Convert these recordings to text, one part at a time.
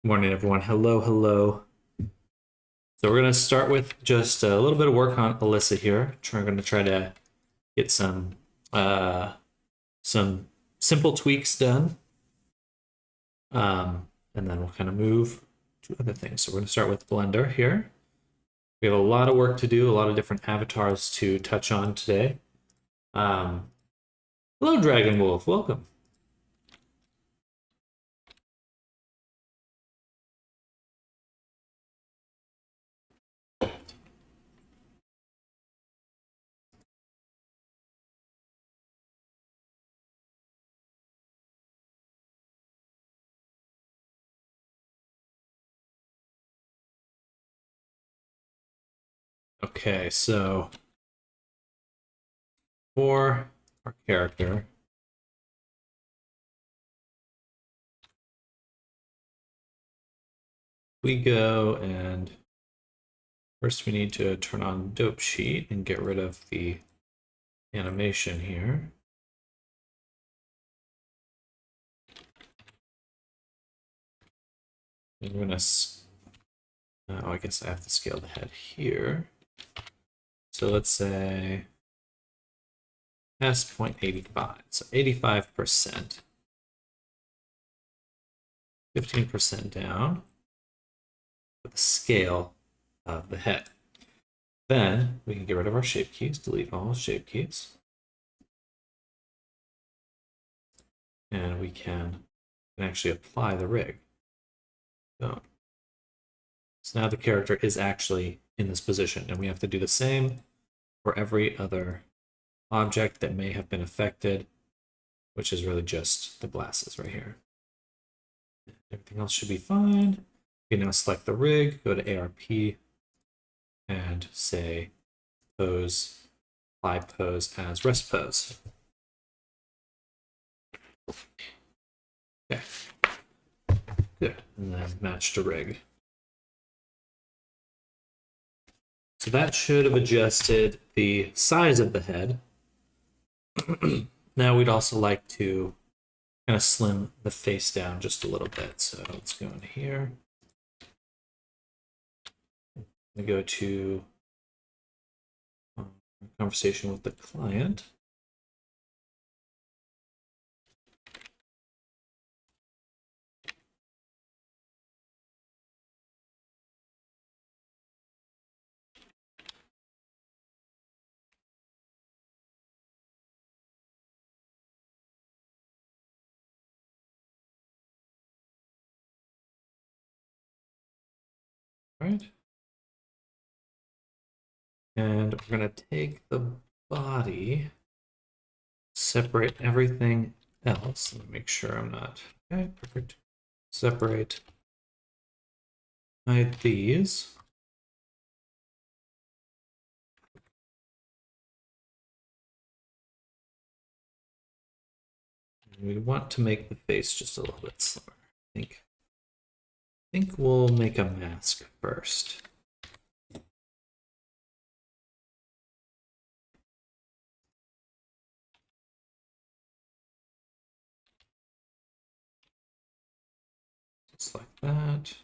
Morning, everyone. Hello, hello. So we're going to start with just a little bit of work on Alyssa here. We're going to try to get uh, some simple tweaks done, and then we'll kind of move to other things. So we're going to start with Blender here. We have a lot of work to do, a lot of different avatars to touch on today. Hello, Dragon Wolf. Welcome. Okay, so for our character, we go and first we need to turn on Dope Sheet and get rid of the animation here. And we're gonna, oh, I guess I have to scale the head here. So let's say S 0.85, so 85%, 15% down for the scale of the head. Then we can get rid of our shape keys, delete all shape keys. And we can actually apply the rig. So now the character is actually in this position, and we have to do the same for every other object that may have been affected, which is really just the glasses right here. Everything else should be fine. You can now select the rig, go to ARP, and say pose, apply pose as rest pose. Okay, good. And then match to rig. So that should have adjusted the size of the head. Now we'd also like to kind of slim the face down just a little bit. So let's go in here. We go to conversation with the client. All right. And we're going to take the body, separate everything else. Let me make sure I'm not. Okay, perfect. Separate. Hide these. We want to make the face just a little bit slimmer. I think we'll make a mask first. Just like that.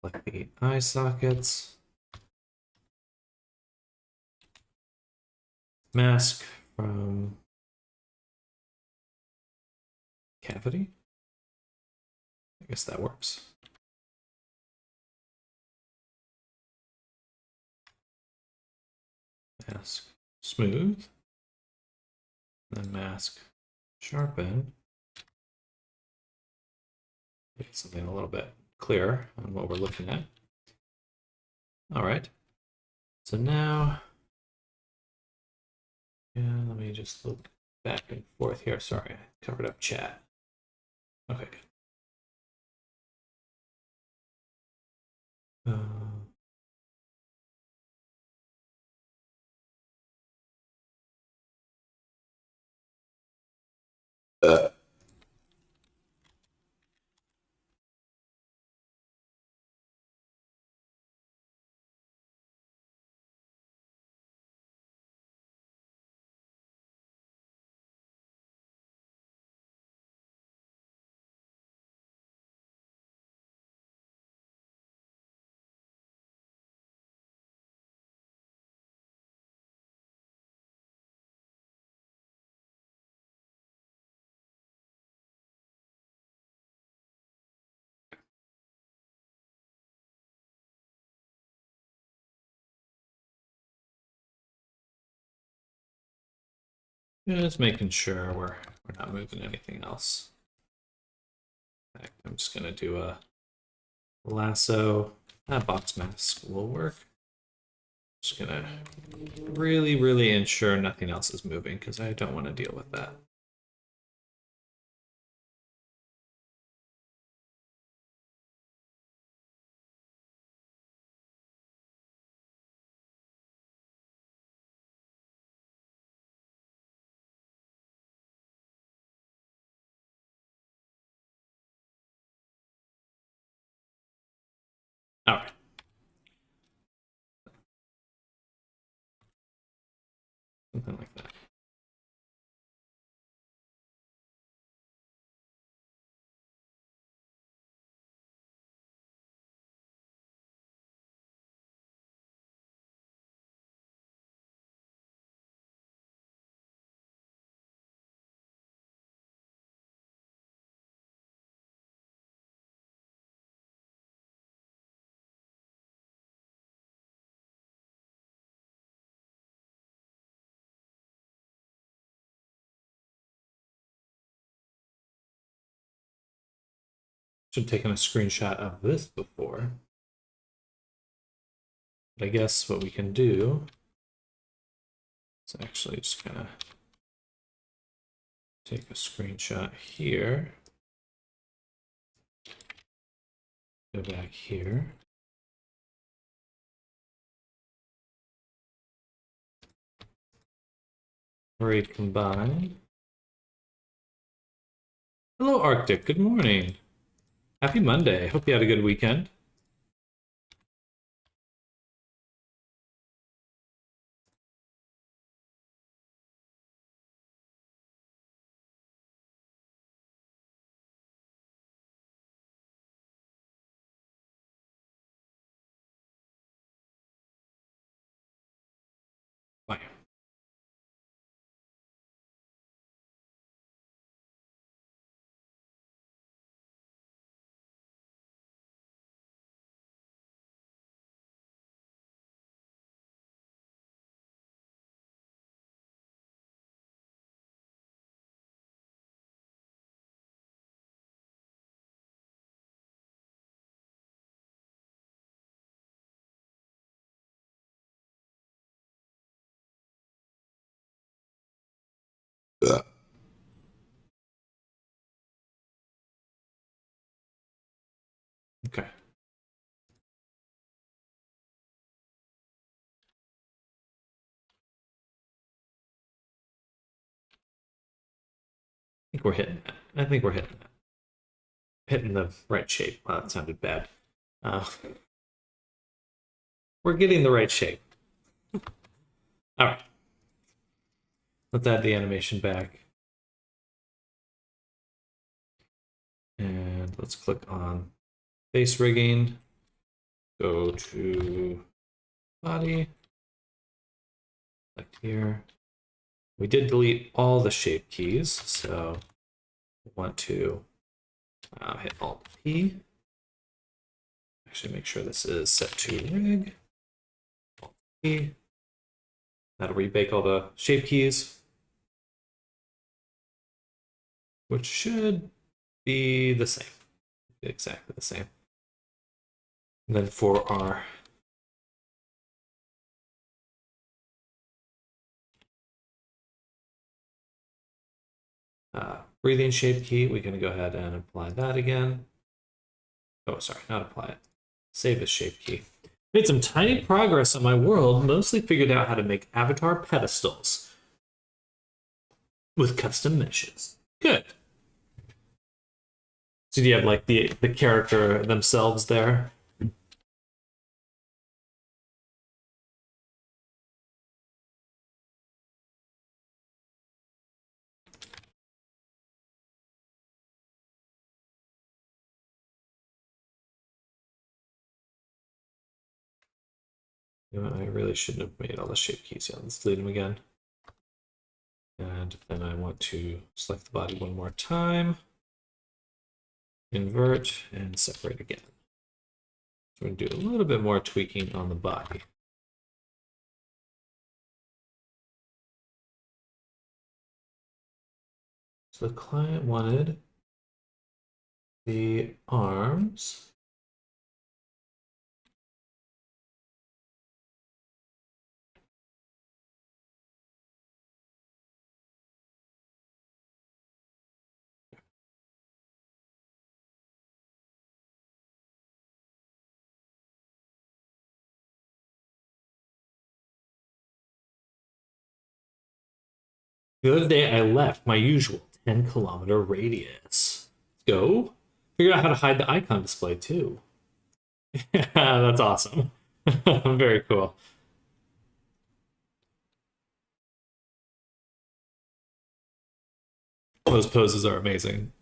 Like the eye sockets. Mask from cavity. I guess that works. Mask smooth. Then mask sharpen. Get something a little bit clearer on what we're looking at. All right. So now, yeah, let me just look back and forth here. Sorry, I covered up chat. Okay, good. Just making sure we're not moving anything else. In fact, I'm just gonna do a lasso. That box mask will work. Just gonna really ensure nothing else is moving because I don't want to deal with that. All right. Something like that. Should have taken a screenshot of this before. But I guess what we can do is actually just kind of take a screenshot here. Go back here. Combine. Hello, Arctic. Good morning. Happy Monday. Hope you had a good weekend. Bye. Okay. I think we're hitting that. I think we're hitting that. Hitting the right shape. Wow, that sounded bad. We're getting the right shape. All right. Let's add the animation back. And let's click on face rigging. Go to body. Select here. We did delete all the shape keys, so we want to hit Alt P. Actually, make sure this is set to rig. Alt P. That'll rebake all the shape keys, which should be the same, exactly the same. And then for our breathing shape key, we're going to go ahead and apply that again. Oh, sorry, not apply it. Save as shape key. Made some tiny progress on my world, mostly figured out how to make avatar pedestals with custom meshes. Good. So do you have like the character themselves there? You know, I really shouldn't have made all the shape keys yet. Let's delete them again. And then I want to select the body one more time, invert, and separate again. So we're going to do a little bit more tweaking on the body. So the client wanted the arms. The other day I left my usual 10-kilometer radius. Let's go. Figured out how to hide the icon display too. Yeah, that's awesome. Very cool. Those poses are amazing.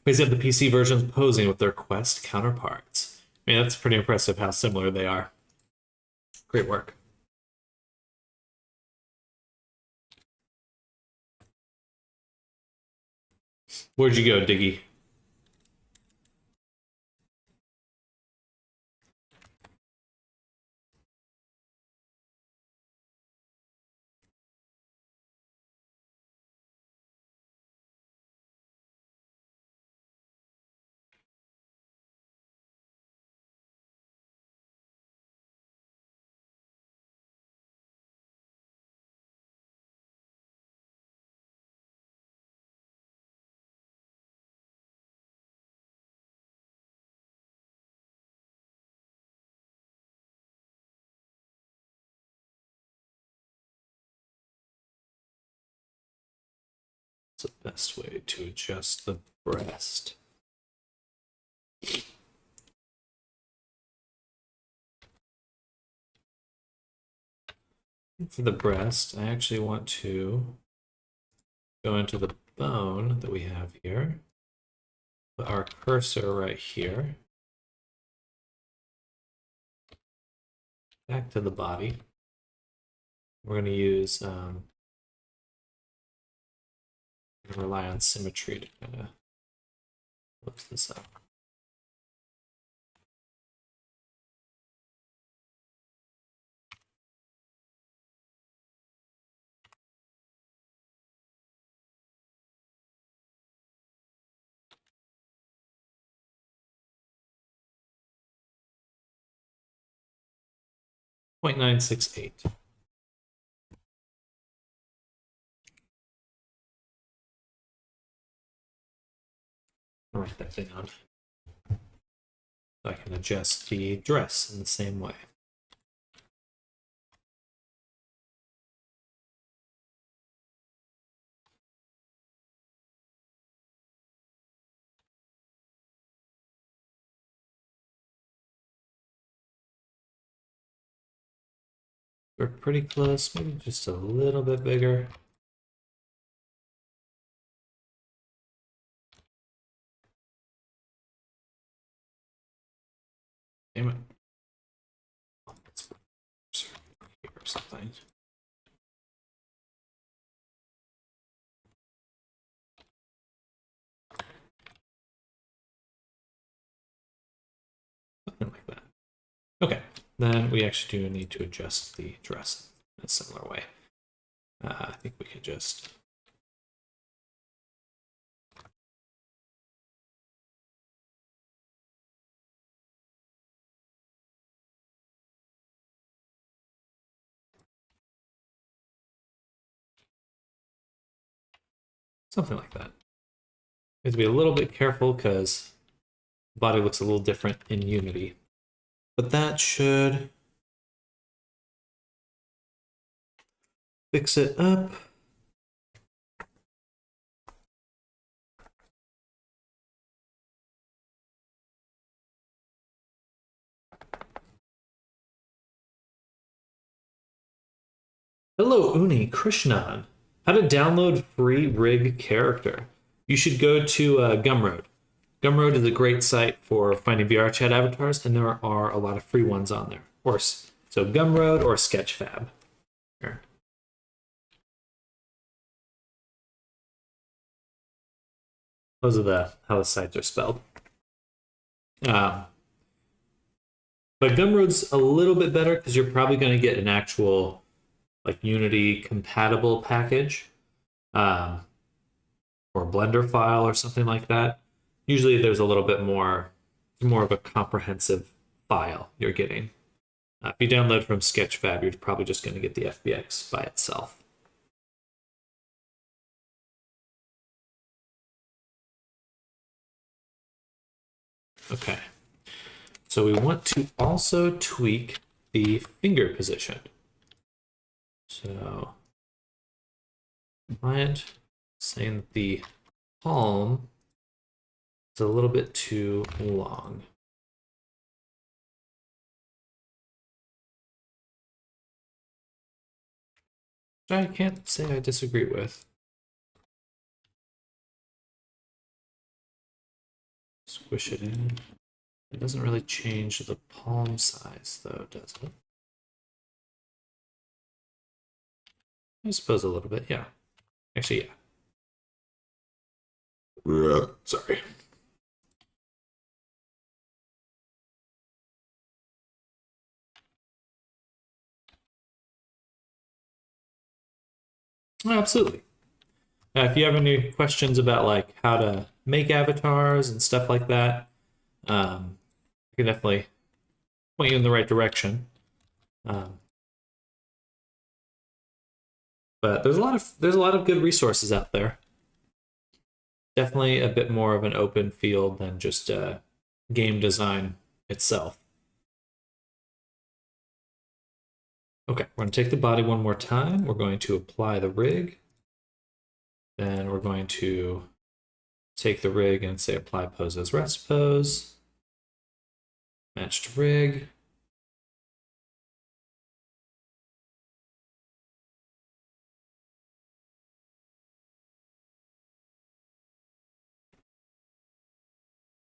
They have the PC versions posing with their Quest counterparts. I mean, that's pretty impressive how similar they are. Great work. Where'd you go, Diggy? What's the best way to adjust the breast? For the breast, I actually want to go into the bone that we have here. Put our cursor right here. Back to the body. We're going to use rely on symmetry to kind of look this up. .968. I'll write that down. So I can adjust the dress in the same way. We're pretty close, maybe just a little bit bigger. Damn it. Oh, that's here or something. Something like that. Okay, then we actually do need to adjust the dress in a similar way. I think we can just something like that. We have to be a little bit careful because the body looks a little different in Unity. But that should fix it up. Hello, Uni Krishnan. How to download free rig character? You should go to Gumroad. Gumroad is a great site for finding VRChat avatars, and there are a lot of free ones on there. Of course, so Gumroad or Sketchfab. Here. Those are how the sites are spelled. But Gumroad's a little bit better because you're probably going to get an actual like Unity compatible package. um, or a Blender file or something like that, usually there's a little bit more of a comprehensive file you're getting. If you download from Sketchfab, you're probably just going to get the FBX by itself. Okay, so we want to also tweak the finger position. So client saying that the palm is a little bit too long. Which I can't say I disagree with. Squish it in. It doesn't really change the palm size though, does it? I suppose a little bit, yeah. Actually, yeah. Sorry. Absolutely. If you have any questions about like how to make avatars and stuff like that, I can definitely point you in the right direction. But there's a lot of good resources out there. Definitely a bit more of an open field than just game design itself. Okay, we're going to take the body one more time. We're going to apply the rig. Then we're going to take the rig and say apply pose as rest pose. Matched rig.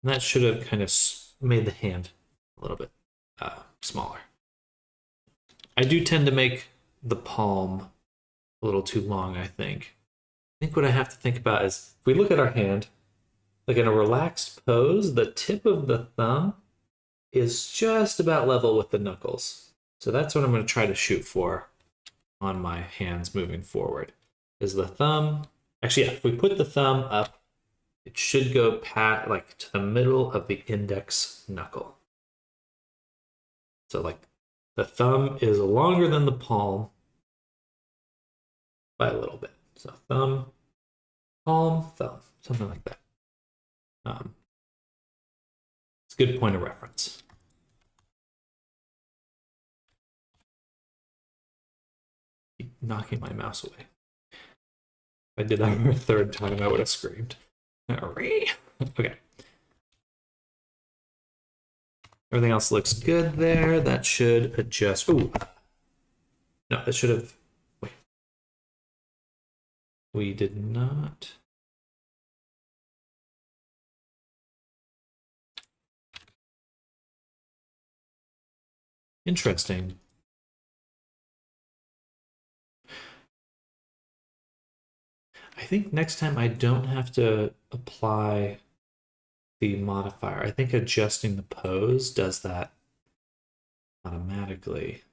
And that should have kind of made the hand a little bit smaller. I do tend to make the palm a little too long, I think. I think what I have to think about is if we look at our hand, like in a relaxed pose, the tip of the thumb is just about level with the knuckles. So that's what I'm going to try to shoot for on my hands moving forward. Is the thumb, actually, yeah, if we put the thumb up, it should go like to the middle of the index knuckle. So like the thumb is longer than the palm by a little bit. So thumb, palm, thumb, something like that. It's a good point of reference. Keep knocking my mouse away. If I did that for a third time, I would have screamed. Okay. Everything else looks good there. That should adjust. Ooh. No, that should have. Wait. We did not. Interesting. I think next time I don't have to apply the modifier. I think adjusting the pose does that automatically.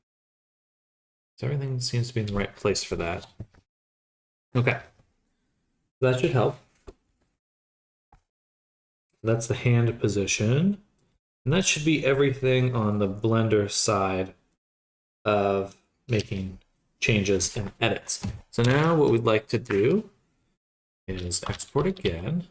So everything seems to be in the right place for that. Okay. That should help. That's the hand position. And that should be everything on the Blender side of making changes and edits. So now what we'd like to do is export again.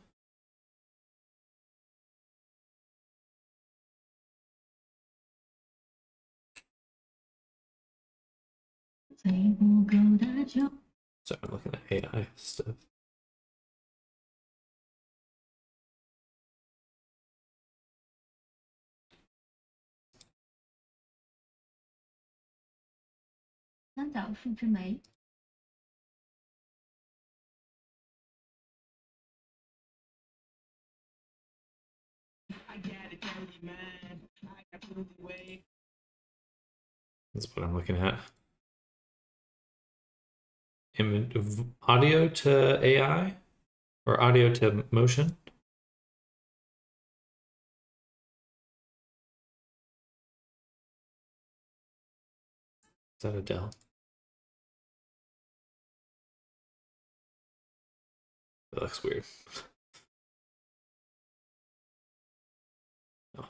So I'm looking at AI stuff. That's what I'm looking at. Audio to AI or audio to motion. Is that Adele? That looks weird. Oh.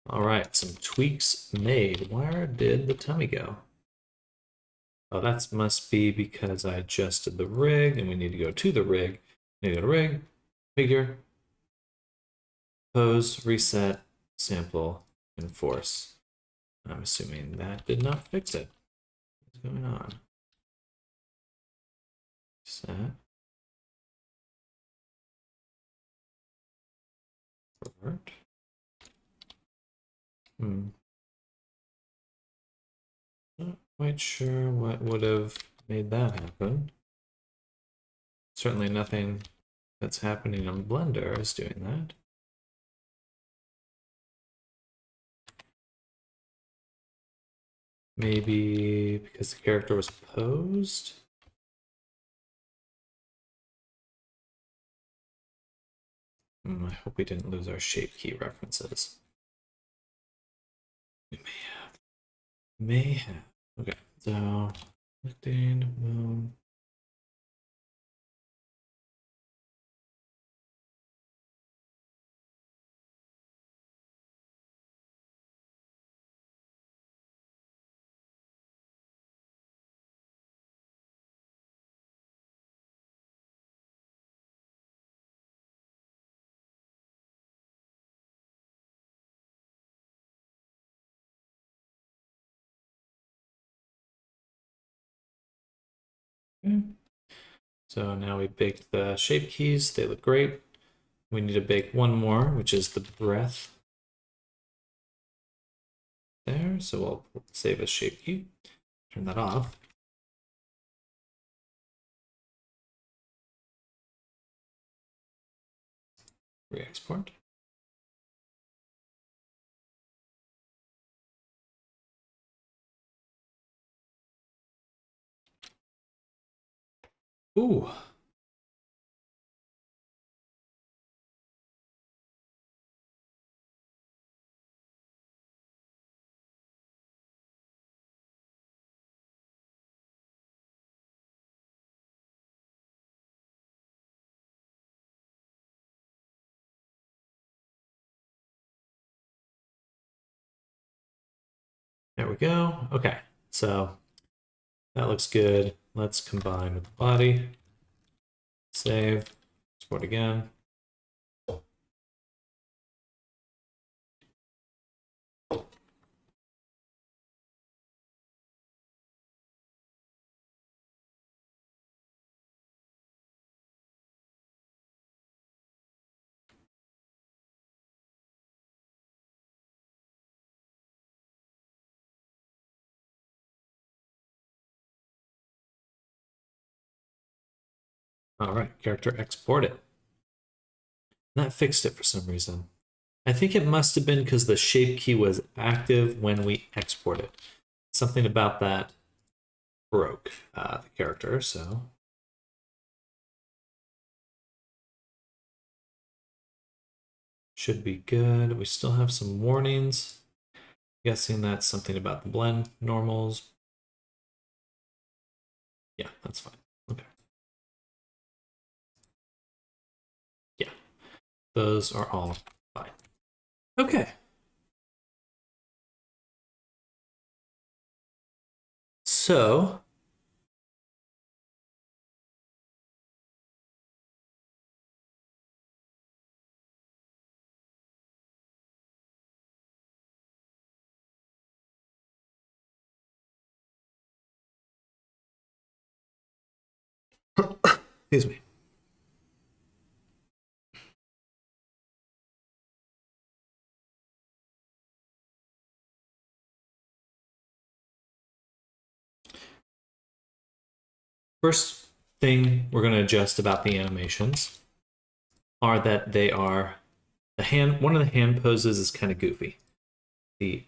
All right, some tweaks made. Where did the tummy go? Oh, that must be because I adjusted the rig, and we need to go to the rig. We need to go to rig, figure, pose, reset, sample, enforce. I'm assuming that did not fix it. What's going on? Set. Revert. Not quite sure what would have made that happen. Certainly nothing that's happening on Blender is doing that. Maybe because the character was posed? I hope we didn't lose our shape key references. We may have. May have. Okay, so selecting moon. So now we baked the shape keys. They look great. We need to bake one more, which is the breath. There, so we'll save as shape key. Turn that off. Re-export. Ooh. There we go. Okay, so that looks good. Let's combine with the body. Save. Export again. All right, character exported. That fixed it for some reason. I think it must have been because the shape key was active when we exported. Something about that broke the character, so. Should be good. We still have some warnings. Guessing that's something about the blend normals. Yeah, that's fine. Okay. Yeah, those are all fine. Okay. So, excuse me. First thing we're going to adjust about the animations are that they are one of the hand poses is kind of goofy. The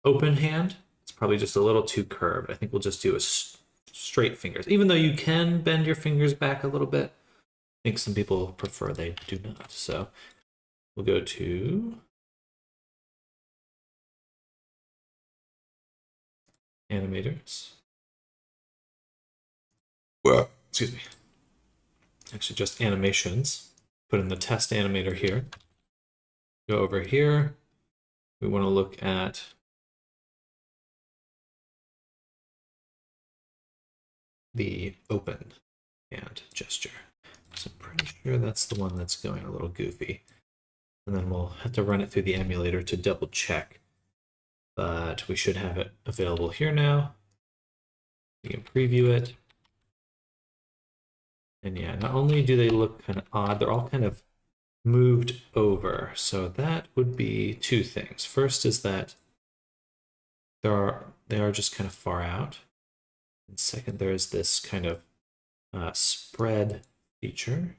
open hand is probably just a little too curved. I think we'll just do a straight fingers, even though you can bend your fingers back a little bit. I think some people prefer they do not. So we'll go to animators. Well, excuse me. Actually, just animations. Put in the test animator here. Go over here. We want to look at the open hand gesture. So I'm pretty sure that's the one that's going a little goofy. And then we'll have to run it through the emulator to double check. But we should have it available here now. We can preview it. And yeah, not only do they look kind of odd, they're all kind of moved over. So that would be two things. First is that they are just kind of far out. And second, there's this kind of spread feature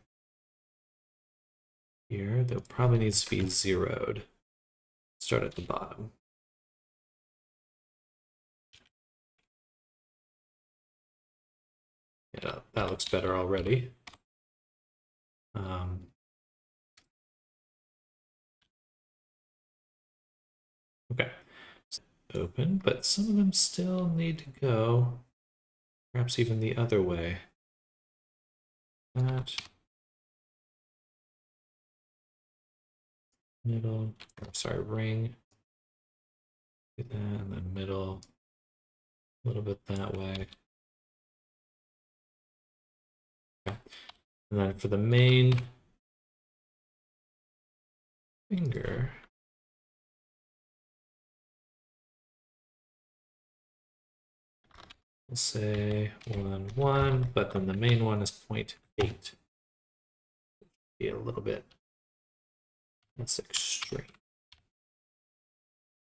here that probably needs to be zeroed. Start at the bottom. Yeah, that looks better already. Okay, open, but some of them still need to go, perhaps even the other way. That middle, sorry, ring. Do that, and then middle, a little bit that way. Okay. And then for the main finger, we'll say 1, 1, but then the main one is 0.8. Be a little bit less extreme.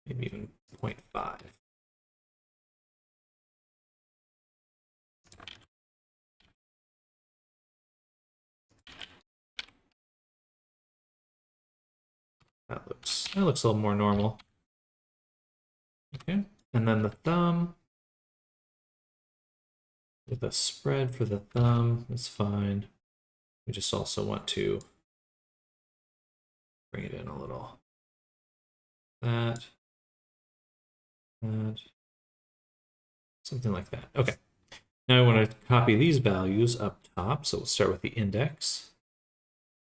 Maybe even 0.5. That looks a little more normal. Okay, and then the thumb. With a spread for the thumb, that's fine. We just also want to bring it in a little. That, something like that. Okay. Now I want to copy these values up top. So we'll start with the index.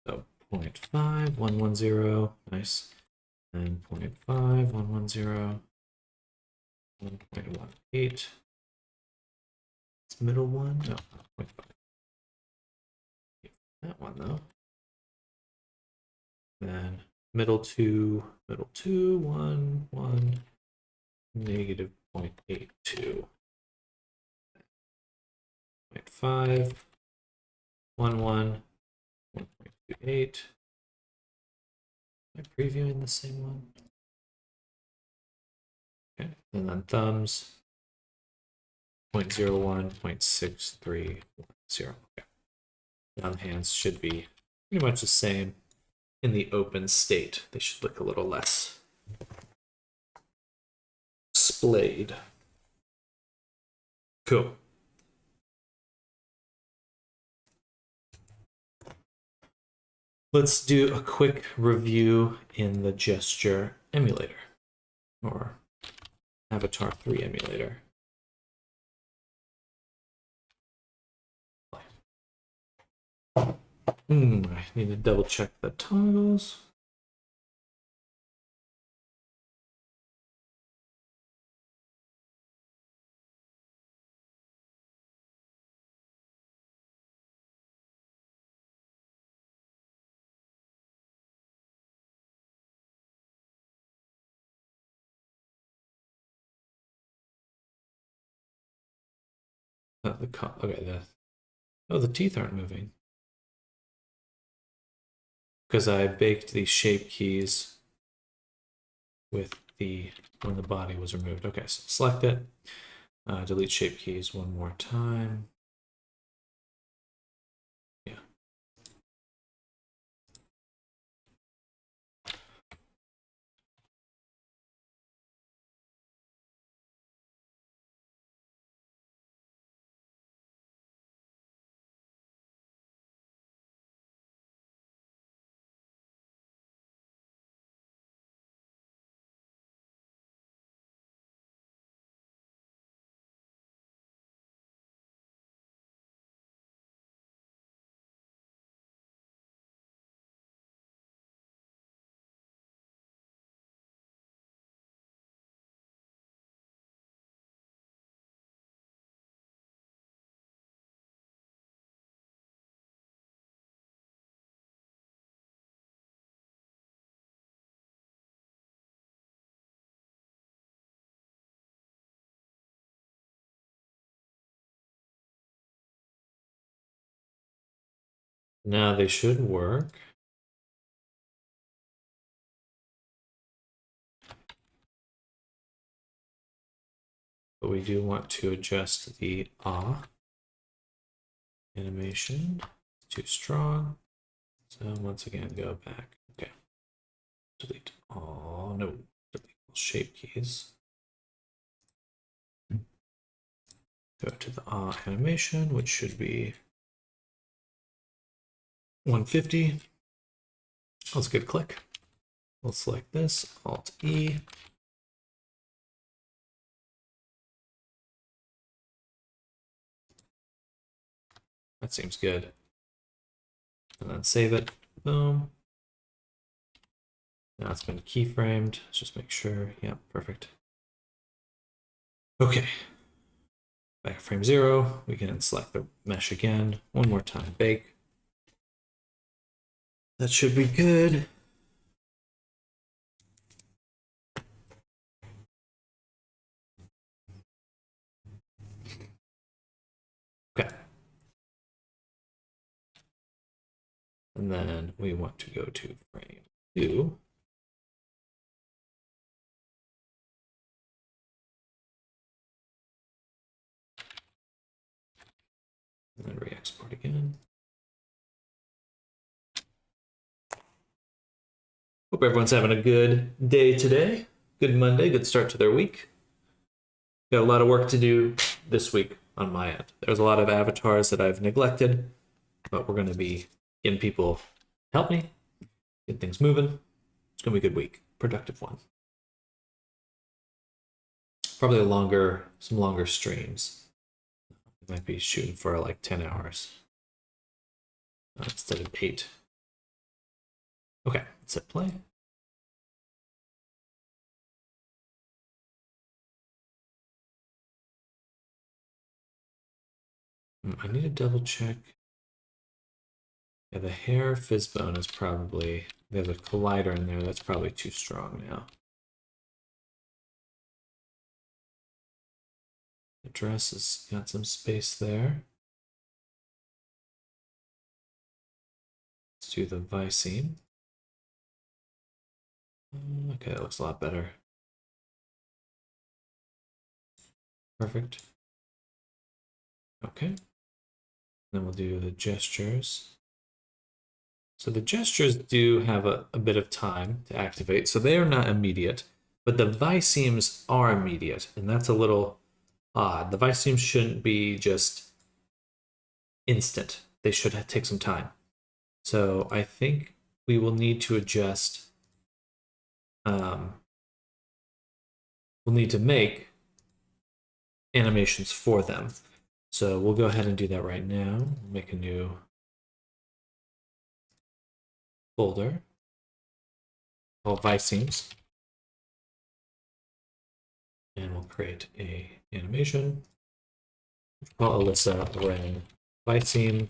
So 0.5, 110, nice. And 0.5, 110, 1.18. It's middle one? No, 0.5. That one though. Then middle 2, 1, 1, negative 0.82. 0.5, 1, 1, 1.28. Am I previewing the same one? Okay, and then thumbs 0.01, 0.630. Okay. Now the hands should be pretty much the same in the open state. They should look a little less splayed. Cool. Let's do a quick review in the gesture emulator, or Avatar 3 emulator. I need to double check the toggles. Okay, the teeth aren't moving because I baked the shape keys with when the body was removed. Okay, so select it, delete shape keys one more time. Yeah. Now they should work. But we do want to adjust the animation. It's too strong. So once again, go back. Okay. Delete all, no, delete all shape keys. Go to the animation, which should be 150. Let's get a click. We'll select this, Alt E. That seems good. And then save it. Boom. Now it's been keyframed. Let's just make sure. Yep, perfect. Okay. Back at frame 0. We can select the mesh again. One more time. Bake. That should be good. Okay. And then we want to go to frame 2. And then re-export again. Hope everyone's having a good day today. Good Monday, good start to their week. Got a lot of work to do this week on my end. There's a lot of avatars that I've neglected, but we're going to be getting people help me, get things moving. It's going to be a good week, productive one. Probably some longer streams. Might be shooting for like 10 hours instead of 8. Okay, let's hit play. I need to double check. Yeah, the hair fizzbone is probably, there's a collider in there that's probably too strong now. The dress has got some space there. Let's do the Viceme. Okay, that looks a lot better. Perfect. Okay. Then we'll do the gestures. So the gestures do have a bit of time to activate, so they are not immediate, but the Vicemes are immediate, and that's a little odd. The Vicemes shouldn't be just instant. They should take some time. So I think we will need to adjust. We'll need to make animations for them. So we'll go ahead and do that right now. Make a new folder called Vicemes. And we'll create a animation. We'll call Alyssa Ren Viceme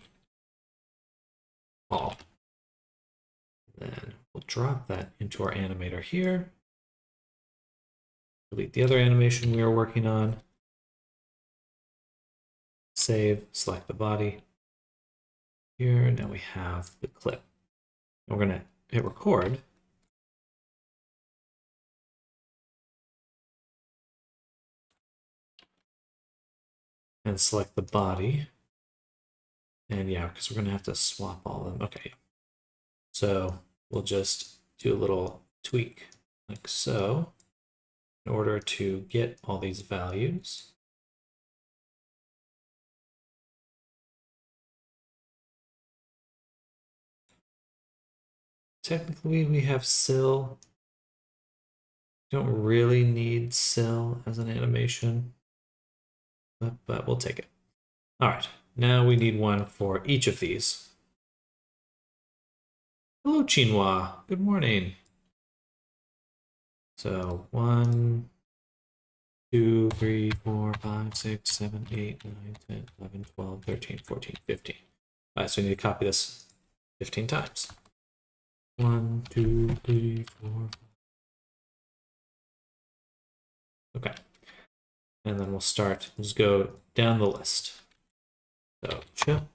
all. Then we'll drop that into our animator here. Delete the other animation we were working on. Save, select the body. Here, now we have the clip. And we're gonna hit record. And select the body. And yeah, because we're gonna have to swap all of them. Okay. So we'll just do a little tweak like so in order to get all these values. Technically, we have Sill. Don't really need Sill as an animation, but we'll take it. All right, now we need one for each of these. Hello, Chinua. Good morning. So 1, 2, 3, 4, 5, 6, 7, 8, 9, 10, 11, 12, 13, 14, 15. All right, so we need to copy this 15 times. 1, 2, 3, 4. Okay. And then we'll start, we'll just go down the list. So chill.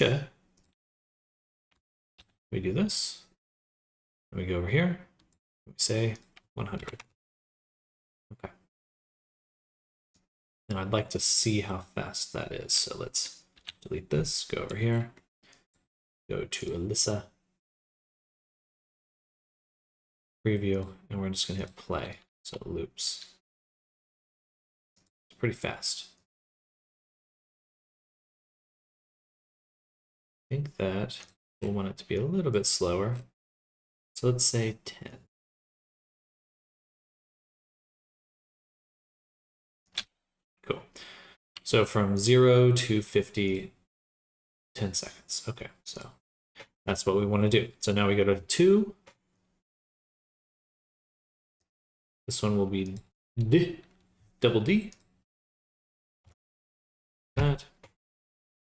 We do this. We go over here. We say 100. Okay. Now I'd like to see how fast that is. So let's delete this, go over here, go to Alyssa, preview, and we're just gonna hit play. So it loops. It's pretty fast. I think that we'll want it to be a little bit slower. So let's say 10. Cool. So from 0 to 50, 10 seconds. Okay, so that's what we want to do. So now we go to 2. This one will be D, double D. That.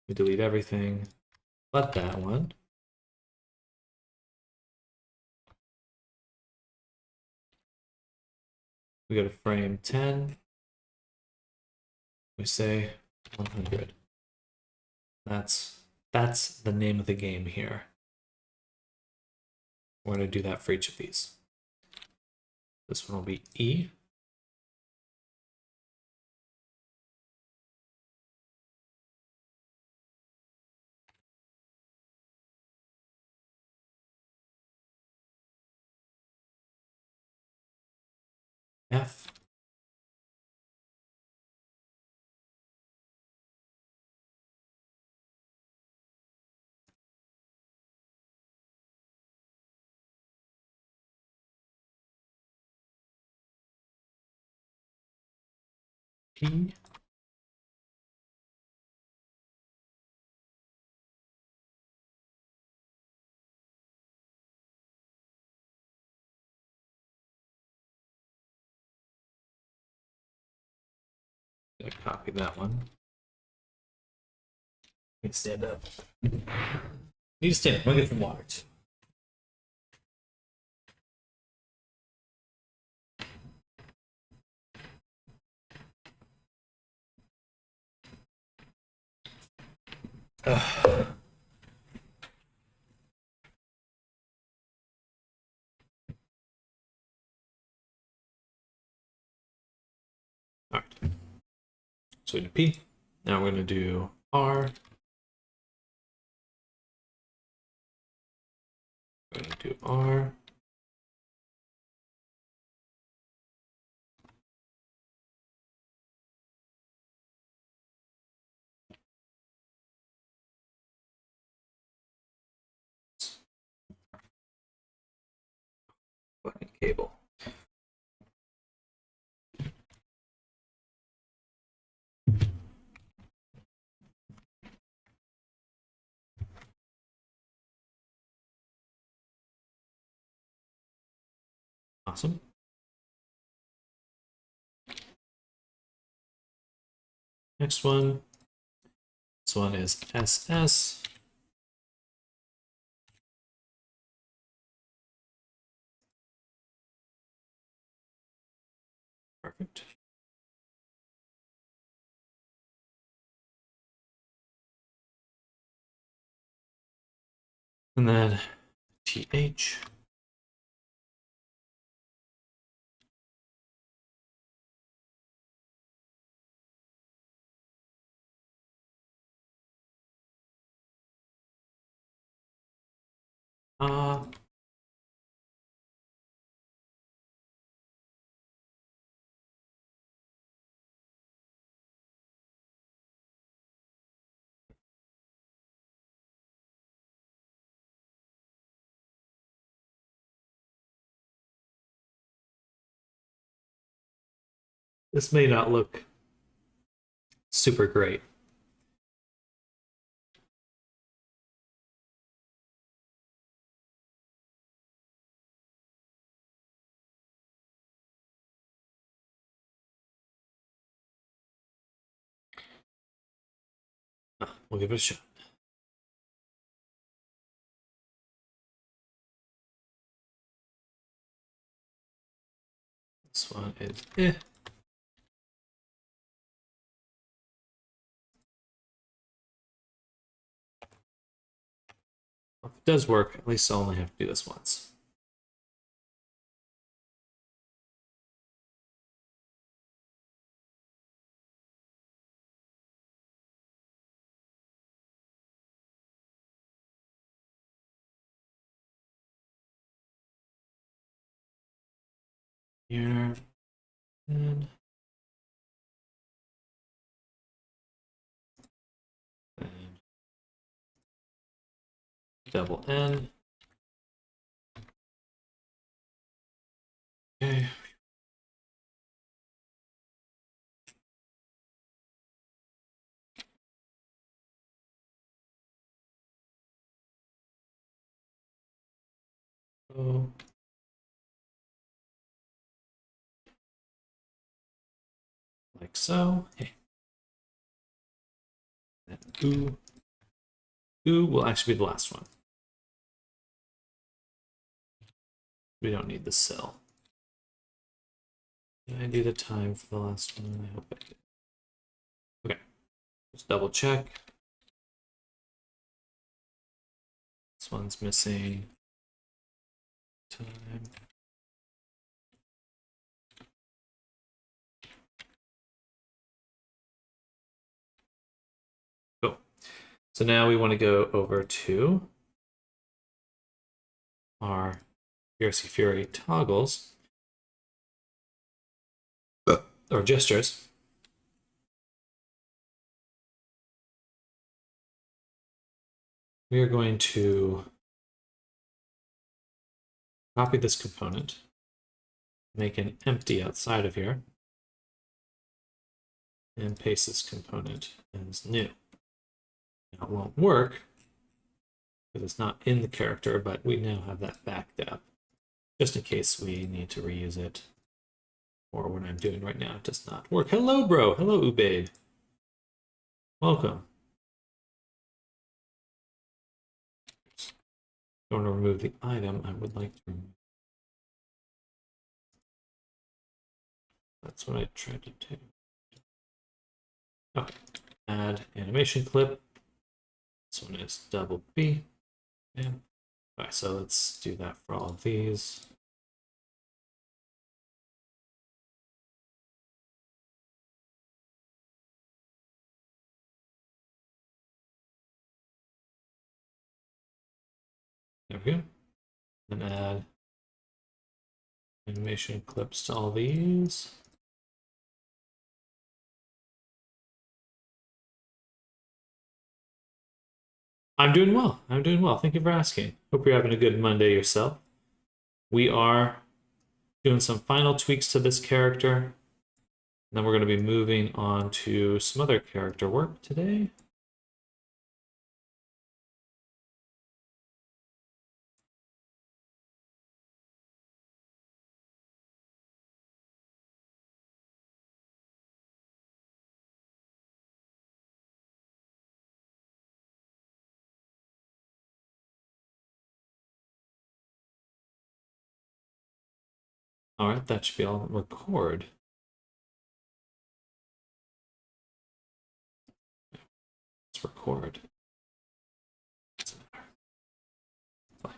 We delete everything but that one. We go to frame 10. We say 100. That's the name of the game here. We're going to do that for each of these. This one will be E. F. P. I'm gonna copy that one. Let me stand up. Need to stand up. I'm gonna get some water too. Ugh. All right. So we did P. Now we're going to do R. We're going to do R. Fucking cable. Awesome. Next one. This one is SS. Perfect. And then TH. This may not look super great. We'll give it a shot. This one is does work, at least I'll only have to do this once. Here, and double N. Okay. Oh. Like so. And ooh. Ooh will actually be the last one. We don't need the cell. Did I do the time for the last one? I hope I did. Okay. Let's double check. This one's missing time. Cool. So now we want to go over to our VRC Fury toggles or gestures. We are going to copy this component, make an empty outside of here, and paste this component as new. Now it won't work because it's not in the character, but we now have that backed up just in case we need to reuse it, or what I'm doing right now does not work. Hello, bro. Hello, Ubaid. Welcome. I want to remove the item. I would like to remove. That's what I tried to do. Okay. Add animation clip. This one is double B. Yeah. All right, so let's do that for all of these. There we go. And add animation clips to all these. I'm doing well. I'm doing well. Thank you for asking. Hope you're having a good Monday yourself. We are doing some final tweaks to this character. And then we're going to be moving on to some other character work today. All right, that should be all. Record. Let's record. Doesn't matter. Fine.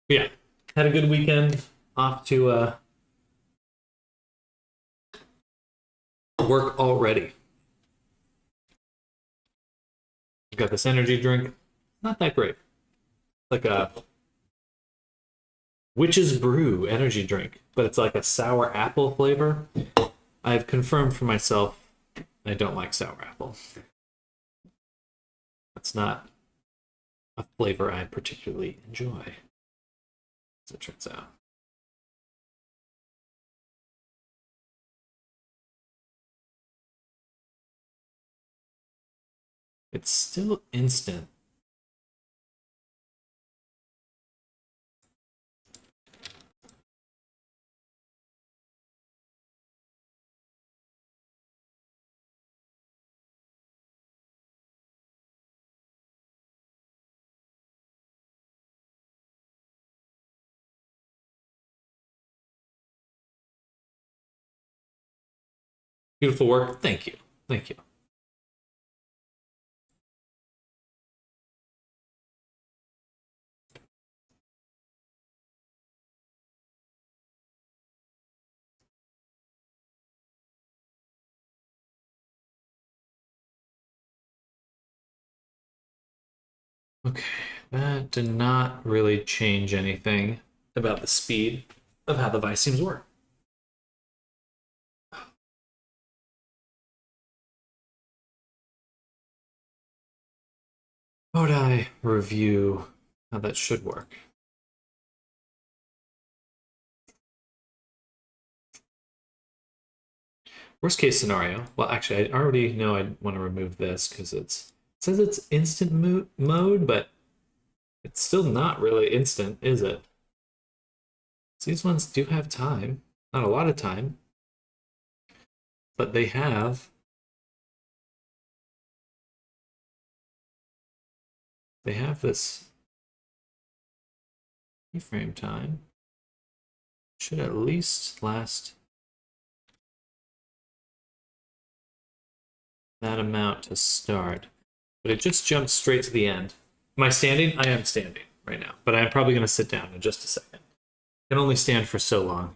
But yeah, had a good weekend. Off to work already. Got this energy drink. Not that great. Like a Witch's Brew energy drink, but it's like a sour apple flavor. I've confirmed for myself I don't like sour apple. That's not a flavor I particularly enjoy, as it turns out. It's still instant. Beautiful work. Thank you. Thank you. Okay, that did not really change anything about the speed of how the vice seams work. How would I review how that should work? Worst case scenario. Well, actually, I already know I want to remove this because it says it's instant mode, but it's still not really instant, is it? So these ones do have time, not a lot of time, but they have this keyframe time. Should at least last that amount to start, but it just jumps straight to the end. Am I standing? I am standing right now, but I'm probably going to sit down in just a second. I can only stand for so long.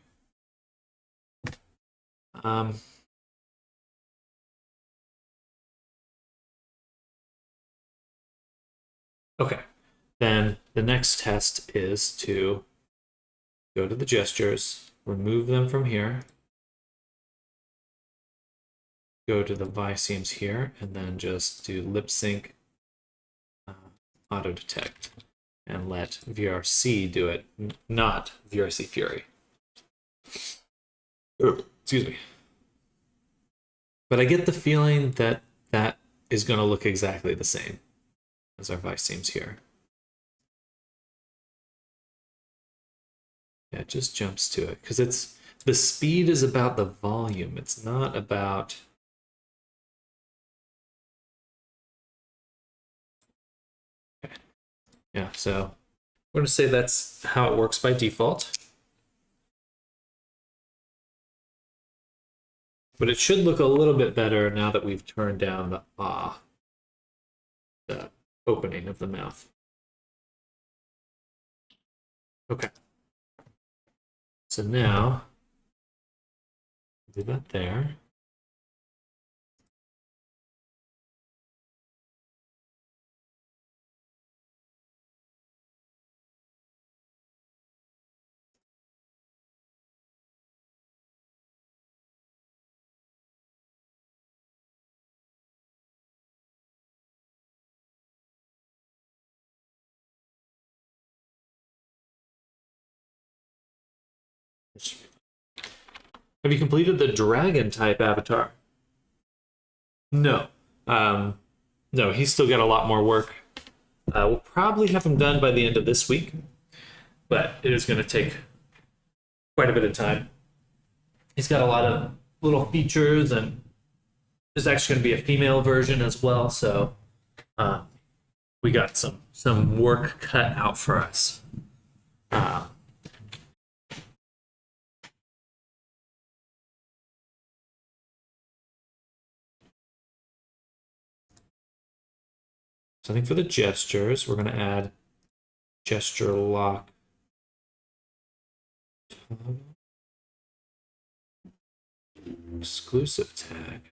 Okay, then the next test is to go to the gestures, remove them from here, go to the Vi seams here, and then just do lip sync auto detect and let VRC do it, not VRC Fury. Excuse me. But I get the feeling that that is going to look exactly the same as our Vi seams here. Yeah, it just jumps to it because it's the speed is about the volume. It's not about. Okay. Yeah, so we're going to say that's how it works by default. But it should look a little bit better now that we've turned down the opening of the mouth. Okay. So now, do that there. Have you completed the dragon type avatar? No. No, he's still got a lot more work. We'll probably have him done by the end of this week, but it is going to take quite a bit of time. He's got a lot of little features, and there's actually going to be a female version as well, so we got some work cut out for us. So I think for the gestures, we're going to add gesture lock. Exclusive tag.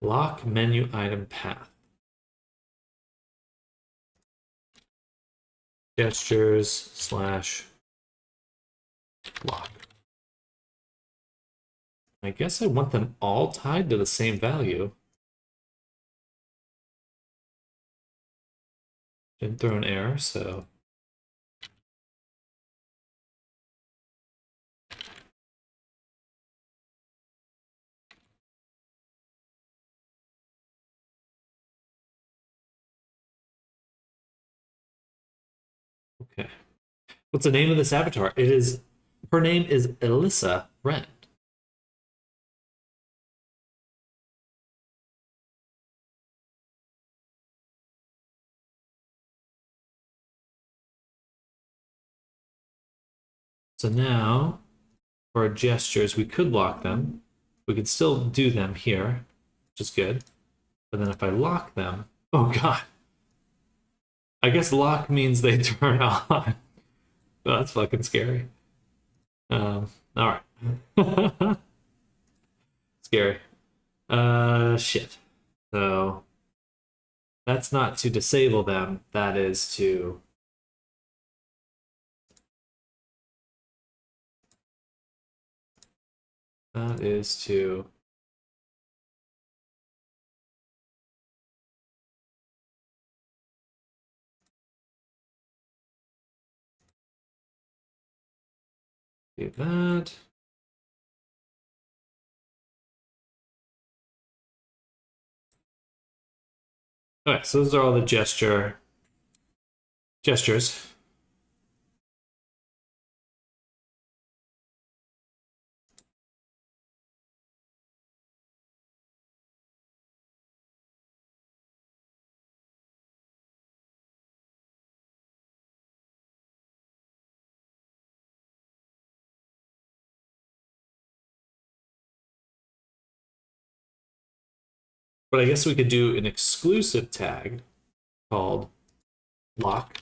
Lock menu item path. Gestures / lock. I guess I want them all tied to the same value. Didn't throw an error, so. Okay. What's the name of this avatar? Her name is Alyssa Rend. So now, for our gestures, we could lock them. We could still do them here, which is good. But then if I lock them, oh god. I guess lock means they turn on. Oh, that's fucking scary. All right. So Scary. Shit. So that's not to disable them. That is to do that. Okay, so those are all the gestures. But I guess we could do an exclusive tag called lock.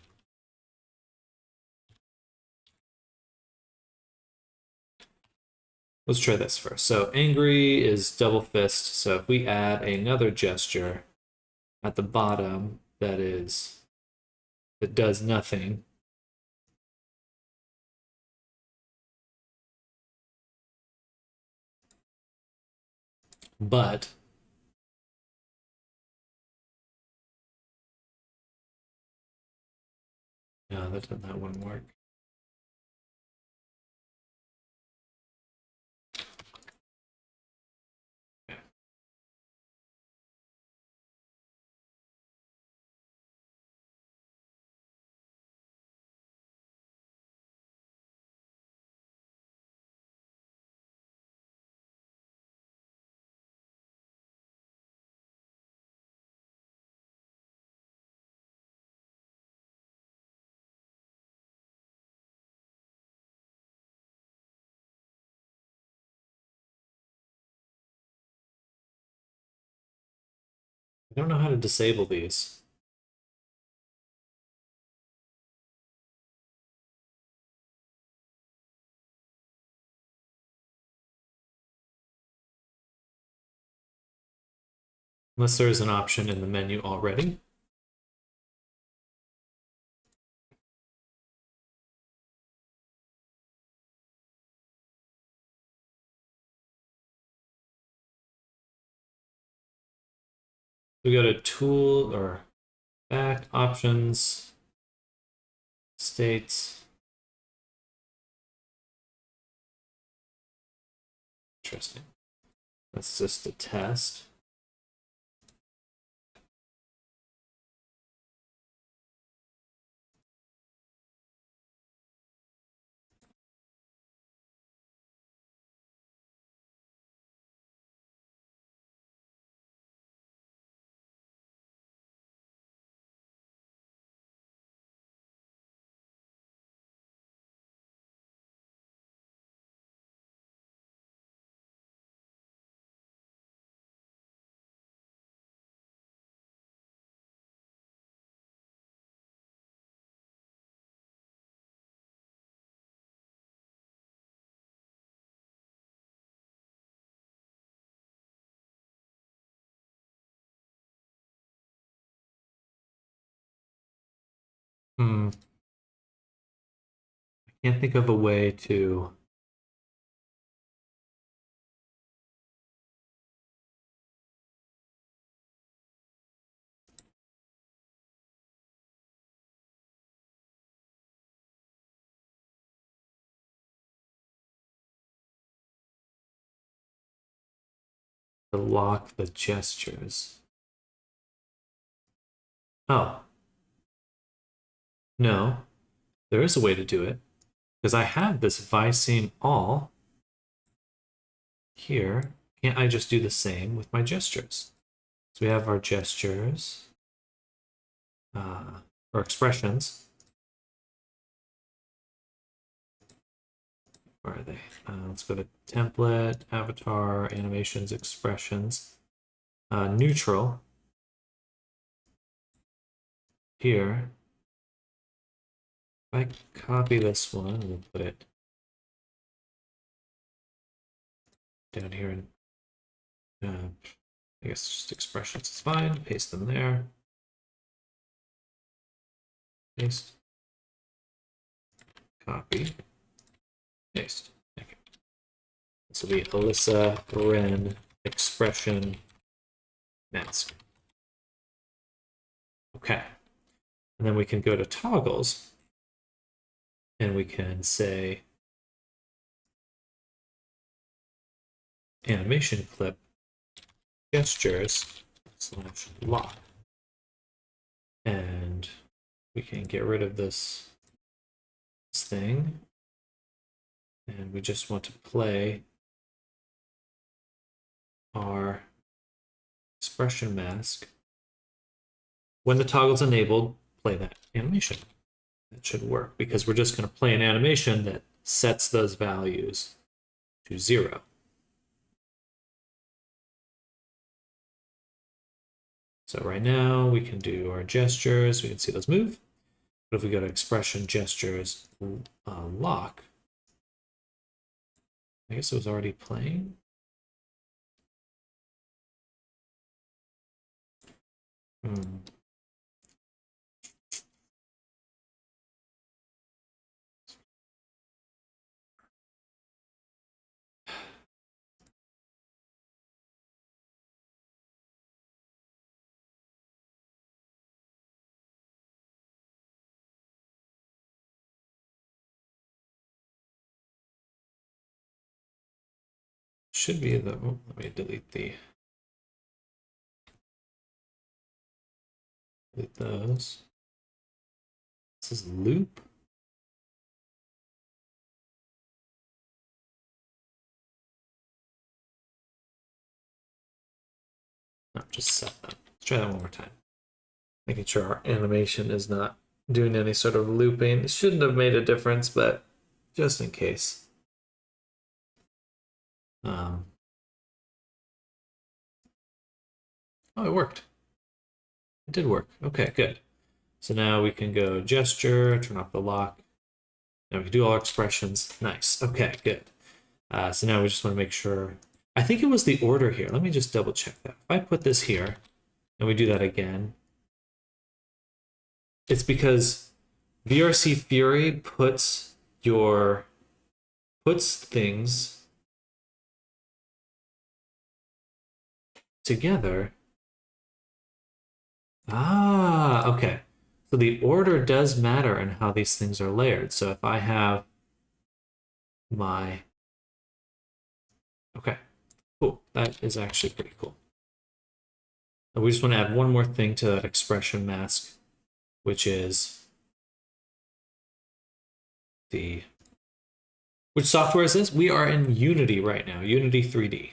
Let's try this first. So angry is double fist. So if we add another gesture at the bottom that does nothing. But no, that wouldn't work. I don't know how to disable these. Unless there is an option in the menu already. We go to tool or back options, states. Interesting. That's just a test. I can't think of a way to lock the gestures. Oh, no, there is a way to do it. Because I have this Vicene all here. Can't I just do the same with my gestures? So we have our gestures, or expressions. Where are they? Let's go to template, avatar, animations, expressions, neutral. Here, if I copy this one and put it down here in I guess just expressions is fine. Paste them there. Paste. Copy. Paste. Okay. This will be Alyssa Ren expression mask. Okay. And then we can go to toggles and we can say animation clip gestures / lock. And we can get rid of this thing. And we just want to play our expression mask. When the toggle's enabled, play that animation. That should work because we're just going to play an animation that sets those values to 0. So right now we can do our gestures. We can see those move. But if we go to expression gestures lock, I guess it was already playing. Should be the, oh, let me delete those. This is loop. No, just set them. Let's try that one more time. Making sure our animation is not doing any sort of looping. It shouldn't have made a difference, but just in case. Oh, it worked. It did work. Okay, good. So now we can go gesture, turn off the lock. Now we can do all our expressions. Nice. Okay, good. So now we just want to make sure. I think it was the order here. Let me just double check that. If I put this here and we do that again, it's because VRC Fury puts things together. Ah, okay. So the order does matter in how these things are layered. So if I have my... Okay, cool. That is actually pretty cool. And we just want to add one more thing to that expression mask, which is the... Which software is this? We are in Unity right now, Unity 3D.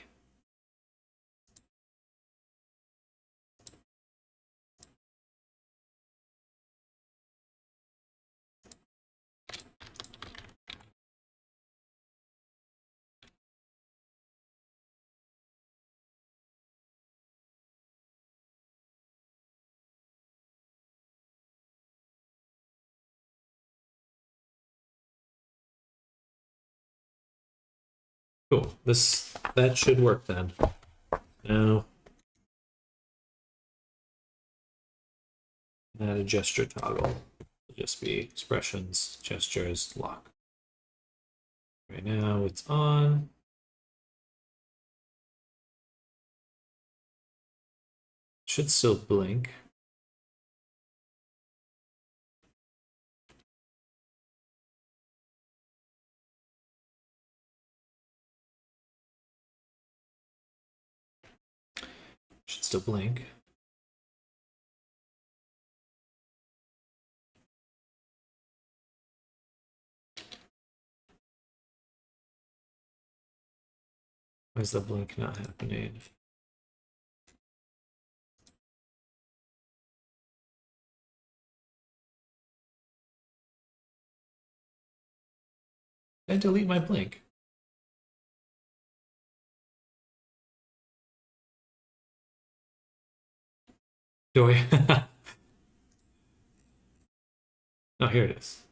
Cool. That should work then. Now, add a gesture toggle. It'll just be expressions, gestures, lock. Right now it's on. Should still blink. Should still blink. Why is the blink not happening? Did I delete my blink? Do I? Oh, here it is.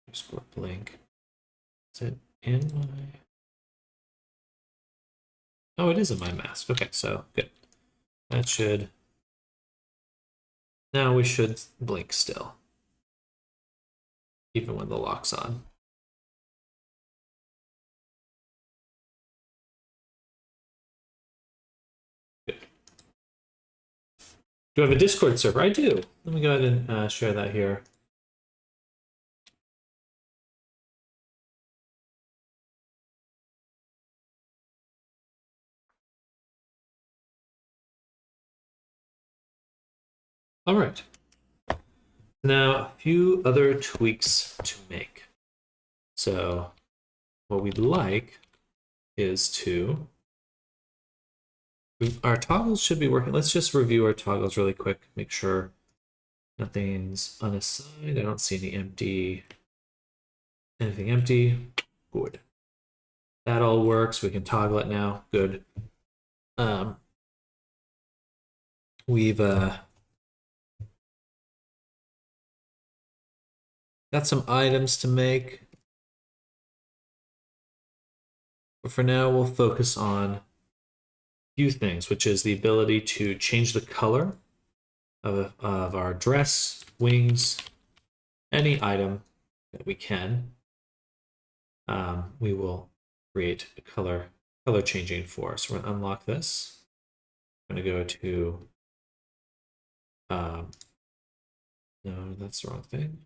Underscore blink. That's it. in my... Oh, it is in my mask. Okay, so good. That should... Now we should blink still, even when the lock's on. Good. Do I have a Discord server? I do. Let me go ahead and share that here. All right. Now, a few other tweaks to make. So what we'd like is to... Our toggles should be working. Let's just review our toggles really quick. Make sure nothing's unassigned. I don't see anything empty. Good. That all works. We can toggle it now. Good. We've got some items to make. But for now, we'll focus on a few things, which is the ability to change the color of our dress, wings, any item that we can. We will create a color changing for us. We're going to unlock this. I'm going to go to... no, that's the wrong thing.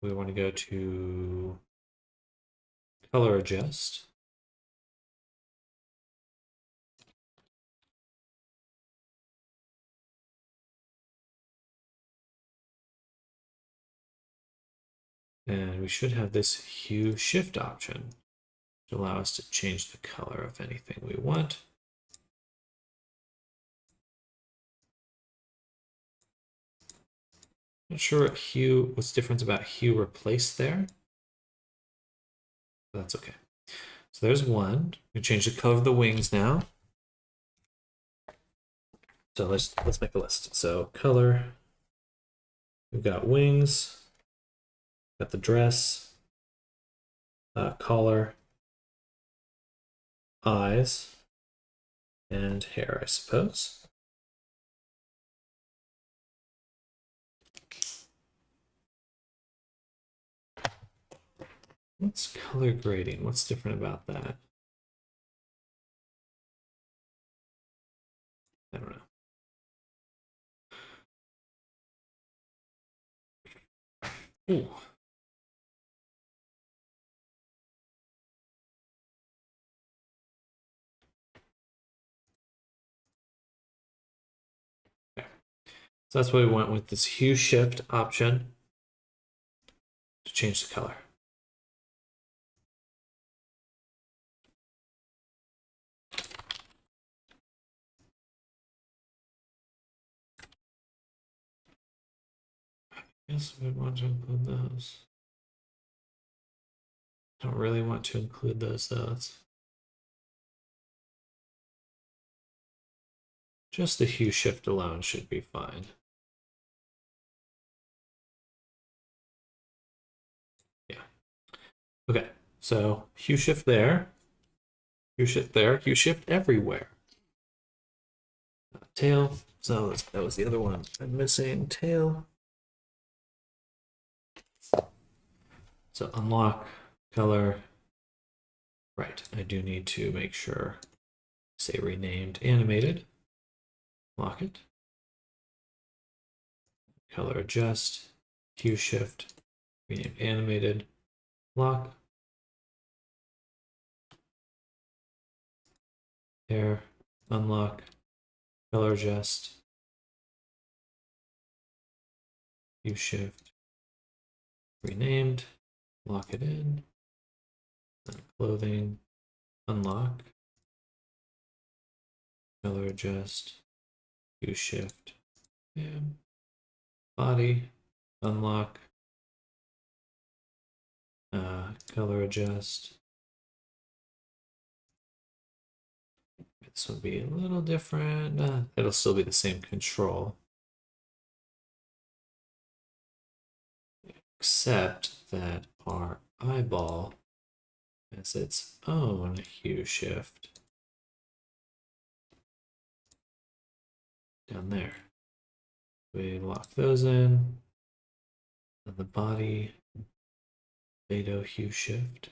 We want to go to color adjust. And we should have this hue shift option to allow us to change the color of anything we want. Not sure what's different about hue replace there. But that's okay. So there's one. We change the color of the wings now. So let's make a list. So color. We've got wings. Got the dress. Collar. Eyes. And hair, I suppose. What's color grading? What's different about that? I don't know. Ooh. Okay. So that's why we went with this hue shift option to change the color. Yes, we want to include those. I don't really want to include those though. Just the hue shift alone should be fine. Yeah. Okay, so hue shift there, hue shift there, hue shift everywhere. Tail, so that was the other one I'm missing, tail. So unlock, color. Right, I do need to make sure, say renamed animated. Lock it. Color adjust, hue shift, rename animated, lock. Hair, unlock, color adjust, hue shift, renamed, lock it in, clothing, unlock, color adjust, hue shift, and body, unlock, color adjust. This would be a little different. It'll still be the same control, except that our eyeball as its own hue shift down there. We lock those in. And the body, Beto hue shift.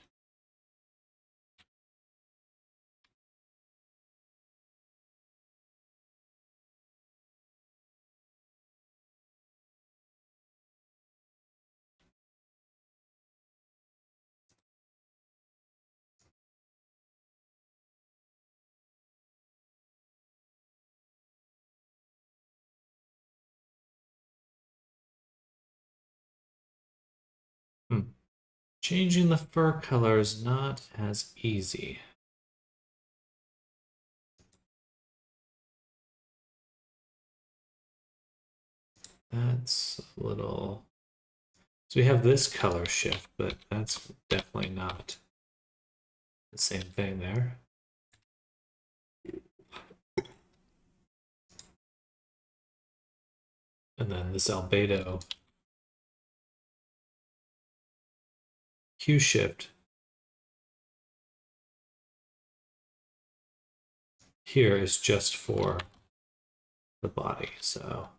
Changing the fur color is not as easy. That's a little... So we have this color shift, but that's definitely not the same thing there. And then this albedo hue shift here is just for the body, so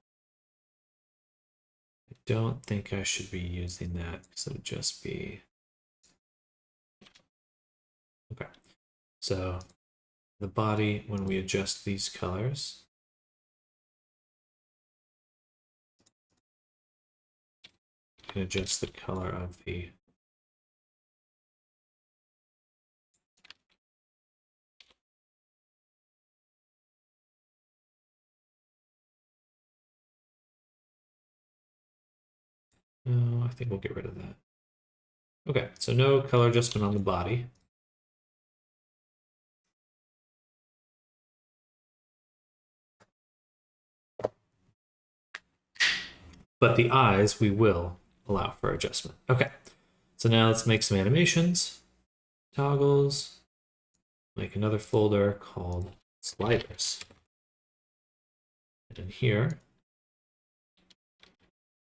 I don't think I should be using that because it would just be... Okay, so the body, when we adjust these colors, we can adjust the color of the No, I think we'll get rid of that. Okay, so no color adjustment on the body. But the eyes, we will allow for adjustment. Okay, so now let's make some animations. Toggles. Make another folder called sliders. And in here,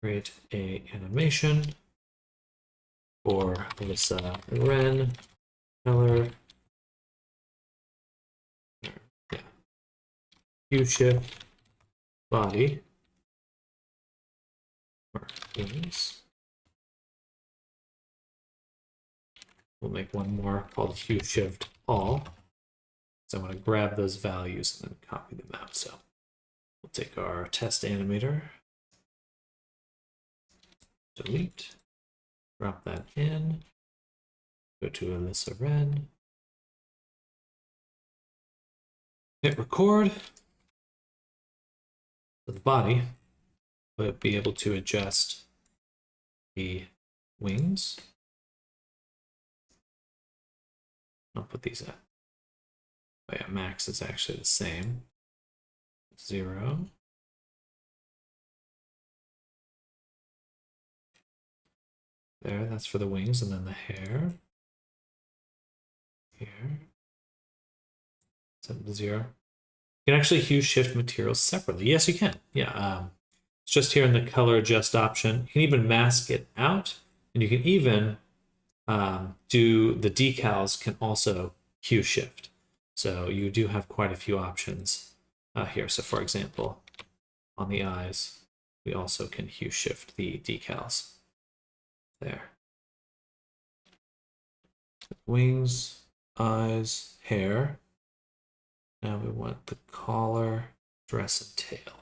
create a animation for this Ren color. Yeah. Hue shift body. Wings. We'll make one more called hue shift all. So I'm going to grab those values and then copy them out. So we'll take our test animator, delete, drop that in, go to Alyssa Ren, hit record. So the body will be able to adjust the wings. I'll put these at. Oh yeah, max is actually the same. 0. There, that's for the wings, and then the hair. Here. Set to 0. You can actually hue shift materials separately. Yes, you can. Yeah, it's just here in the color adjust option. You can even mask it out, and you can even do the decals can also hue shift. So you do have quite a few options here. So for example, on the eyes, we also can hue shift the decals. There. Wings, eyes, hair. Now we want the collar, dress, and tail.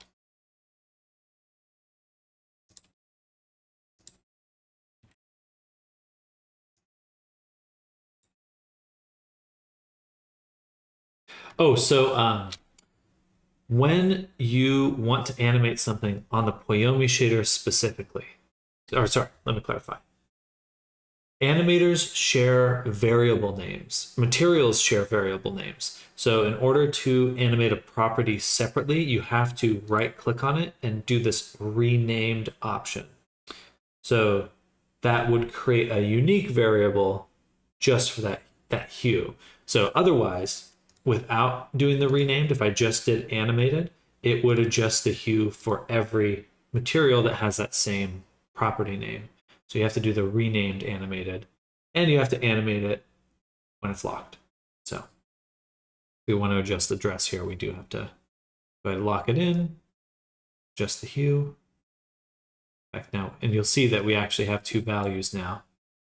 Oh, so when you want to animate something on the Poyomi shader specifically, or sorry, let me clarify. Animators share variable names. Materials share variable names. So in order to animate a property separately, you have to right-click on it and do this renamed option. So that would create a unique variable just for that hue. So otherwise, without doing the renamed, if I just did animated, it would adjust the hue for every material that has that same property name. So you have to do the renamed animated and you have to animate it when it's locked. So if we want to adjust the dress here, we do have to go ahead and lock it in, adjust the hue. Back now, and you'll see that we actually have two values now.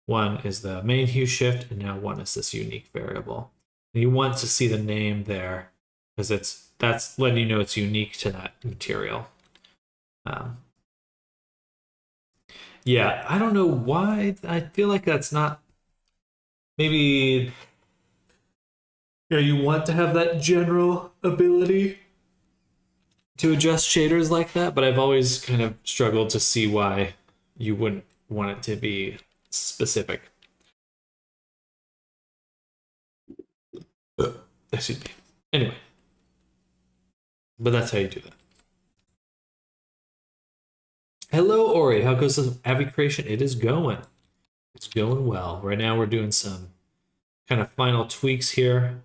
One is the main hue shift, and now one is this unique variable. And you want to see the name there because that's letting you know it's unique to that material. Yeah, I don't know why. I feel like that's not. Maybe you want to have that general ability to adjust shaders like that, but I've always kind of struggled to see why you wouldn't want it to be specific. Excuse me. Anyway, but that's how you do that. Hello, Ori. How goes the Avi creation? It is going. It's going well. Right now we're doing some kind of final tweaks here.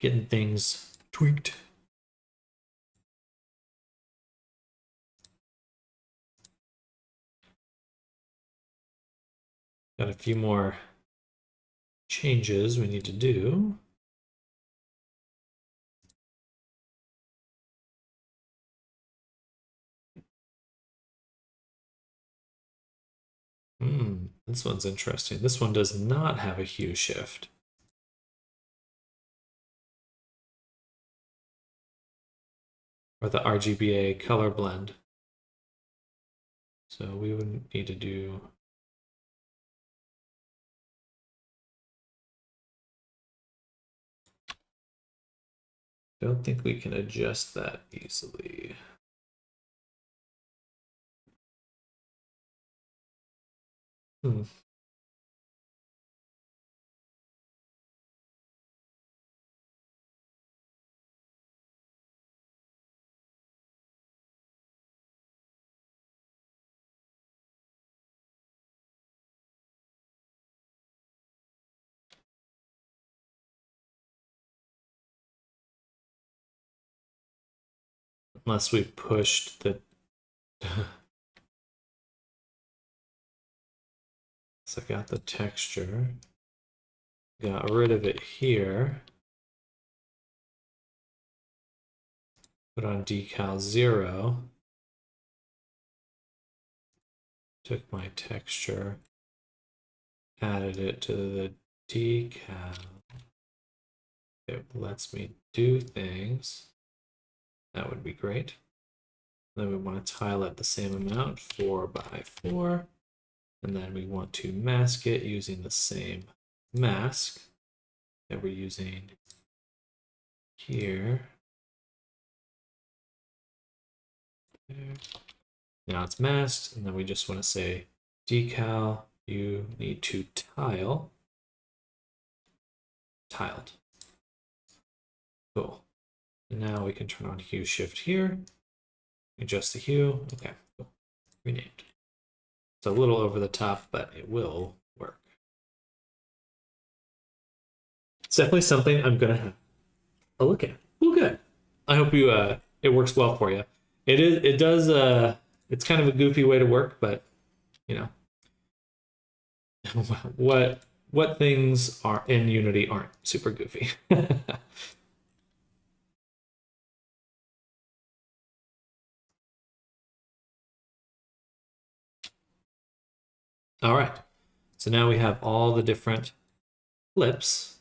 Getting things tweaked. Got a few more changes we need to do. This one's interesting. This one does not have a hue shift. Or the RGBA color blend. So we would need to do don't think we can adjust that easily. Unless we pushed the so I got the texture, got rid of it here, put on decal 0, took my texture, added it to the decal. It lets me do things. That would be great. Then we want to tile it the same amount, 4 by 4. And then we want to mask it using the same mask that we're using here. There. Now it's masked, and then we just want to say decal, you need to tile. Tiled. Cool. And now we can turn on hue shift here. Adjust the hue. Okay, cool. Renamed. It's a little over the top, but it will work. It's definitely something I'm gonna have a look at. Well, good. I hope you it works well for you. It does it's kind of a goofy way to work, but you know what things are in Unity aren't super goofy. All right. So now we have all the different clips.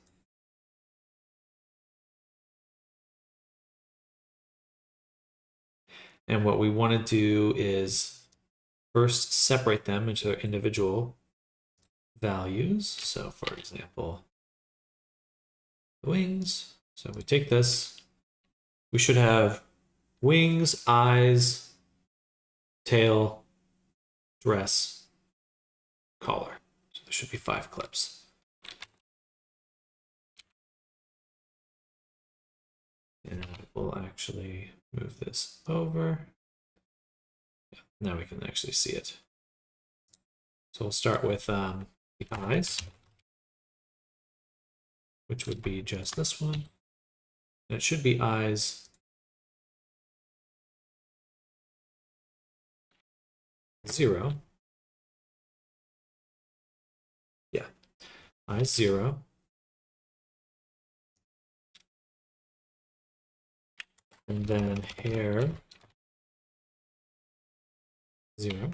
And what we want to do is first separate them into their individual values. So for example, the wings. So we take this, we should have wings, eyes, tail, dress, collar. So there should be 5 clips. And we'll actually move this over. Yeah, now we can actually see it. So we'll start with the eyes, which would be just this one. And it should be eyes 0. eyes 0. And then hair 0.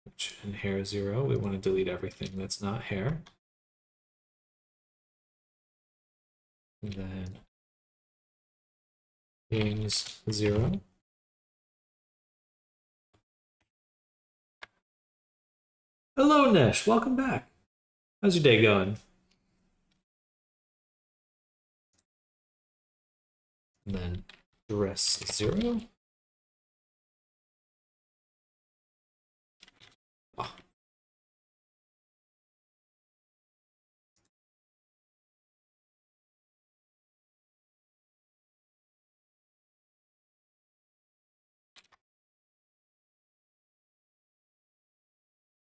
Which in hair 0, we want to delete everything that's not hair. And then wings 0. Hello, Nesh. Welcome back. How's your day going? And then dress 0. Oh.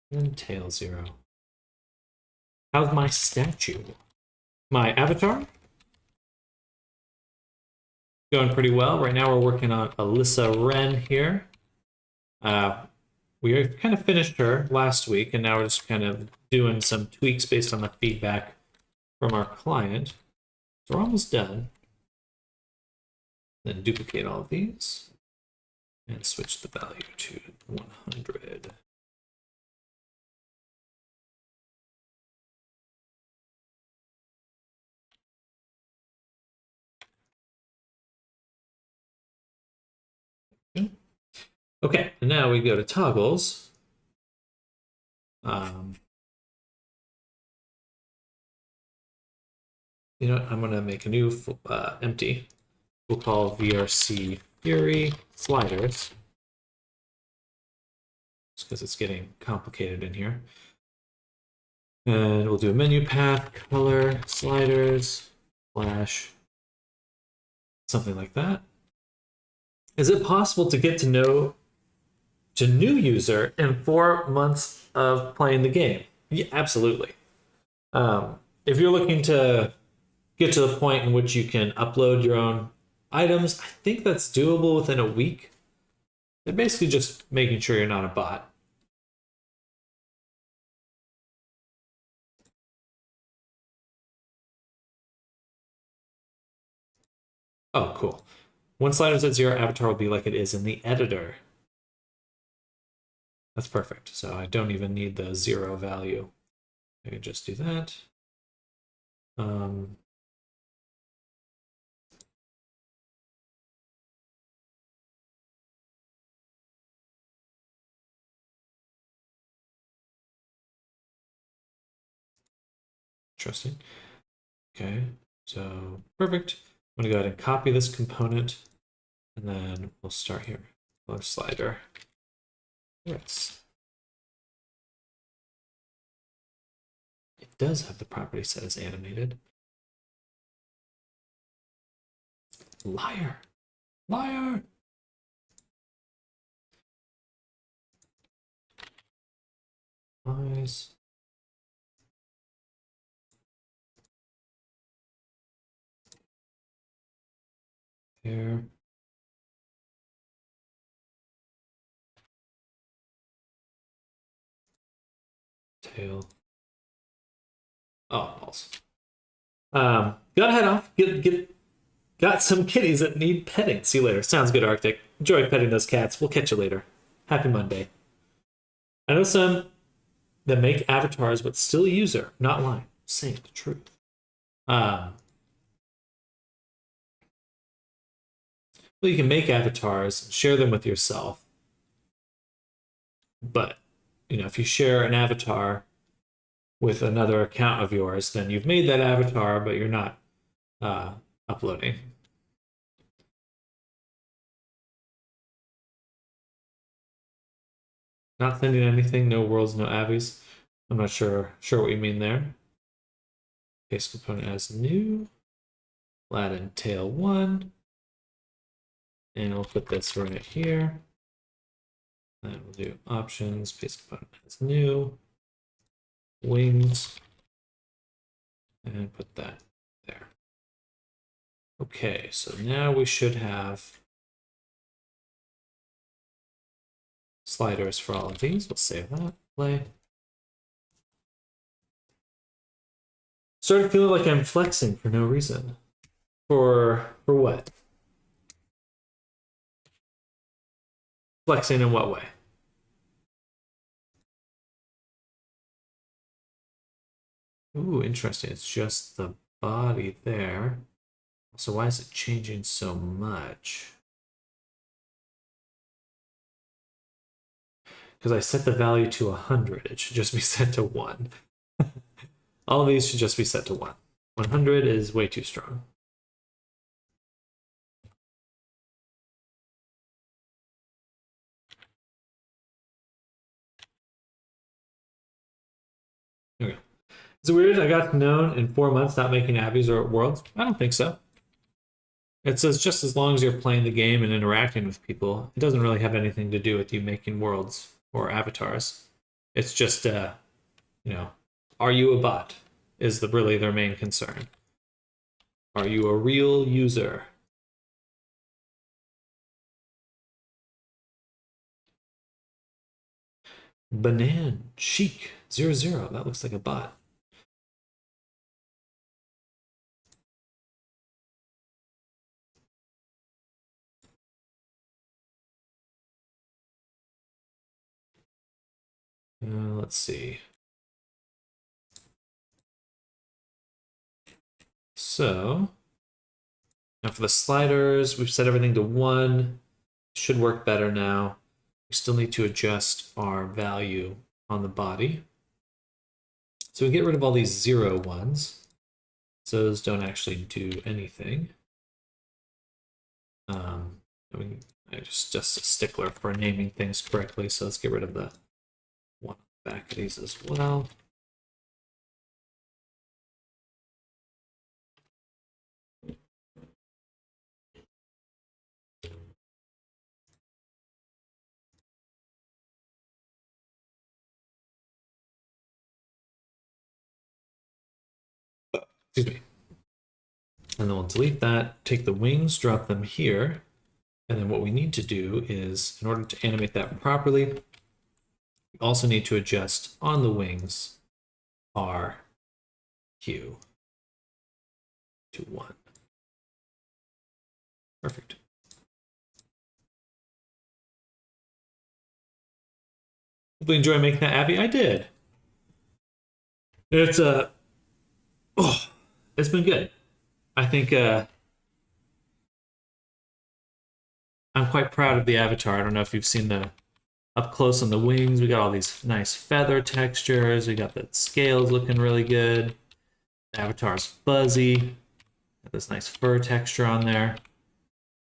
And tail 0. How's my statue? My avatar? Going pretty well. Right now we're working on Alyssa Wren here. We kind of finished her last week, and now we're just kind of doing some tweaks based on the feedback from our client. So we're almost done. Then duplicate all of these and switch the value to 100. Okay, and now we go to toggles. You know what? I'm going to make a new empty. We'll call VRC Fury Sliders. Just because it's getting complicated in here. And we'll do a menu path, color, sliders, flash, something like that. Is it possible to get to know a new user in 4 months of playing the game? Yeah, absolutely. If you're looking to get to the point in which you can upload your own items, I think that's doable within a week. They're basically just making sure you're not a bot. Oh, cool. When slider's at 0, avatar will be like it is in the editor. That's perfect. So I don't even need the 0 value. I can just do that. Interesting. Okay, so perfect. I'm gonna go ahead and copy this component, and then we'll start here. Color slider. Yes. It does have the property set as animated. Liar. Liar. Eyes. Hair. Tail. Oh, balls. Gotta head off. Got some kitties that need petting. See you later. Sounds good, Arctic. Enjoy petting those cats. We'll catch you later. Happy Monday. I know some that make avatars but still use her. Not lying. Saying the truth. Well, you can make avatars, share them with yourself. But, if you share an avatar with another account of yours, then you've made that avatar, but you're not uploading. Not sending anything, no worlds, no avies. I'm not sure what you mean there. Paste component as new. We'll add in tail 1. And we'll put this right here. And we'll do options, paste component as new. Wings. And put that there. Okay, so now we should have sliders for all of these. We'll save that, play. Started feeling like I'm flexing for no reason. For what? Flexing in what way? Ooh, interesting. It's just the body there. So why is it changing so much? Because I set the value to 100. It should just be set to 1. All of these should just be set to 1. 100 is way too strong. Okay. Is it weird I got known in 4 months not making abbeys or worlds? I don't think so. It says just as long as you're playing the game and interacting with people, it doesn't really have anything to do with you making worlds or avatars. It's just, are you a bot? Is really their main concern. Are you a real user? Banan Chic 00. That looks like a bot. Let's see. So now for the sliders, we've set everything to 1. Should work better now. We still need to adjust our value on the body. So we get rid of all these 0 ones. So those don't actually do anything. I'm just a stickler for naming things correctly. So let's get rid of the one on the back of these as well. Excuse me. And then we'll delete that, take the wings, drop them here. And then what we need to do is, in order to animate that properly, we also need to adjust on the wings our hue to 1. Perfect. Hope you enjoy making that, Abby. I did. It's it's been good. I think I'm quite proud of the avatar. I don't know if you've seen the up close on the wings. We got all these nice feather textures. We got the scales looking really good. The avatar's fuzzy. Got this nice fur texture on there.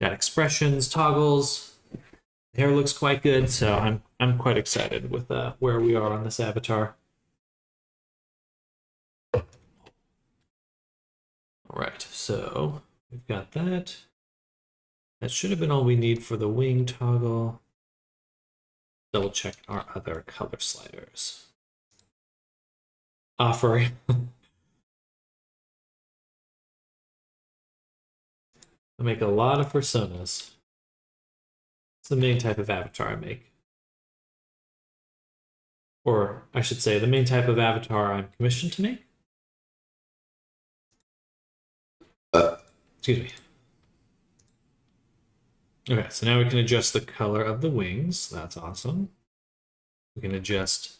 Got expressions, toggles. The hair looks quite good, so I'm quite excited with where we are on this avatar. All right, so we've got that. That should have been all we need for the wing toggle. Double check our other color sliders. Offering. I make a lot of personas. It's the main type of avatar I make. Or I should say, the main type of avatar I'm commissioned to make. Excuse me. Okay, so now we can adjust the color of the wings. That's awesome. We can adjust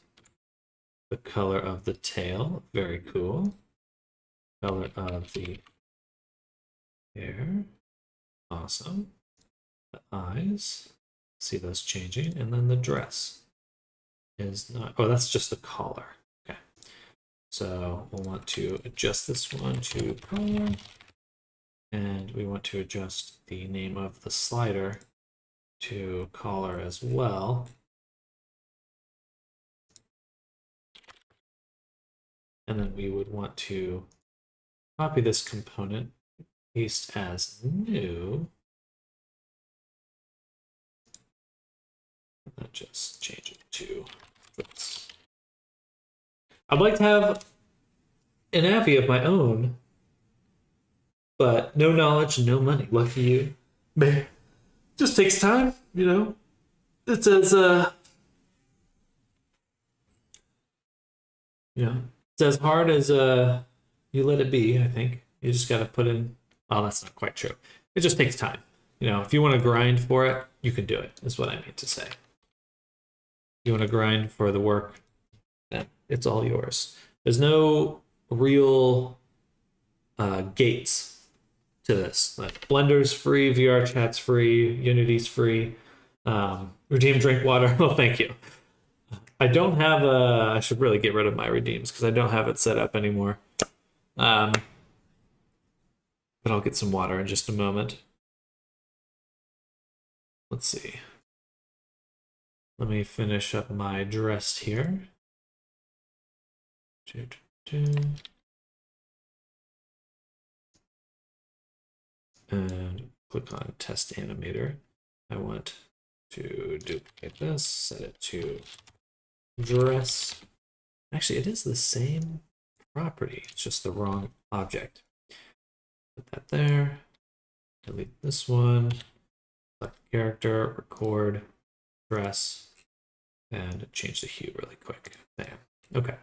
the color of the tail. Very cool. Color of the hair. Awesome. The eyes. See those changing. And then the dress is not... Oh, that's just the collar. Okay. So we'll want to adjust this one to color. And we want to adjust the name of the slider to collar as well. And then we would want to copy this component, paste as new. And then just change it to this. I'd like to have an Avi of my own, but no knowledge, no money. Lucky you. Man, just takes time, you know. It's as it's as hard as you let it be, I think. You just got to put in, well, that's not quite true. It just takes time. You know, if you want to grind for it, you can do it, is what I mean to say. If you want to grind for the work, then it's all yours. There's no real gates to this. Like Blender's free, VRChat's free, Unity's free. Redeem drink water. Oh, thank you. I don't have a. I should really get rid of my redeems because I don't have it set up anymore. But I'll get some water in just a moment. Let's see. Let me finish up my dress here. And click on test animator. I want to duplicate this, set it to dress. Actually, it is the same property, it's just the wrong object. Put that there, delete this one, select character, record, dress, and change the hue really quick. Bam. Okay,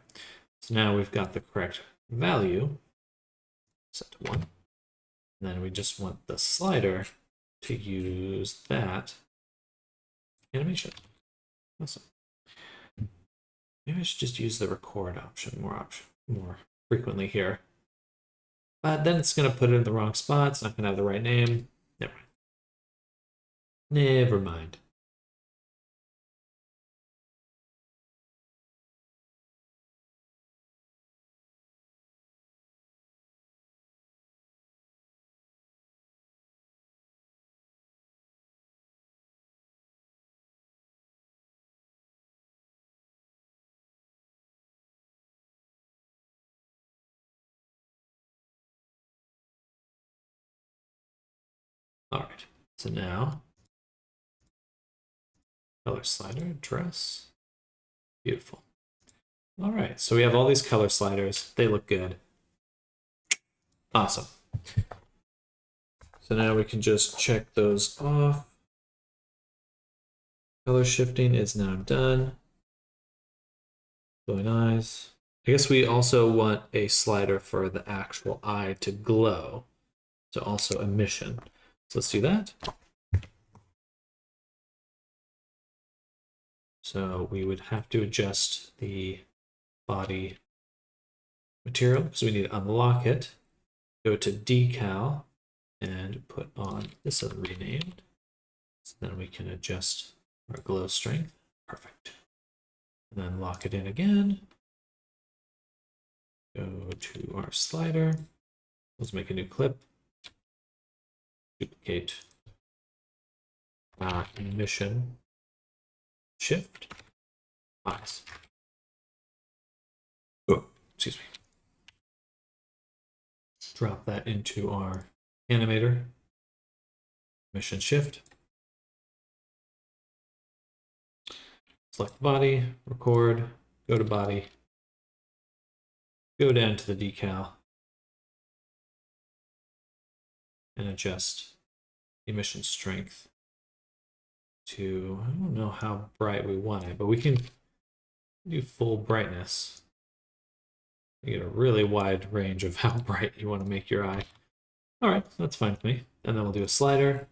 so now we've got the correct value, set to 1. And then we just want the slider to use that animation. Awesome. Maybe I should just use the record option more frequently here. But then it's going to put it in the wrong spot. It's not going to have the right name. Never mind. Never mind. All right. So now, color slider, dress. Beautiful. All right. So we have all these color sliders. They look good. Awesome. So now we can just check those off. Color shifting is now done. Glowing eyes. I guess we also want a slider for the actual eye to glow. So also emission. So let's do that. So we would have to adjust the body material because we need to unlock it. Go to decal and put on this is renamed. So then we can adjust our glow strength. Perfect. And then lock it in again. Go to our slider. Let's make a new clip. Duplicate emission shift eyes. Oh, excuse me. Drop that into our animator. Emission shift. Select body, record, go to body, go down to the decal, and adjust emission strength to, I don't know how bright we want it, but we can do full brightness. You get a really wide range of how bright you want to make your eye. All right, that's fine with me. And then we'll do a slider,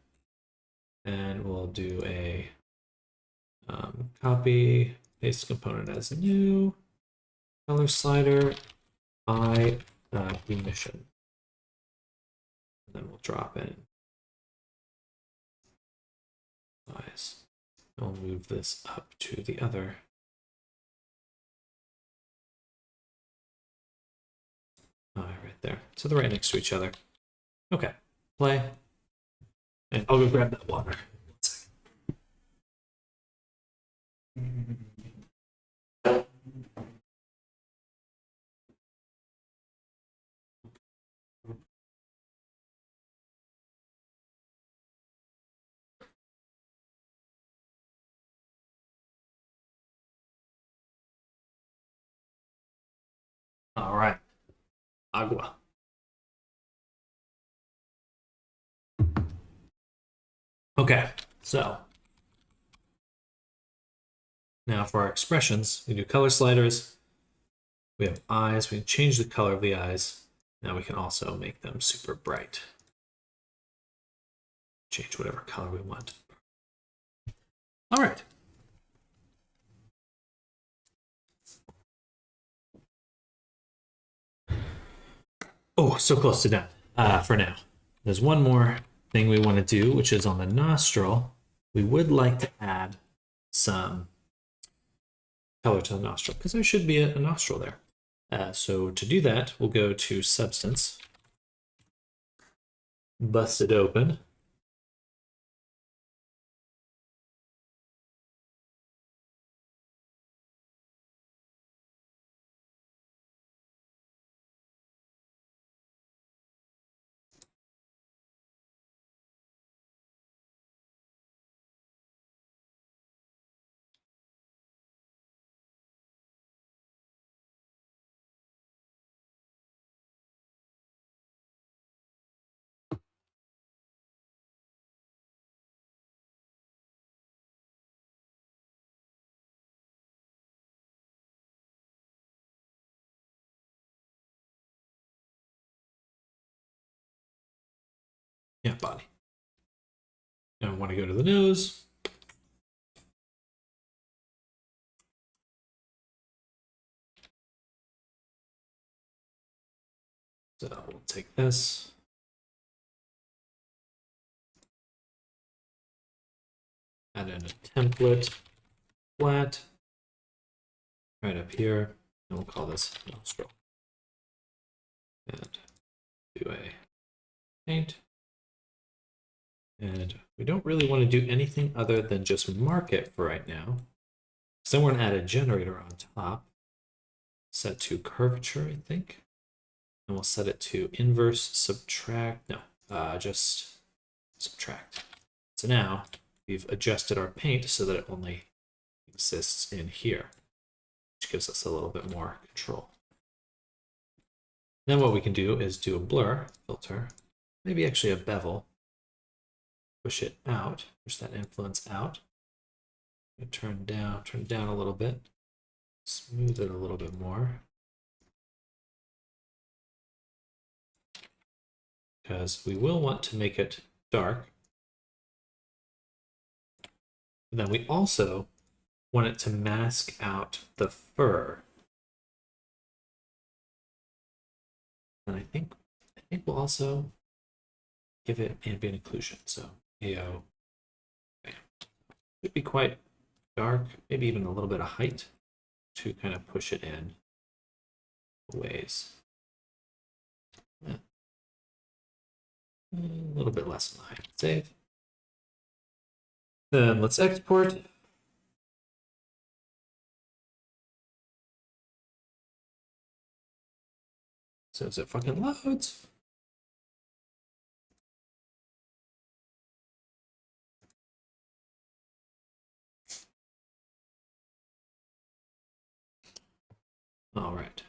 and we'll do a copy, paste component as new, color slider, eye emission. And then we'll drop in eyes. I'll move this up to the other. Eye right there. So they're right next to each other. Okay, play. And I'll go grab that water. All right, agua. Okay, so now for our expressions, we do color sliders. We have eyes. We change the color of the eyes. Now we can also make them super bright. Change whatever color we want. All right. Oh, so close to done for now. There's one more thing we want to do, which is on the nostril. We would like to add some color to the nostril because there should be a nostril there. So to do that, we'll go to Substance, bust it open. Yeah, body. Now I want to go to the nose. So we'll take this. Add in a template, flat, right up here, and we'll call this nostril. And do a paint. And we don't really want to do anything other than just mark it for right now. So then we're going to add a generator on top. Set to curvature, I think. And we'll set it to inverse subtract. No, just subtract. So now we've adjusted our paint so that it only exists in here, which gives us a little bit more control. Then what we can do is do a blur filter, maybe actually a bevel. Push it out, push that influence out. Turn down a little bit. Smooth it a little bit more. Because we will want to make it dark. And then we also want it to mask out the fur. And I think we'll also give it ambient occlusion. So AO. Okay. Should be quite dark, maybe even a little bit of height to kind of push it in ways. Yeah. A little bit less than the height. Save. Then let's export. So as it fucking loads. All right.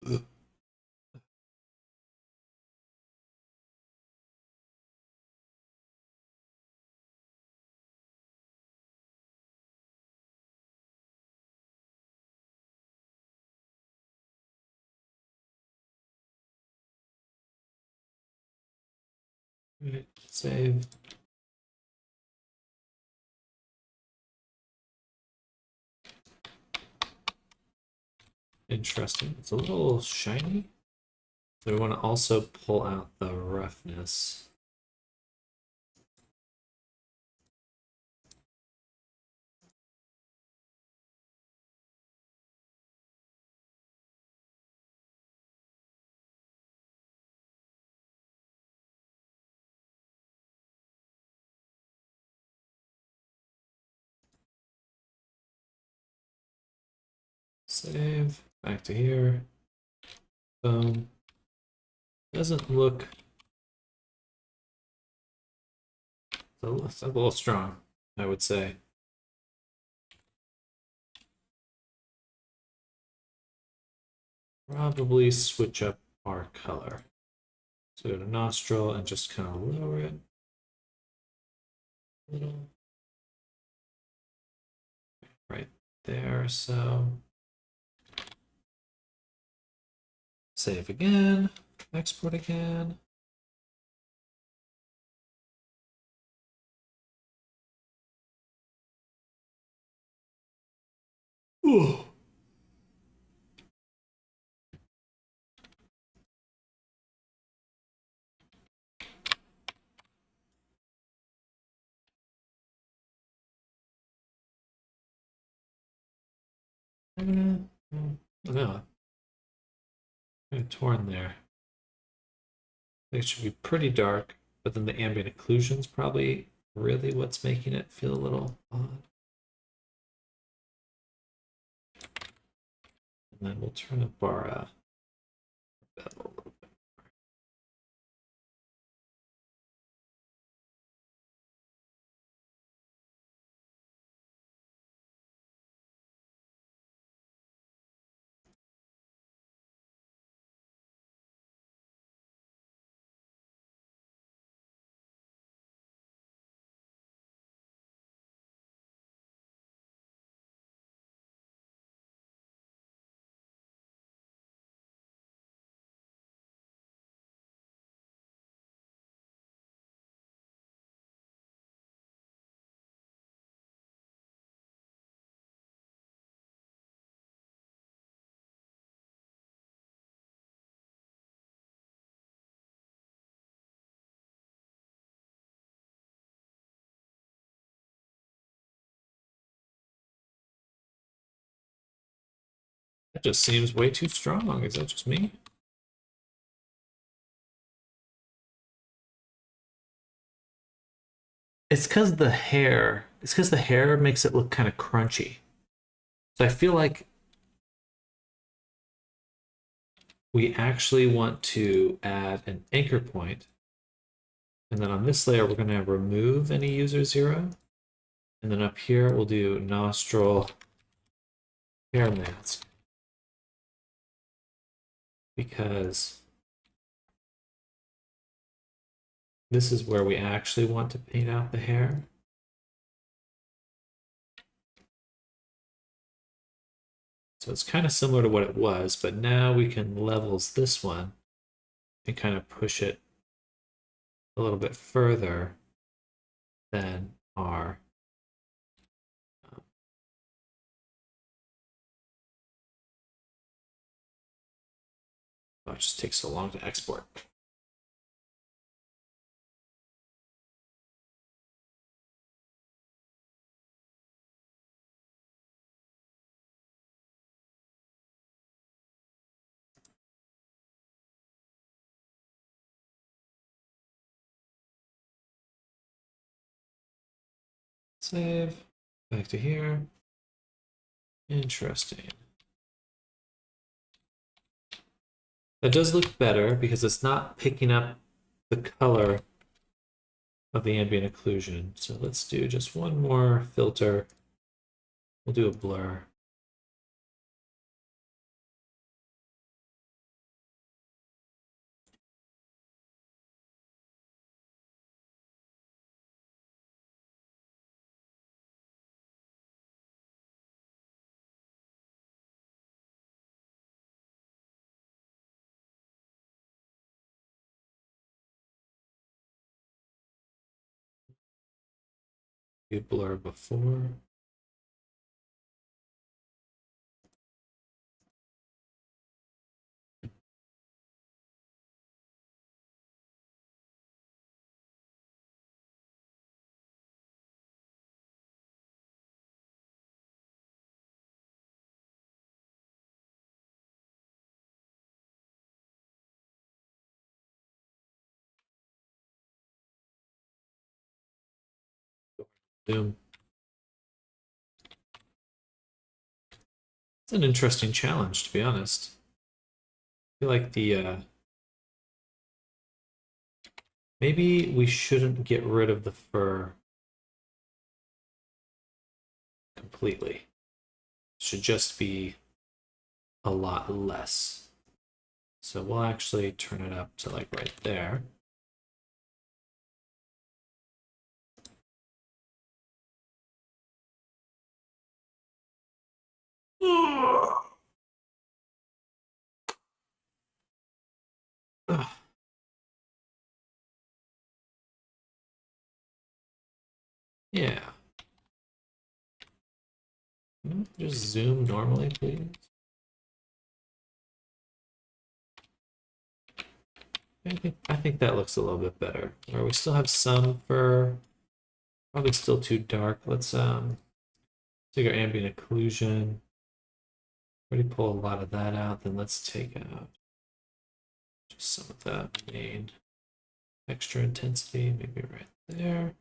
Ugh. Right, save. Interesting. It's a little shiny. So we want to also pull out the roughness. Save. Back to here. Boom. Doesn't look. It's a little strong, I would say. Probably switch up our color. So go to nostril and just kind of lower it a little. right there. So save again, export again. Ooh. No, kind of torn there. It should be pretty dark, but then the ambient occlusion's probably really what's making it feel a little odd. And then we'll turn up our bevel a little bit. That just seems way too strong. Is that just me? It's because the hair. It's because the hair makes it look kind of crunchy. So I feel like we actually want to add an anchor point. And then on this layer, we're going to remove any user 0. And then up here, we'll do nostril hair mask. Because this is where we actually want to paint out the hair. So it's kind of similar to what it was, but now we can levels this one and kind of push it a little bit further than our oh, it just takes so long to export. Save, back to here. Interesting. That does look better because it's not picking up the color of the ambient occlusion. So let's do just one more filter. We'll do a blur. Do blur before. Boom. It's an interesting challenge, to be honest. I feel like the maybe we shouldn't get rid of the fur completely. It should just be a lot less. So we'll actually turn it up to like right there. Yeah. Just zoom normally, please. I think that looks a little bit better. Or we still have some for probably still too dark. Let's take our ambient occlusion. Already pull a lot of that out. Then let's take out just some of that main extra intensity, maybe right there.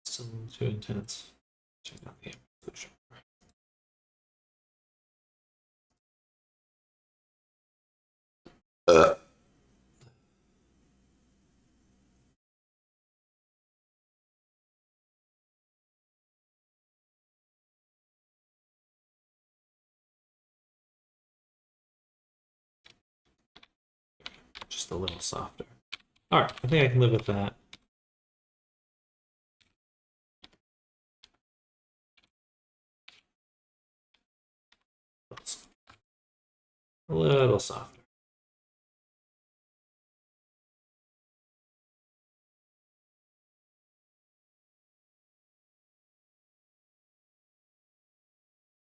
Still too intense. Check out the occlusion. Just a little softer. All right, I think I can live with that. A little softer.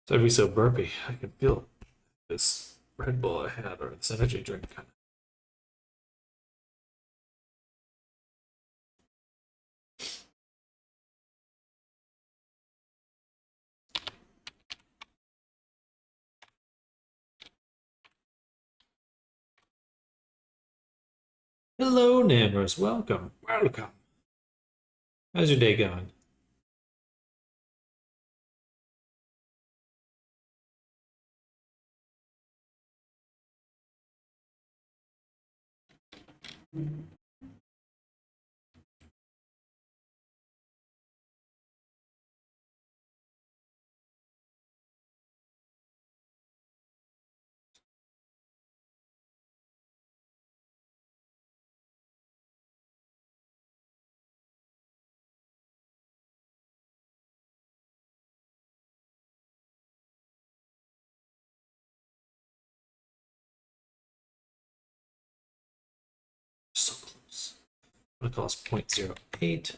So I'd be so burpy. I can feel this Red Bull I had or this energy drink kind of. Hello, Namers. Welcome. Welcome. How's your day going? So close. I'm gonna call this 0.08.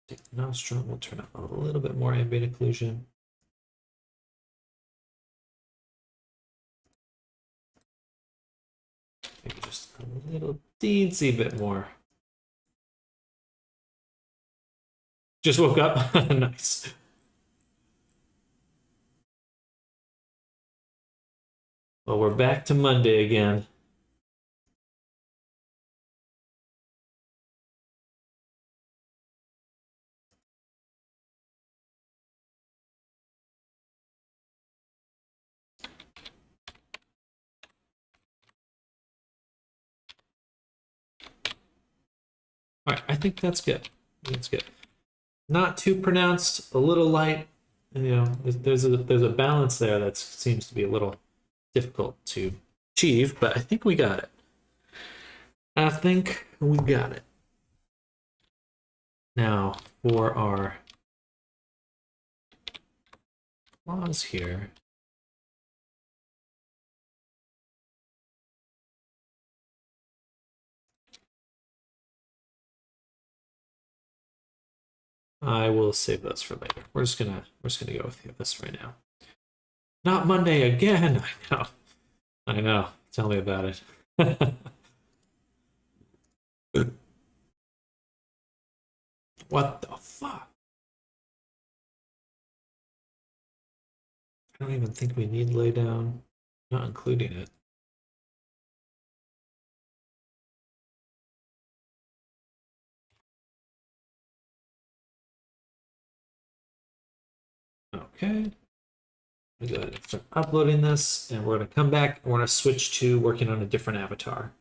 Take the nostril. We'll turn up a little bit more ambient occlusion. Maybe just a little teensy bit more. Just woke up. Nice. Well, we're back to Monday again. All right, I think that's good. That's good. Not too pronounced, a little light. You know, there's a balance there that seems to be a little difficult to achieve, but I think we got it. I think we got it. Now for our pause here. I will save those for later. We're just gonna go with this right now. Not Monday again. I know. I know. Tell me about it. What the fuck? I don't even think we need lay down. Not including it. Okay. I'm gonna go ahead and start uploading this, and we're gonna come back and we're gonna switch to working on a different avatar.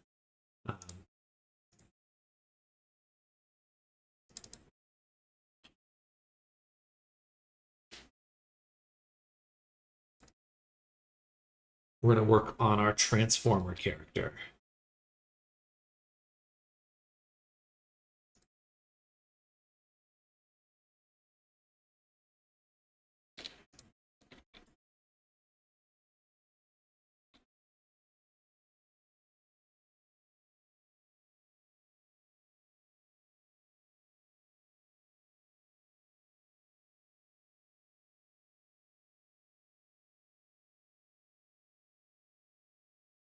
We're gonna work on our transformer character.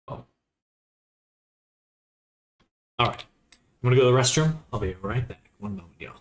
Oh. All right. I'm gonna go to the restroom. I'll be right back. One moment, y'all.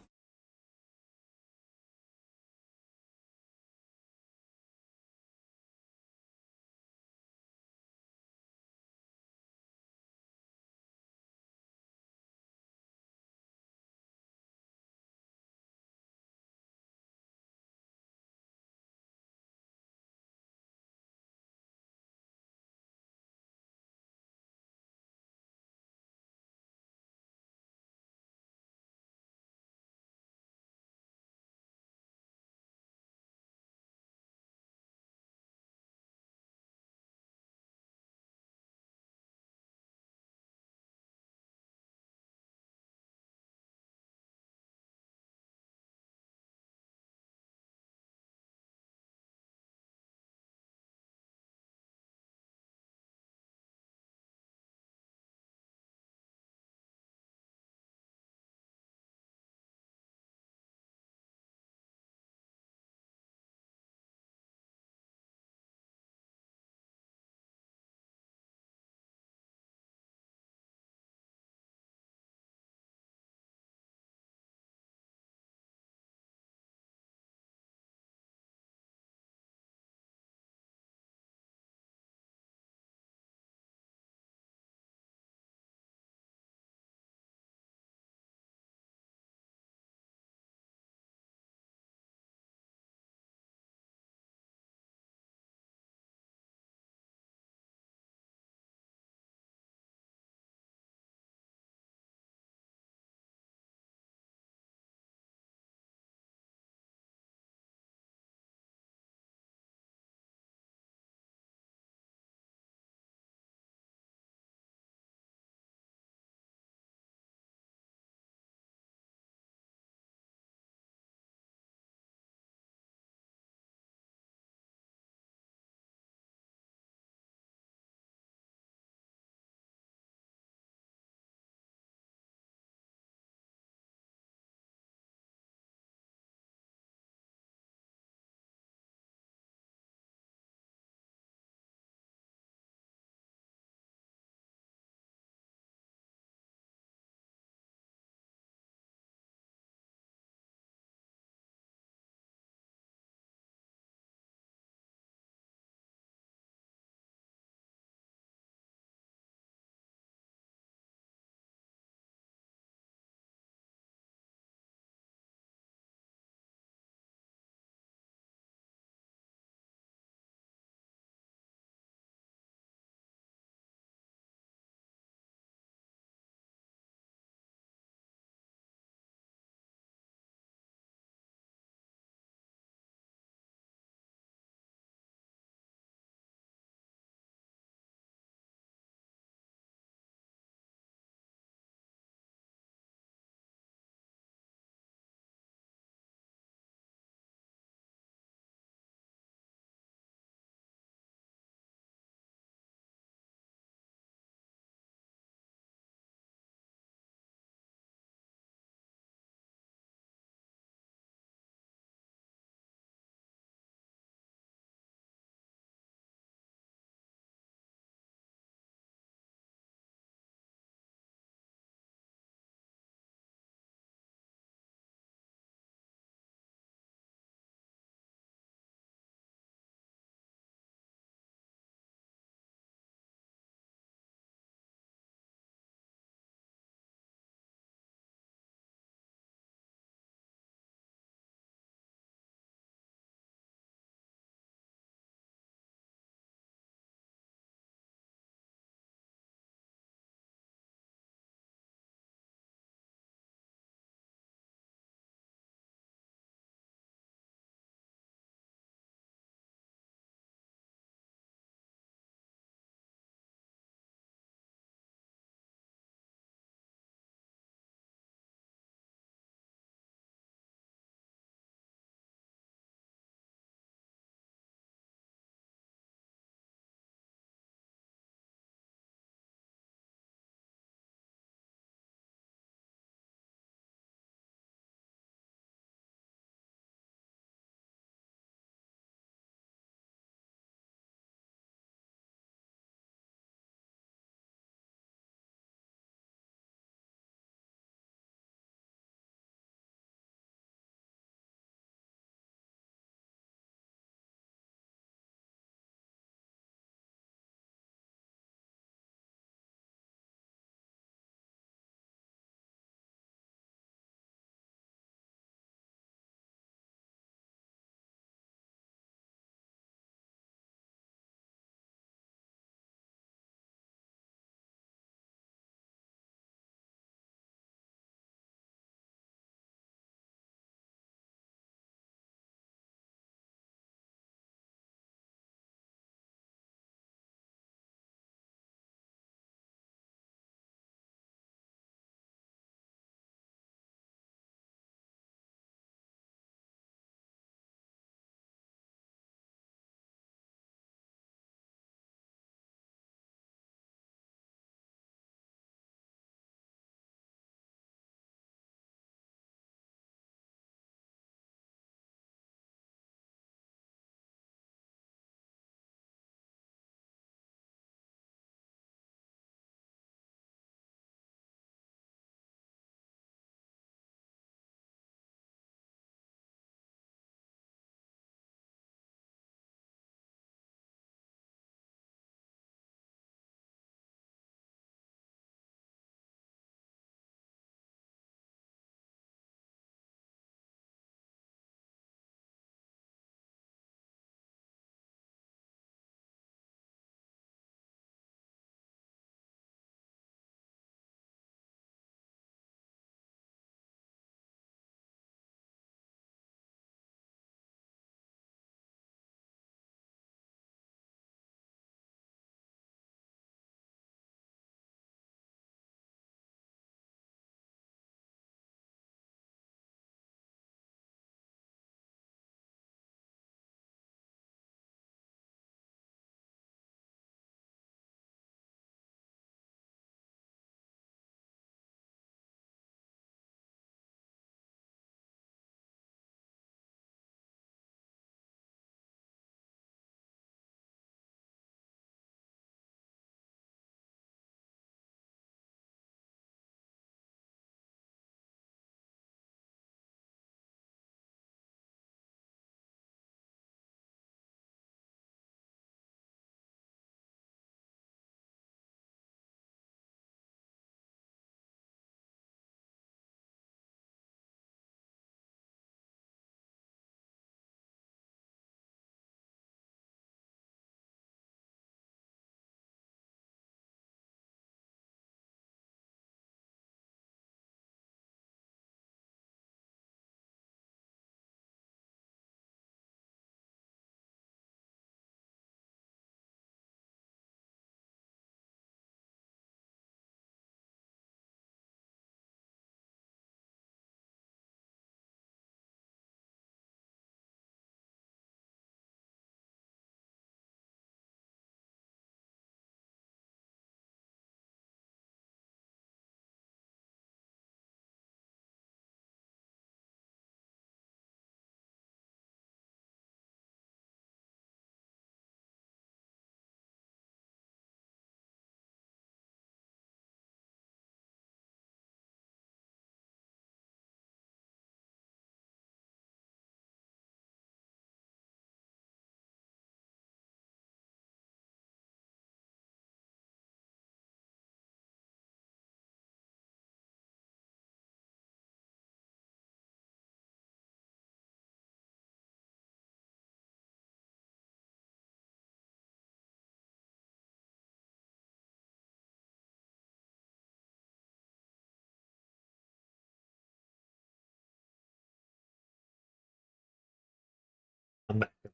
I'm back. I'm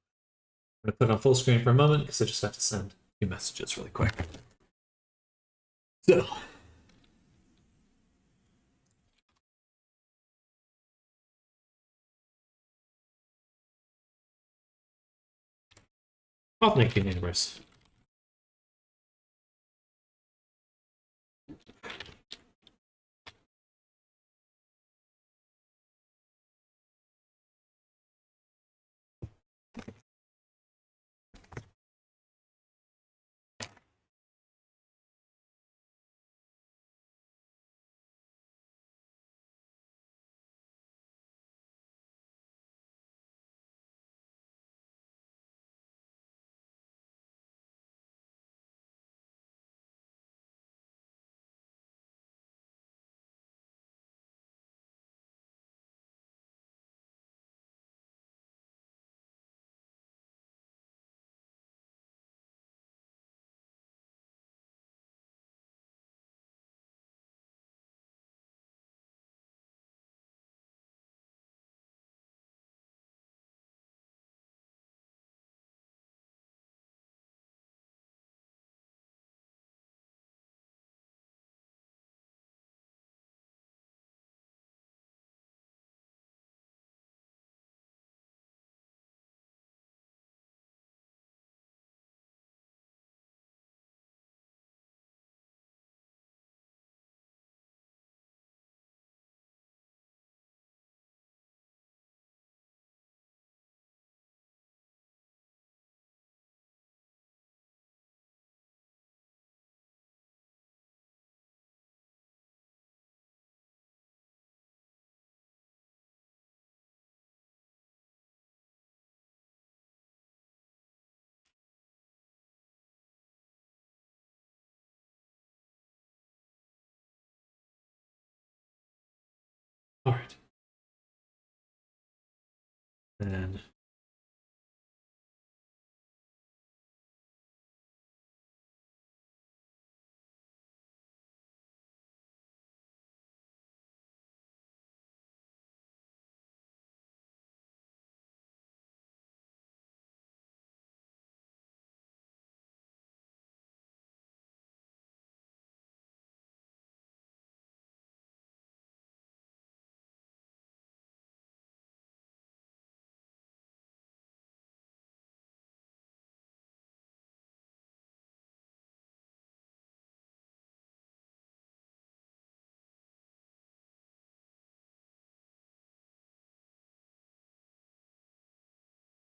going to put it on full screen for a moment because I just have to send a few messages really quick. So, well, thank you, neighbors. All right. And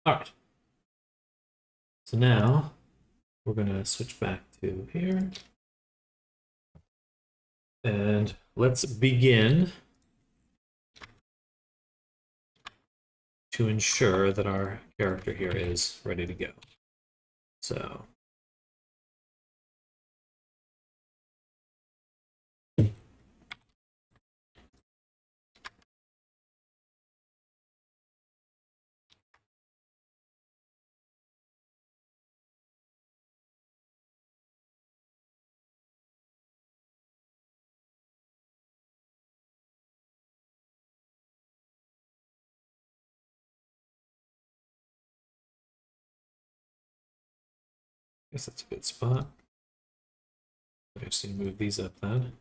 all right. So now we're going to switch back to here. And let's begin to ensure that our character here is ready to go. So I guess that's a good spot. I just need to move these up then.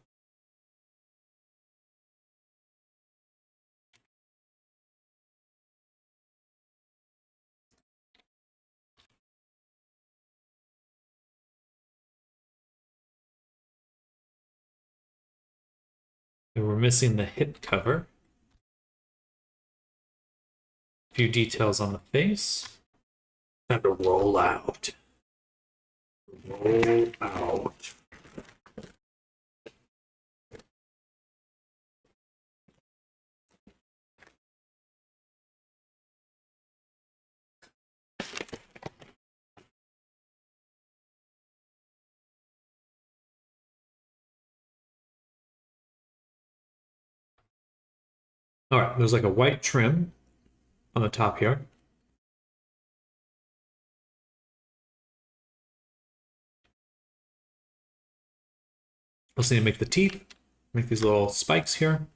And we're missing the hip cover. A few details on the face. Time to roll out. Roll out. All right, there's like a white trim on the top here. Also need to make the teeth, make these little spikes here.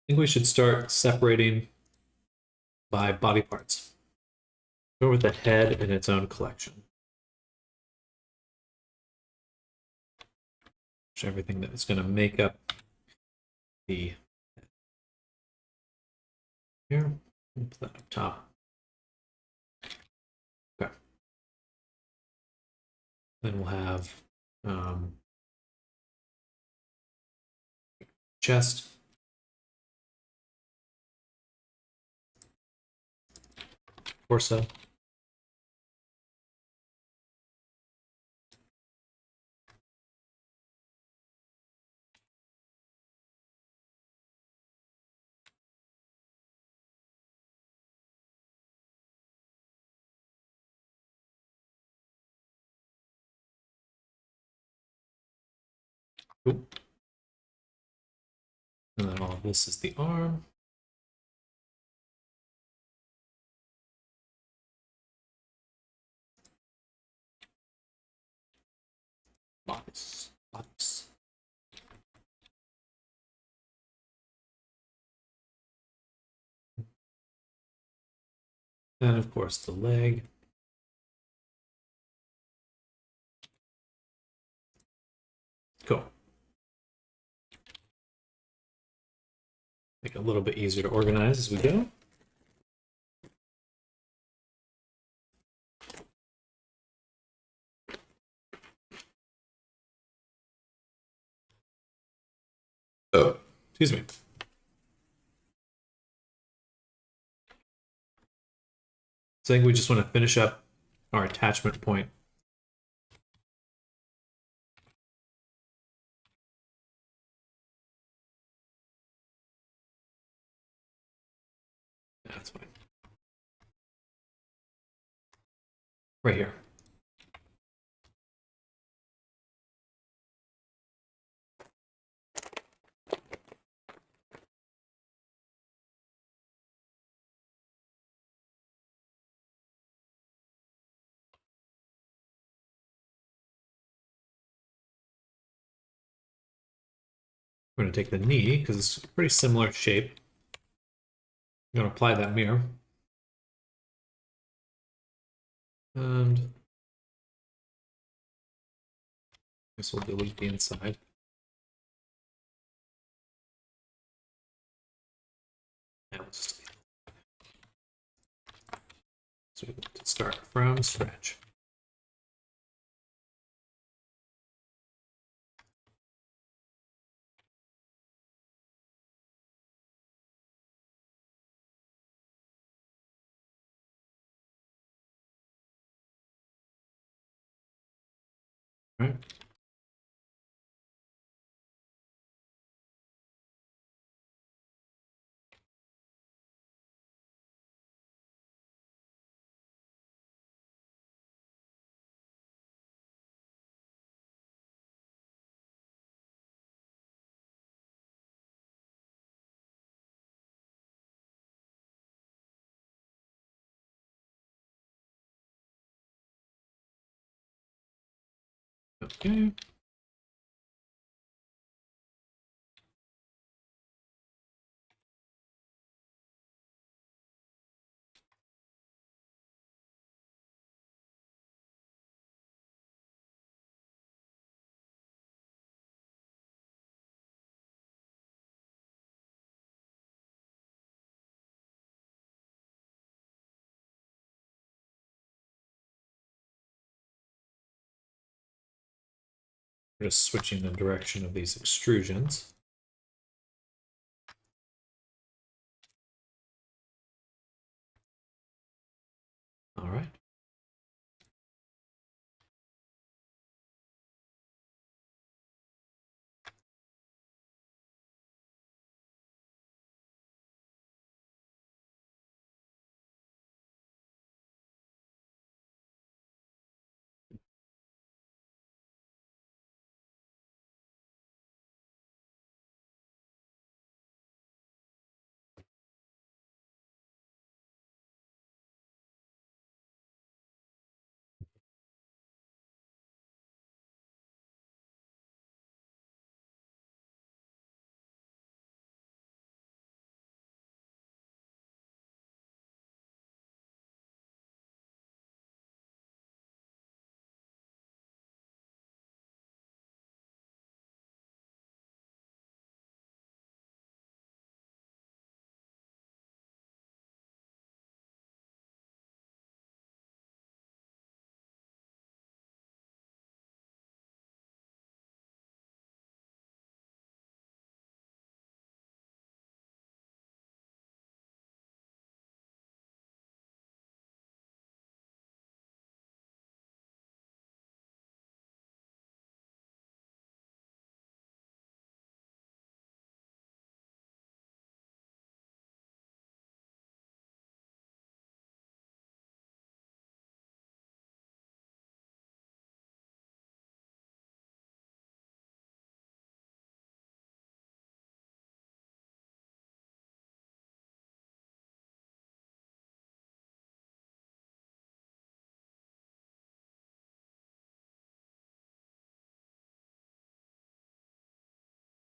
think we should start separating by body parts. Start with the head in its own collection. Everything that is going to make up the here. Put that up top. Okay. Then we'll have chest, torso, cool. And then all of this is the arm. Bodice. And of course the leg. Cool. Make it a little bit easier to organize as we go. Oh, excuse me. So I think we just want to finish up our attachment point. That's fine. Right here. We're going to take the knee because it's a pretty similar shape. I'm going to apply that mirror. And I guess we'll delete the inside. And we'll just so we want to start from scratch. All right. Okay. We're just switching the direction of these extrusions. All right.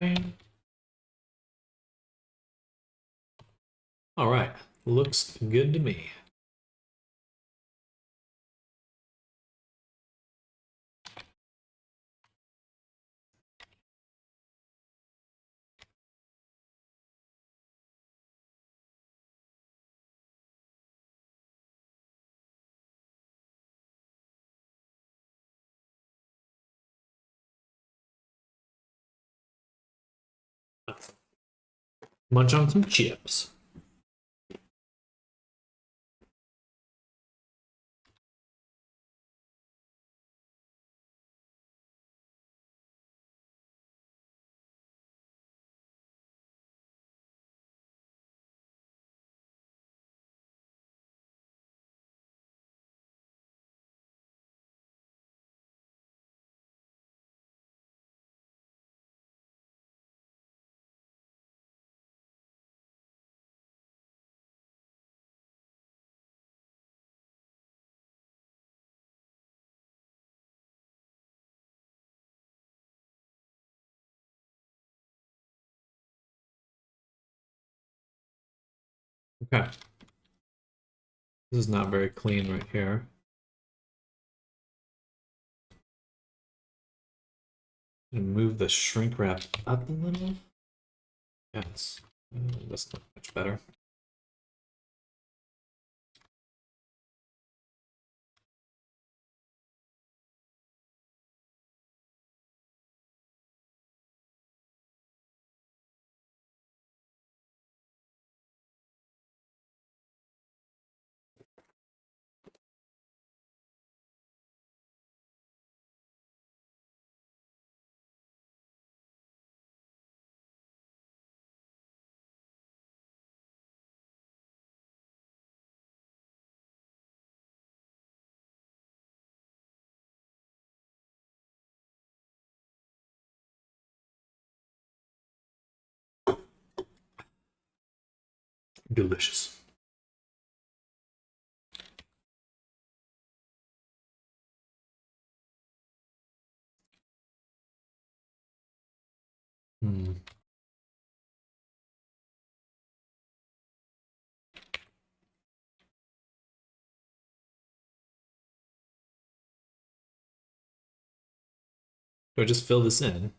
All right, looks good to me. Munch on some chips. Okay. This is not very clean right here. And move the shrink wrap up a little. Yes, that's not much better. Delicious. Hmm. Do I just fill this in?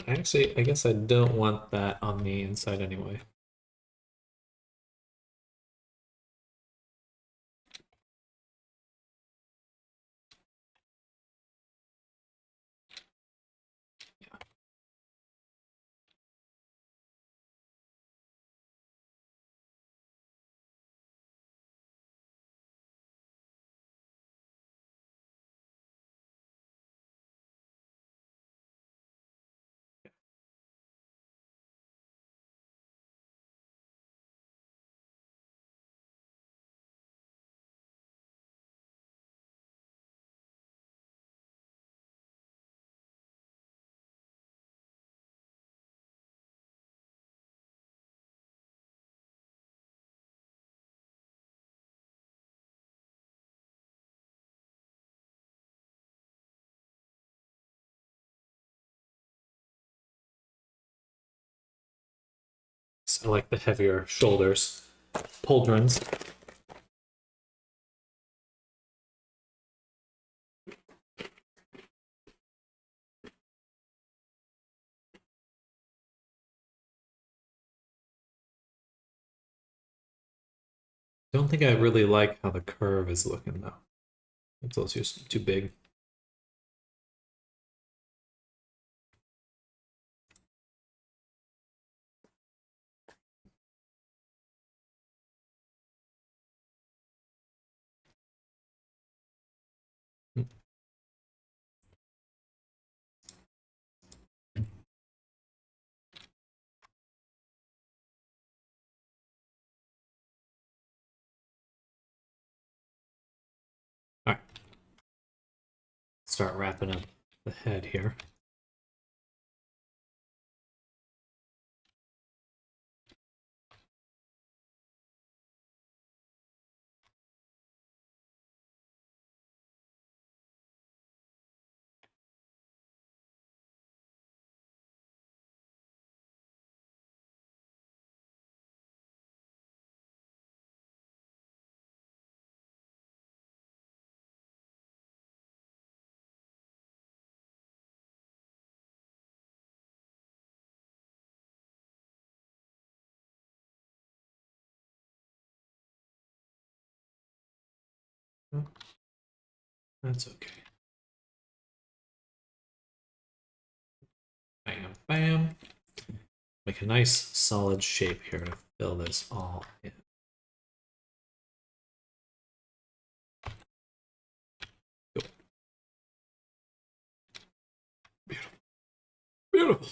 Actually, I guess I don't want that on the inside anyway. I like the heavier shoulders. Pauldrons. Don't think I really like how the curve is looking though. It's also just too big. All right. Start wrapping up the head here. That's okay. Bam, bam. Make a nice solid shape here to fill this all in. Cool. Beautiful. Beautiful.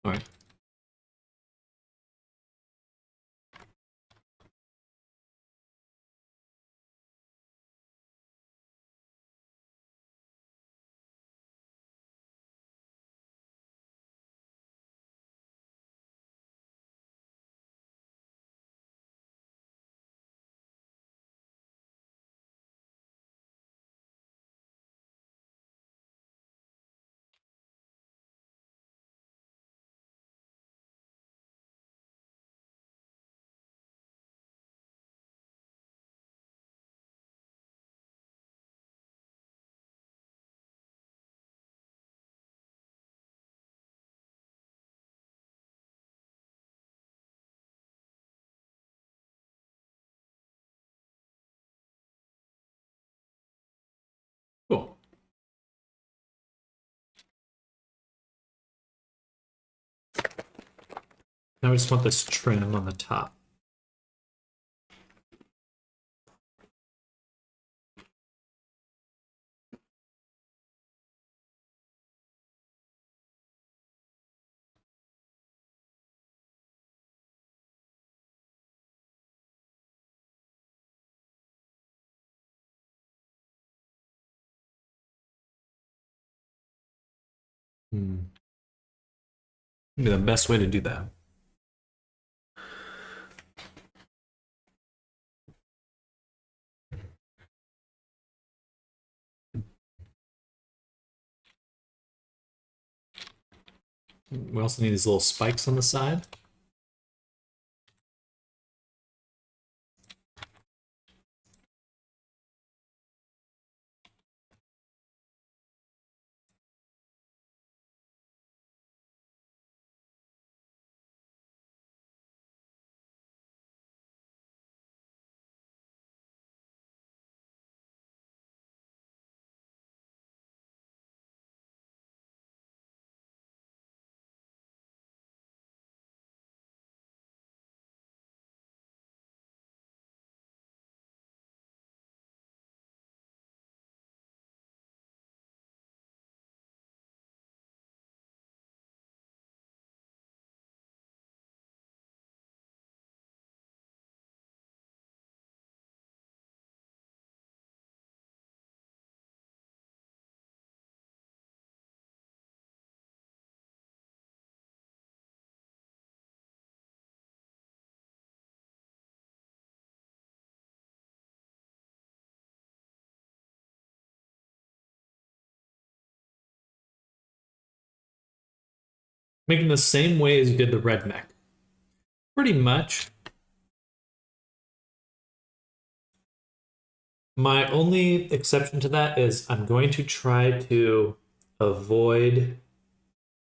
All right. Cool. Now we just want this trim on the top. Maybe the best way to do that. We also need these little spikes on the side. Making the same way as you did the red mech. Pretty much. My only exception to that is I'm going to try to avoid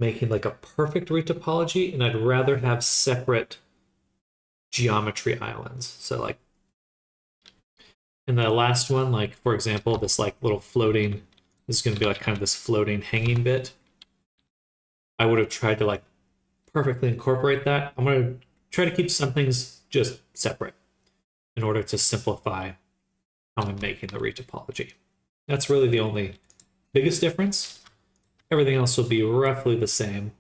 making like a perfect retopology, and I'd rather have separate geometry islands. So like in the last one, like for example, this like little floating, this is going to be like kind of this floating hanging bit. I would have tried to like perfectly incorporate that. I'm going to try to keep some things just separate in order to simplify how I'm making the retopology. That's really the only biggest difference. Everything else will be roughly the same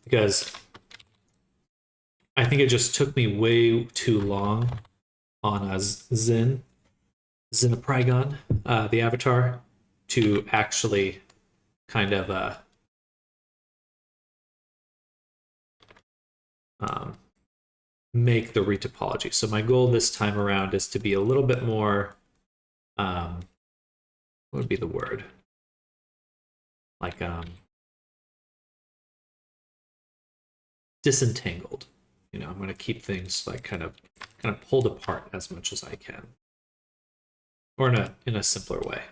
because I think it just took me way too long on a Xenopragon, the avatar, to actually kind of make the retopology. So my goal this time around is to be a little bit more, what would be the word? Like disentangled. You know, I'm going to keep things like kind of pulled apart as much as I can, or in a simpler way.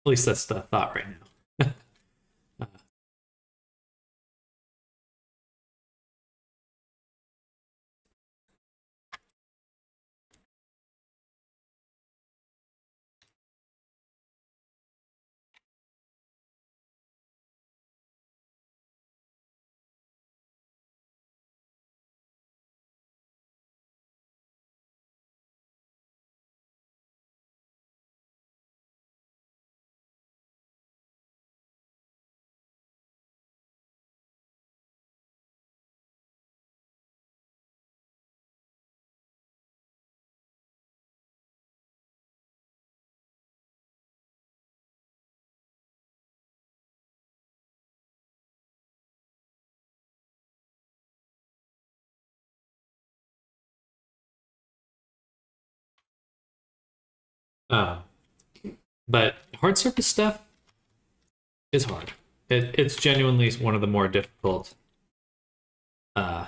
At least that's the thought right now. um, but hard surface stuff is hard. It's genuinely one of the more difficult. Uh,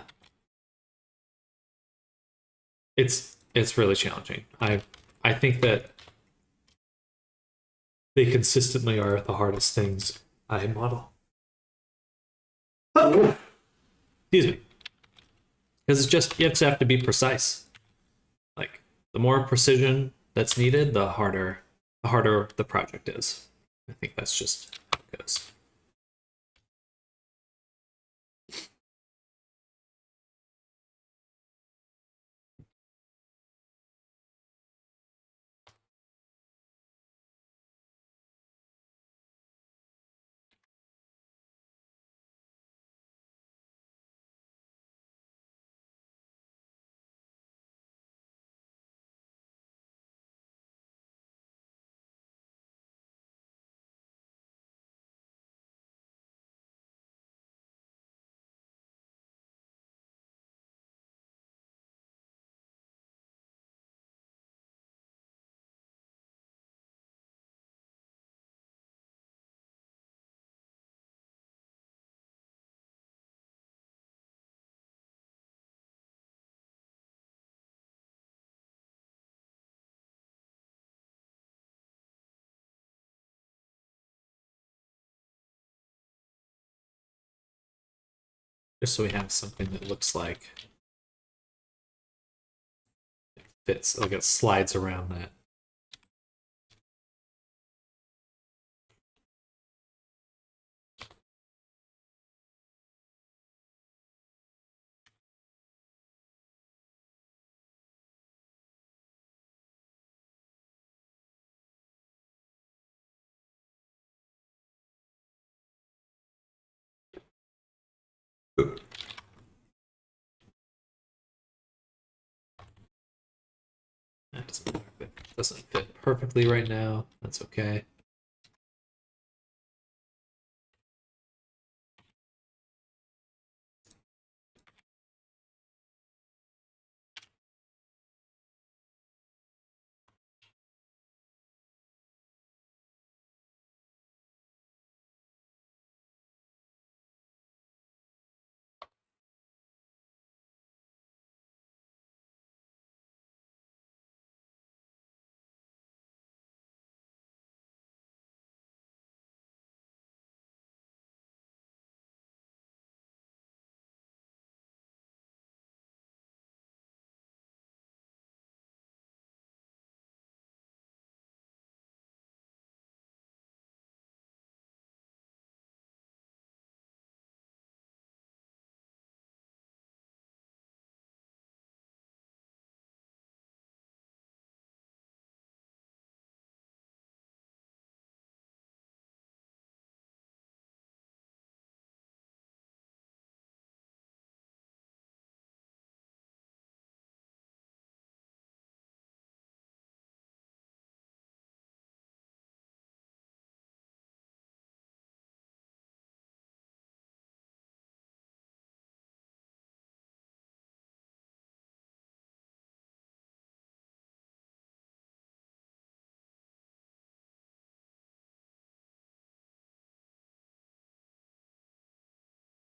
it's really challenging. I think that they consistently are the hardest things I model. Excuse me, because it's just you just have to be precise. Like the more precision that's needed, the harder the project is. I think that's just how it goes. just so we have something that looks like it fits, like it slides around that. Doesn't fit perfectly right now. That's okay.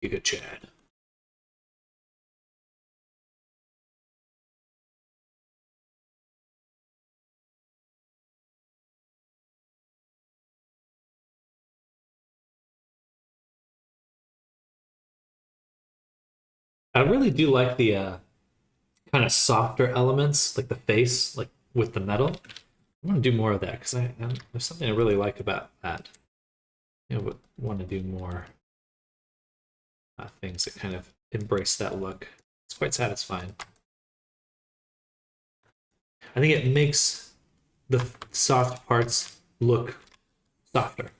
VRChat. I really do like the kind of softer elements, like the face, like with the metal. I want to do more of that because there's something I really like about that. Would want to do more things that kind of embrace that look. It's quite satisfying. I think it makes the soft parts look softer.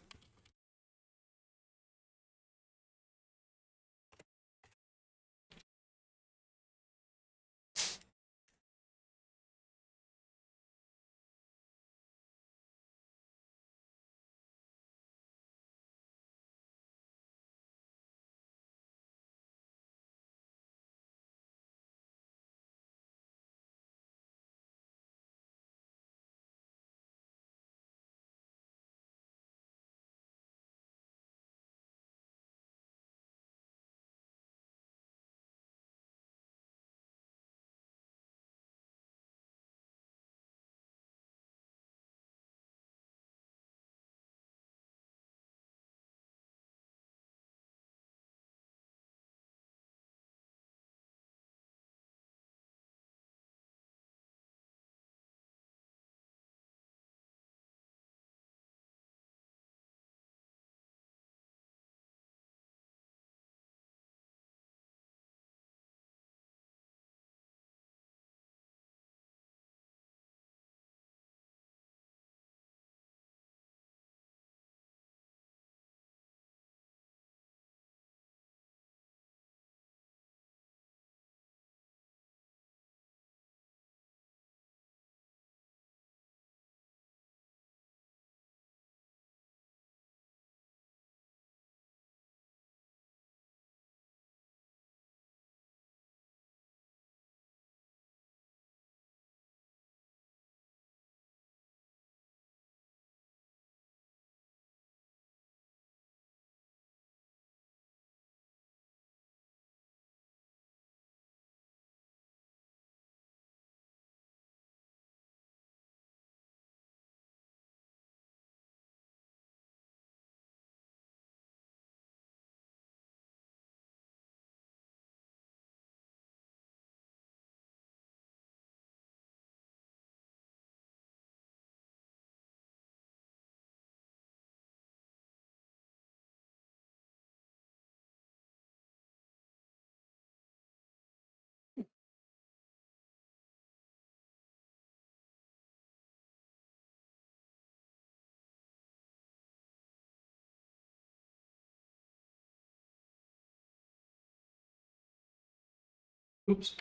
Oops.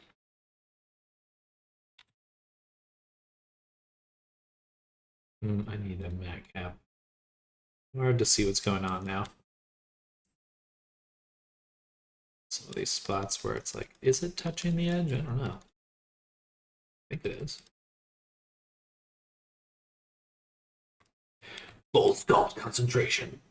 I need a mat cap. Hard to see what's going on now. Some of these spots where it's like, is it touching the edge? I don't know. I think it is. Full sculpt concentration.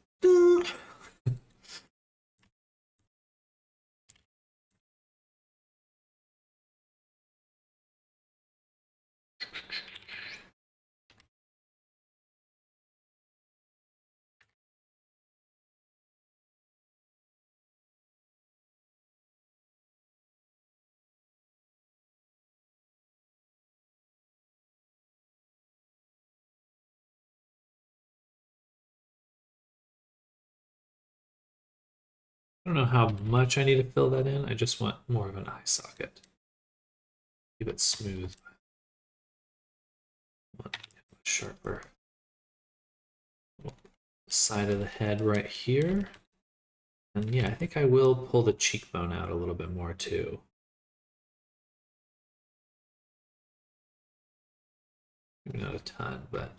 I don't know how much I need to fill that in. I just want more of an eye socket. Keep it smooth. Sharper. Side of the head right here. And yeah, I think I will pull the cheekbone out a little bit more too. Maybe not a ton, but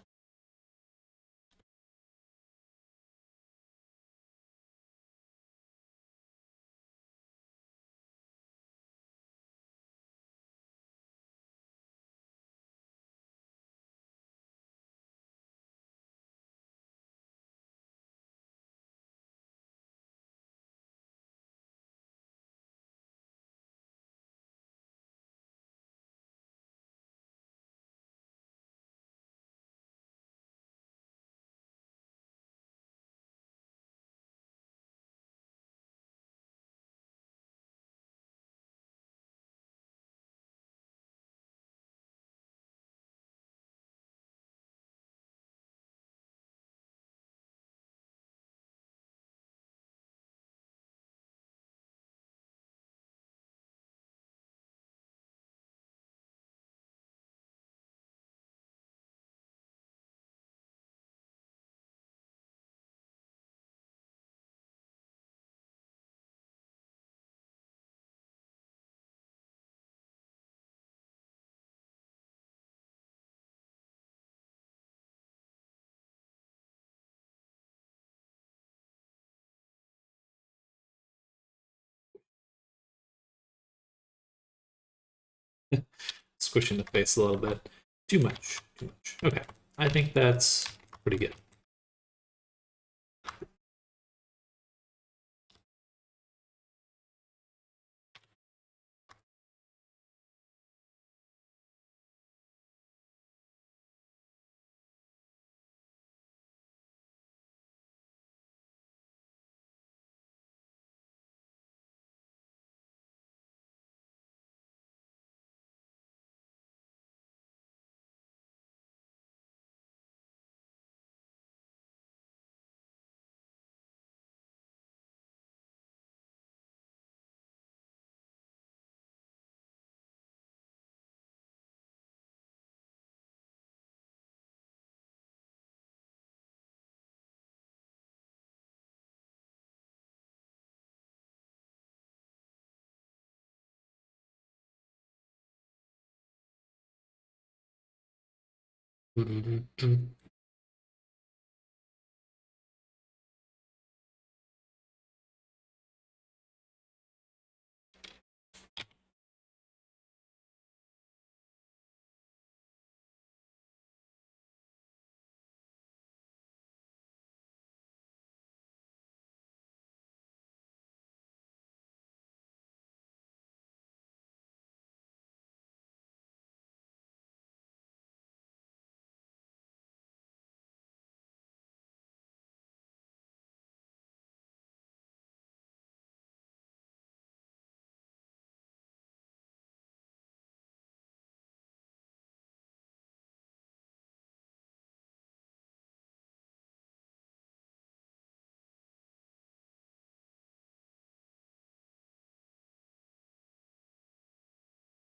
squishing the face a little bit. Too much, too much. Okay, I think that's pretty good.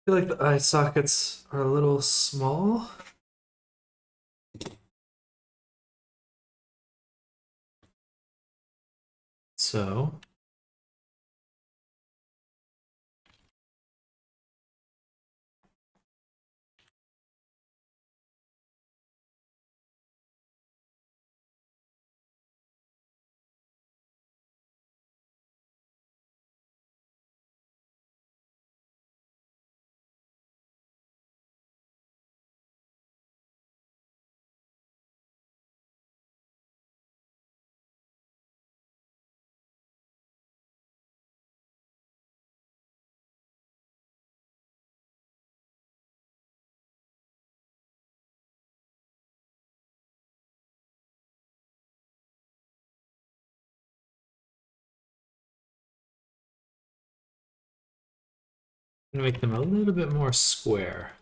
I feel like the eye sockets are a little small. So I'm gonna make them a little bit more square.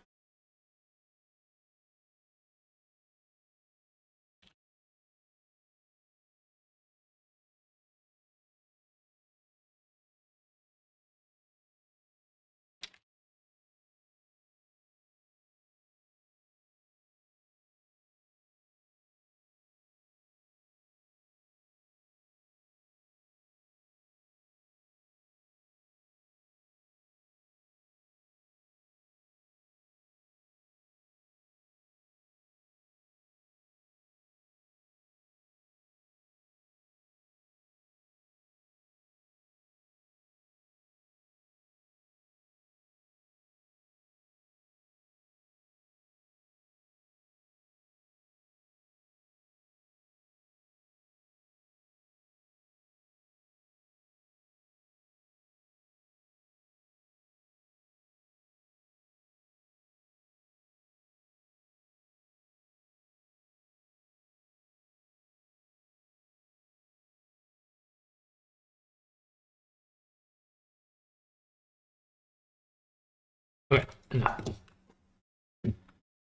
Okay, enough.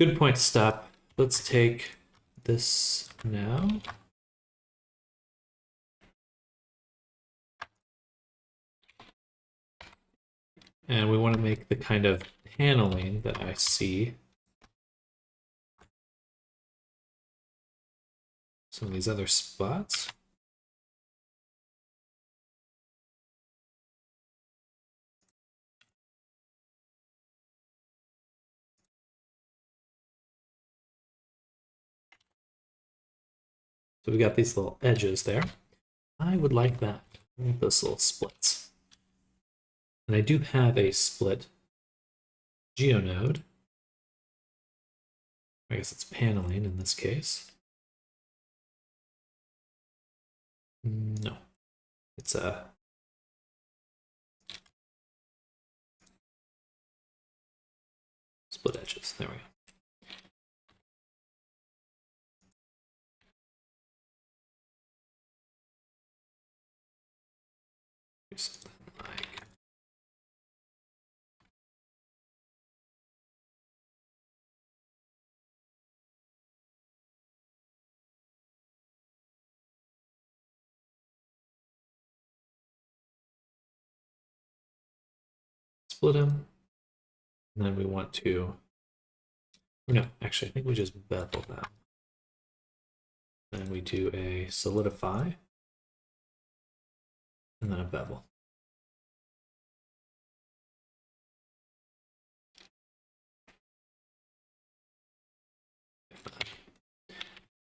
Good point to stop. Let's take this now. And we want to make the kind of paneling that I see. Some of these other spots. So we got these little edges there. I would like that. I want those little splits. And I do have a split geonode. I guess it's paneling in this case. No, it's a split edges. There we go. Something like split them. And then we want to, no, actually, I think we just bevel them. Then we do a solidify and then a bevel.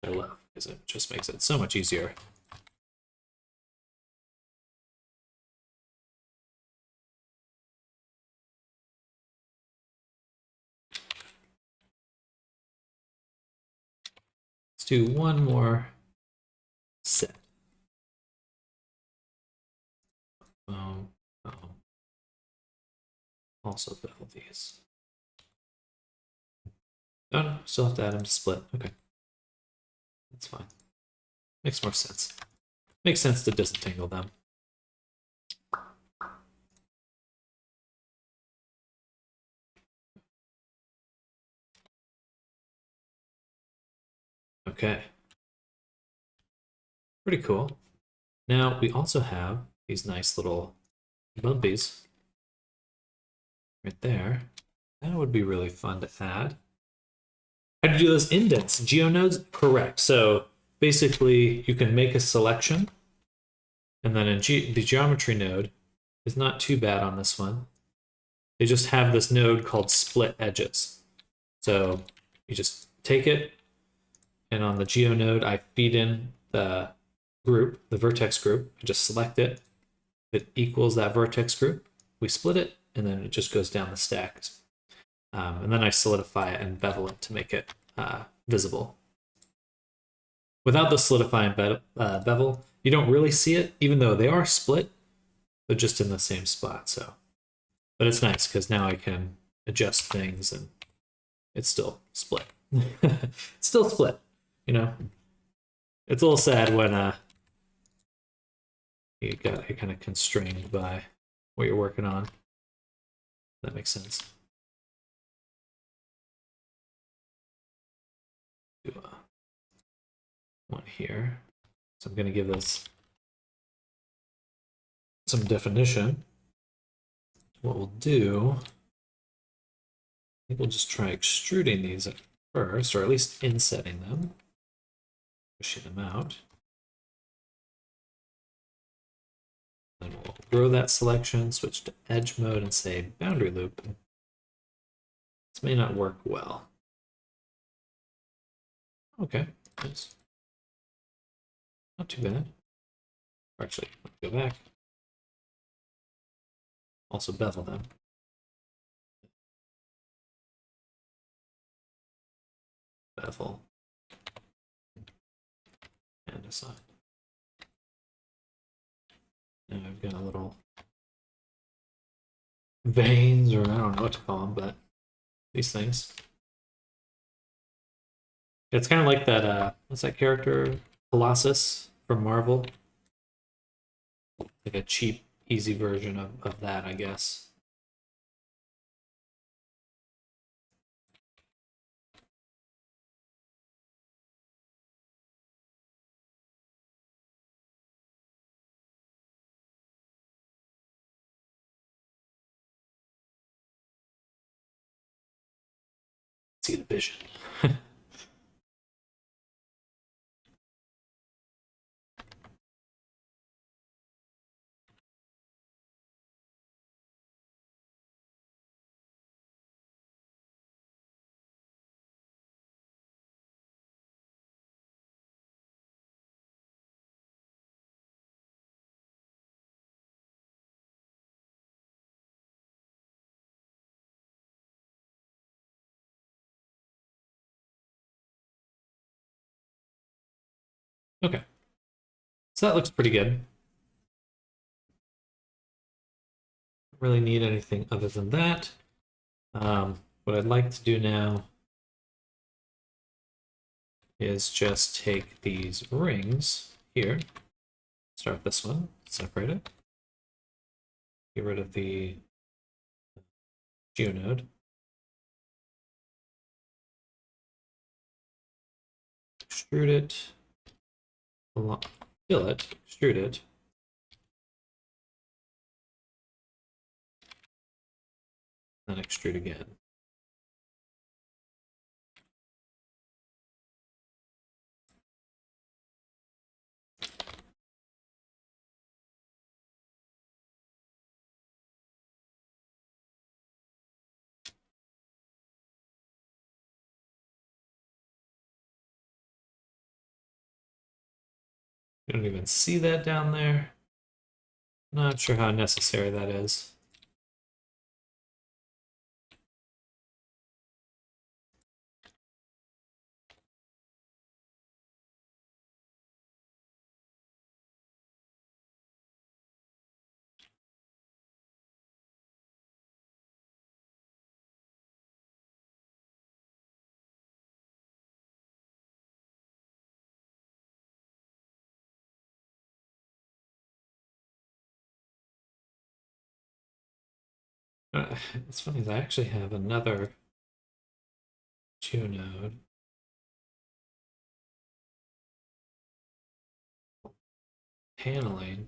I love because it just makes it so much easier. Let's do one more set. Also bevel these. Oh no, still have to add them to split. Okay. That's fine. Makes more sense. Makes sense to disentangle them. Okay. Pretty cool. Now we also have these nice little bumpies right there. That would be really fun to add. How to do those indents? Geonodes? Correct. So basically you can make a selection and then in the geometry node is not too bad on this one. They just have this node called split edges. So you just take it and on the geo node, I feed in the group, the vertex group. I just select it. If it equals that vertex group, we split it, and then it just goes down the stack. And then I solidify it and bevel it to make it visible. Without the solidify and bevel, you don't really see it, even though they are split. They're just in the same spot. So, but it's nice because now I can adjust things and it's still split. It's still split, you know. It's a little sad when you're kind of constrained by what you're working on. That makes sense. Do one here. So I'm going to give this some definition. What we'll do, I think we'll just try extruding these at first, or at least insetting them, pushing them out. Then we'll grow that selection, switch to edge mode, and say boundary loop. This may not work well. Okay, nice. Not too bad. Actually, go back. Also bevel them. Bevel. And assign. Now I've got a little veins, or I don't know what to call them, but these things. It's kind of like that, what's that character? Colossus from Marvel. Like a cheap, easy version of that, I guess. See the vision. Okay. So that looks pretty good. Don't really need anything other than that. What I'd like to do now is just take these rings here, start this one, separate it, get rid of the geonode, extrude it, fill it, extrude it, then extrude again. You don't even see that down there. Not sure how necessary that is. It's funny, I actually have another geonode. Paneling.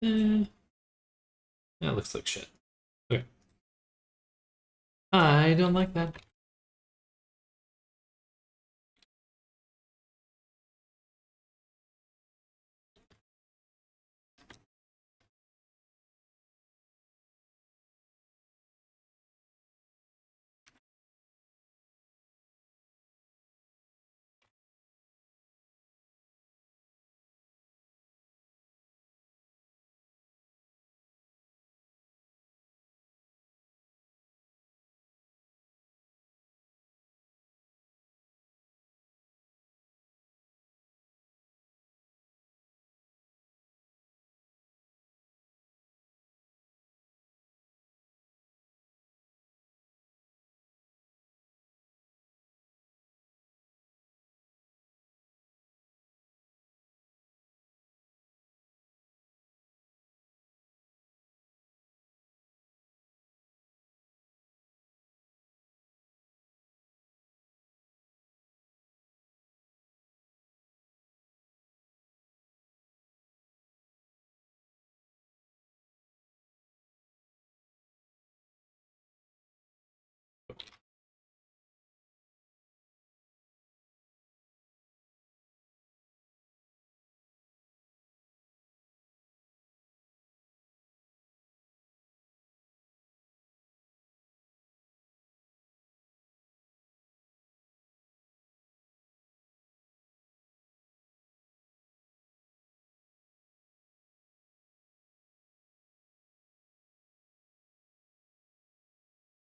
Eh, that looks like shit. Okay. I don't like that.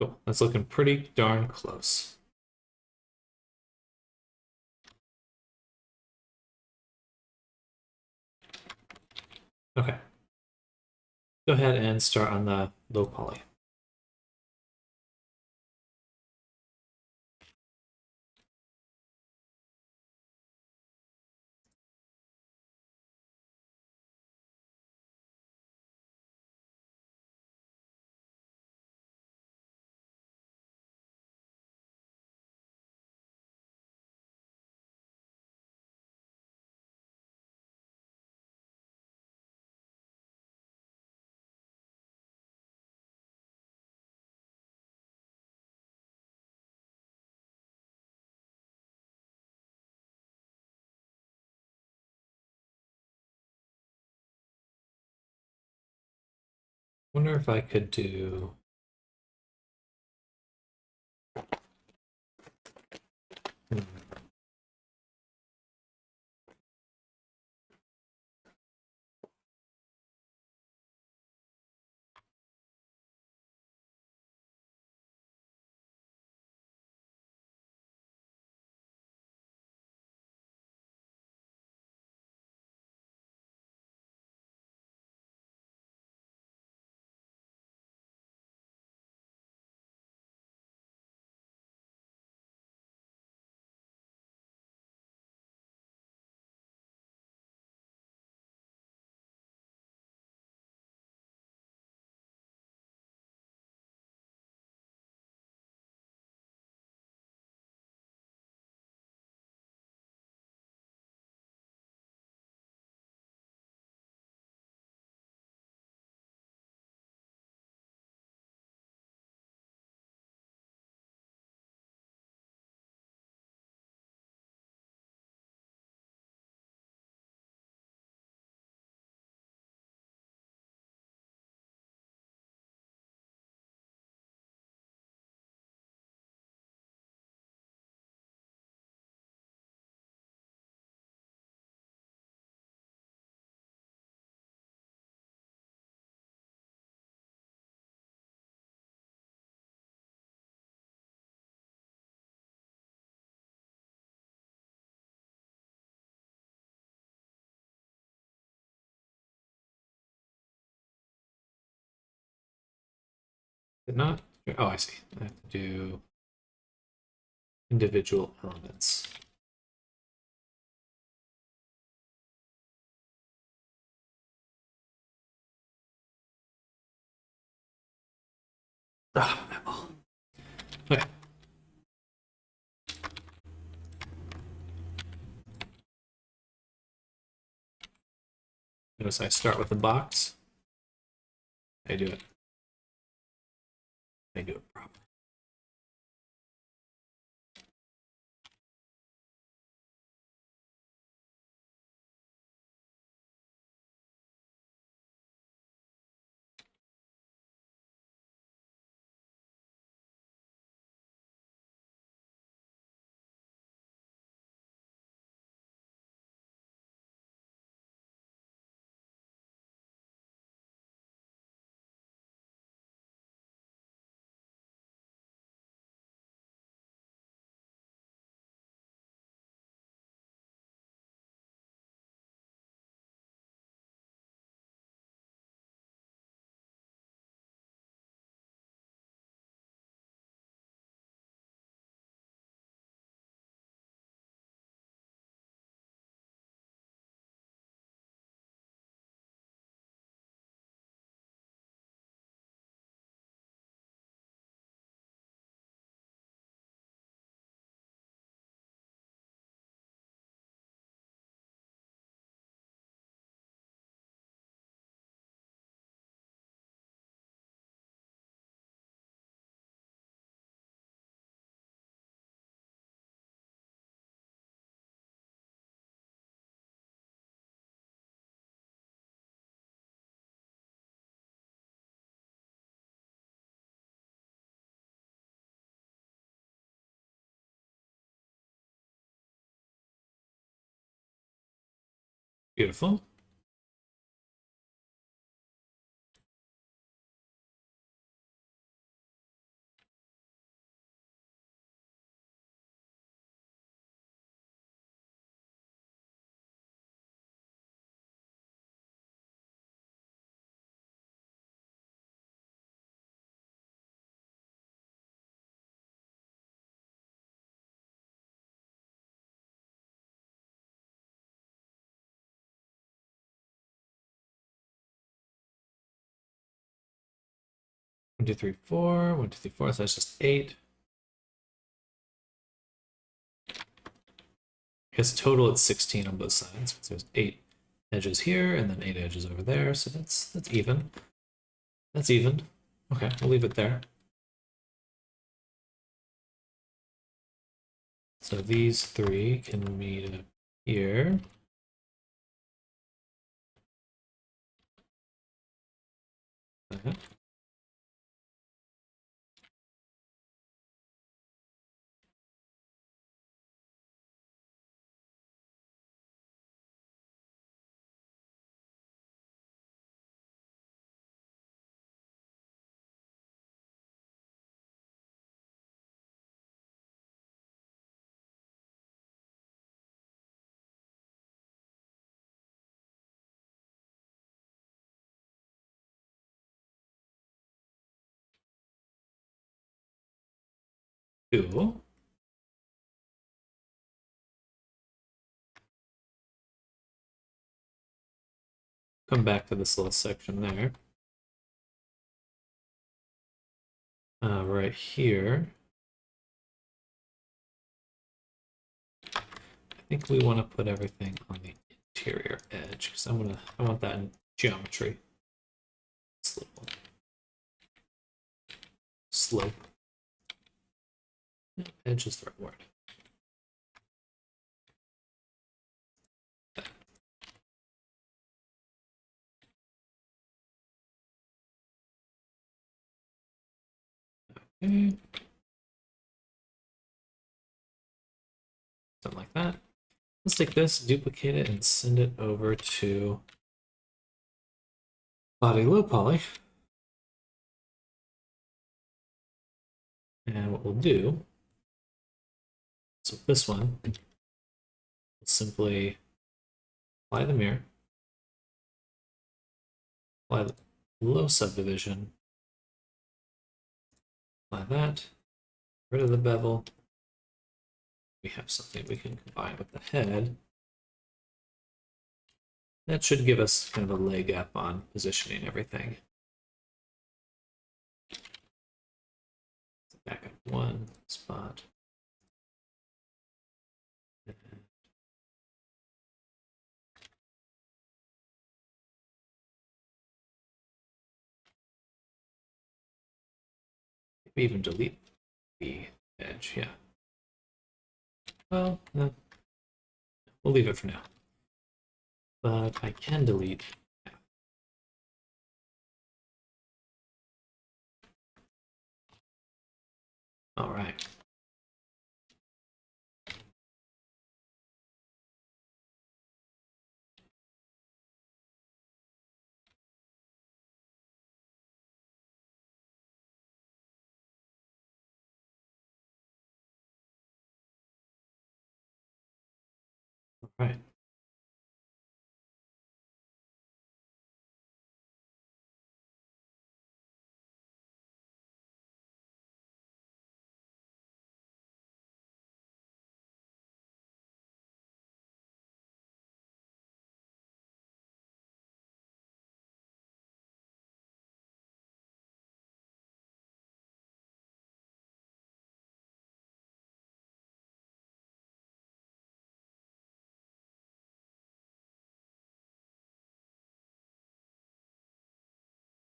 Cool. That's looking pretty darn close. Okay. Go ahead and start on the low poly. Wonder if I could do. Hmm. Did not. Oh, I see. I have to do individual elements. Ah, eyeball. Okay. Notice I start with the box. I do it. I do it properly. Beautiful. 1, 2, 3, 4. 1, 2, 3, 4. So that's just 8. I guess total it's 16 on both sides. So there's 8 edges here and then 8 edges over there. So that's even. That's even. Okay, we'll leave it there. So these 3 can meet up here. Cool. Come back to this little section there. Right here. I think we want to put everything on the interior edge because I want that in geometry. Slope. No, edge is the right word. Okay. Something like that. Let's take this, duplicate it, and send it over to body low poly. And what we'll do, so this one, we'll simply apply the mirror, apply the low subdivision, apply that, rid of the bevel. We have something we can combine with the head. That should give us kind of a leg up on positioning everything. Back up one spot. Maybe even delete the edge, yeah. Well, we'll leave it for now. But I can delete. All right. All right.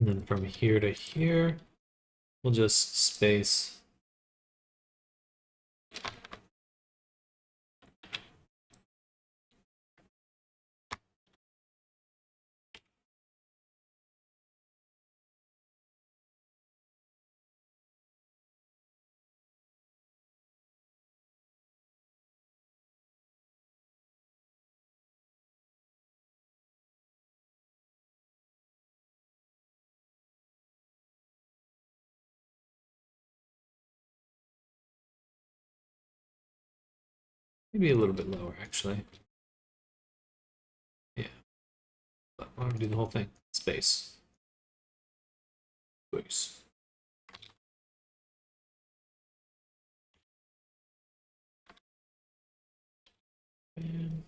And then from here to here, we'll just space. Maybe a little bit lower, actually. Yeah. But I want to do the whole thing. Space. Space. And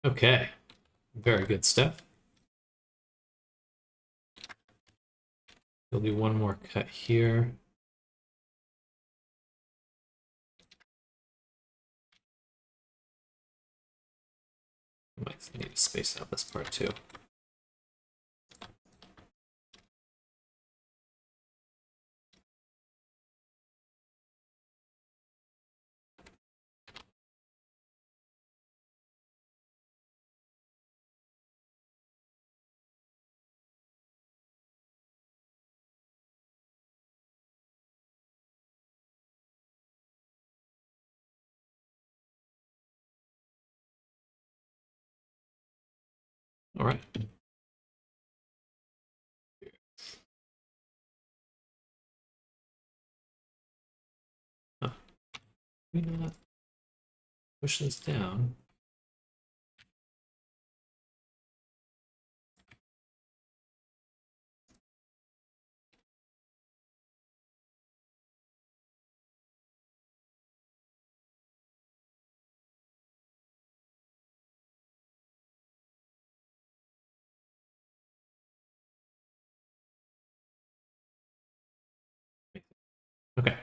Okay, very good stuff. We'll do one more cut here. Might need to space out this part too. All right. Huh. We not push this down. Okay.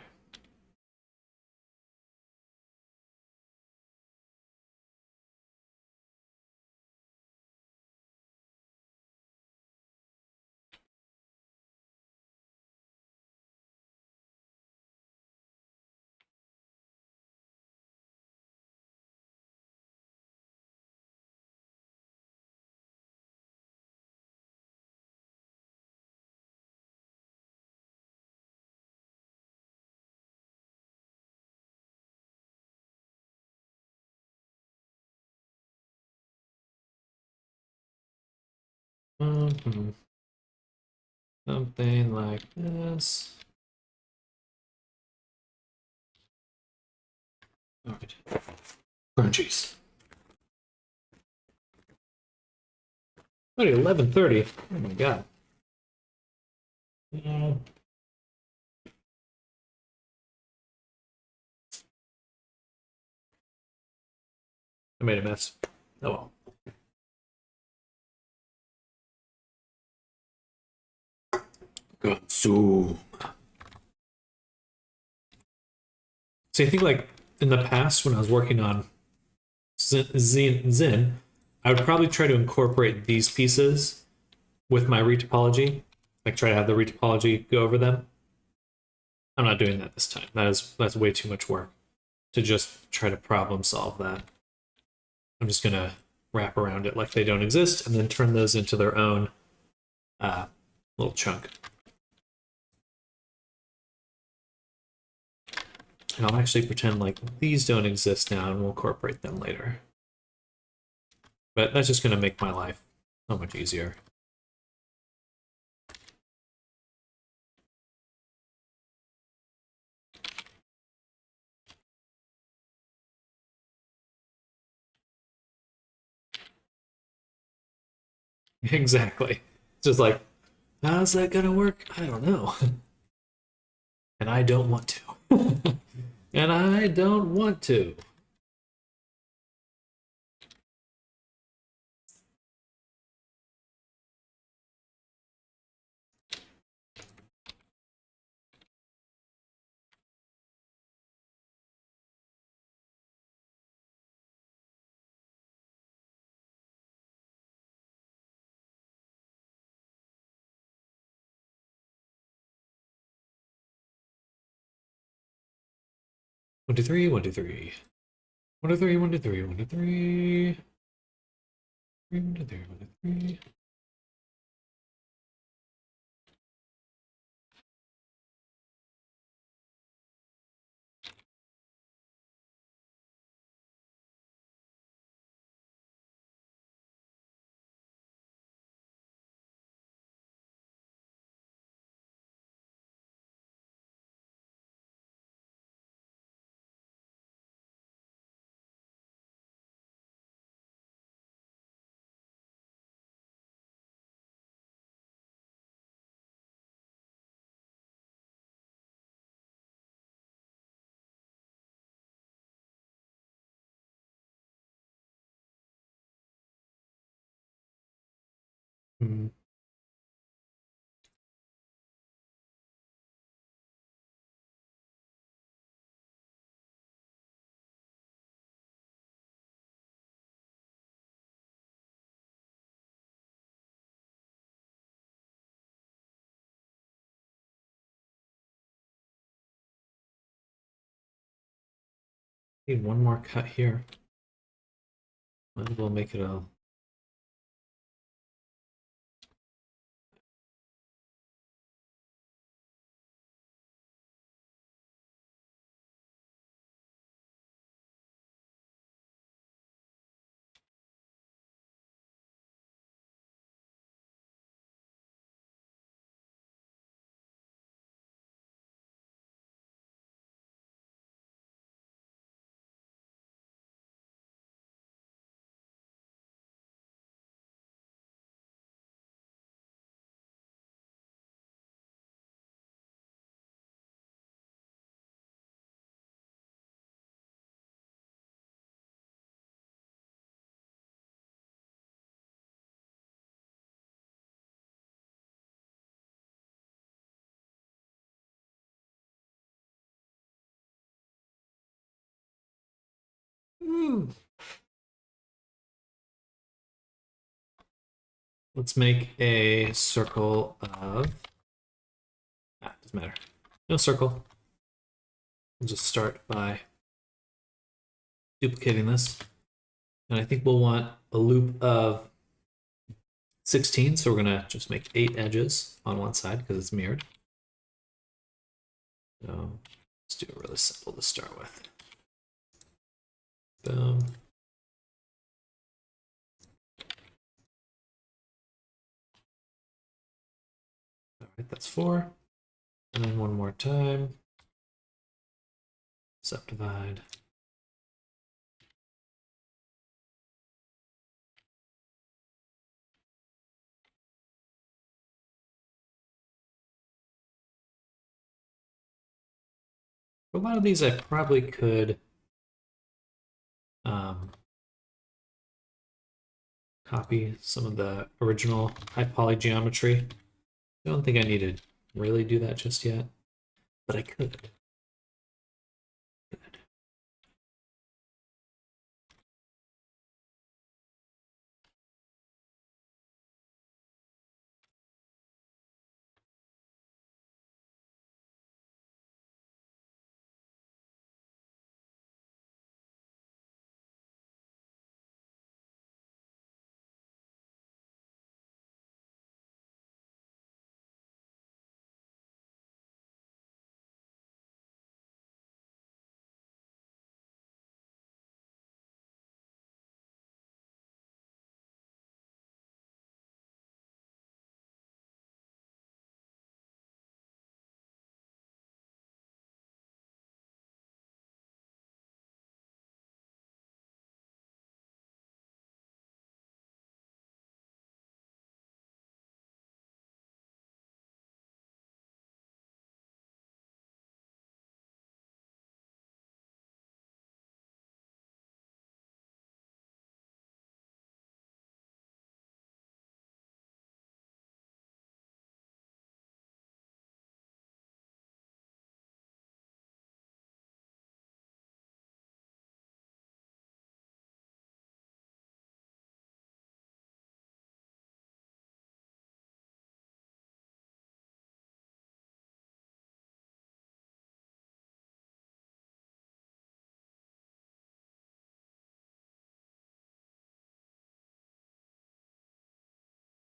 Something like this. All right. Crunchies. Already 11:30. Oh my god. Yeah. I made a mess. Oh well. Good. So, see, I think like in the past when I was working on Zin, I would probably try to incorporate these pieces with my retopology, like try to have the retopology go over them. I'm not doing that this time. That's way too much work to just try to problem solve that. I'm just gonna wrap around it like they don't exist and then turn those into their own little chunk. And I'll actually pretend like these don't exist now and we'll incorporate them later. But that's just gonna make my life so much easier. Exactly. It's just like, how's that gonna work? I don't know. And I don't want to. And I don't want to. One, two, three, one, two, three. One, two, three, one, two, three, one, two, three. One, two, three, one, two, three. Hmm. Need one more cut here. Maybe we'll make it a let's make a circle of doesn't matter. No circle. We'll just start by duplicating this. And I think we'll want a loop of 16, so we're gonna just make 8 edges on one side because it's mirrored. So let's do it really simple to start with. Boom. All right, that's 4. And then one more time. Subdivide. For a lot of these, I probably could copy some of the original high poly geometry. I don't think I need to really do that just yet, but I could.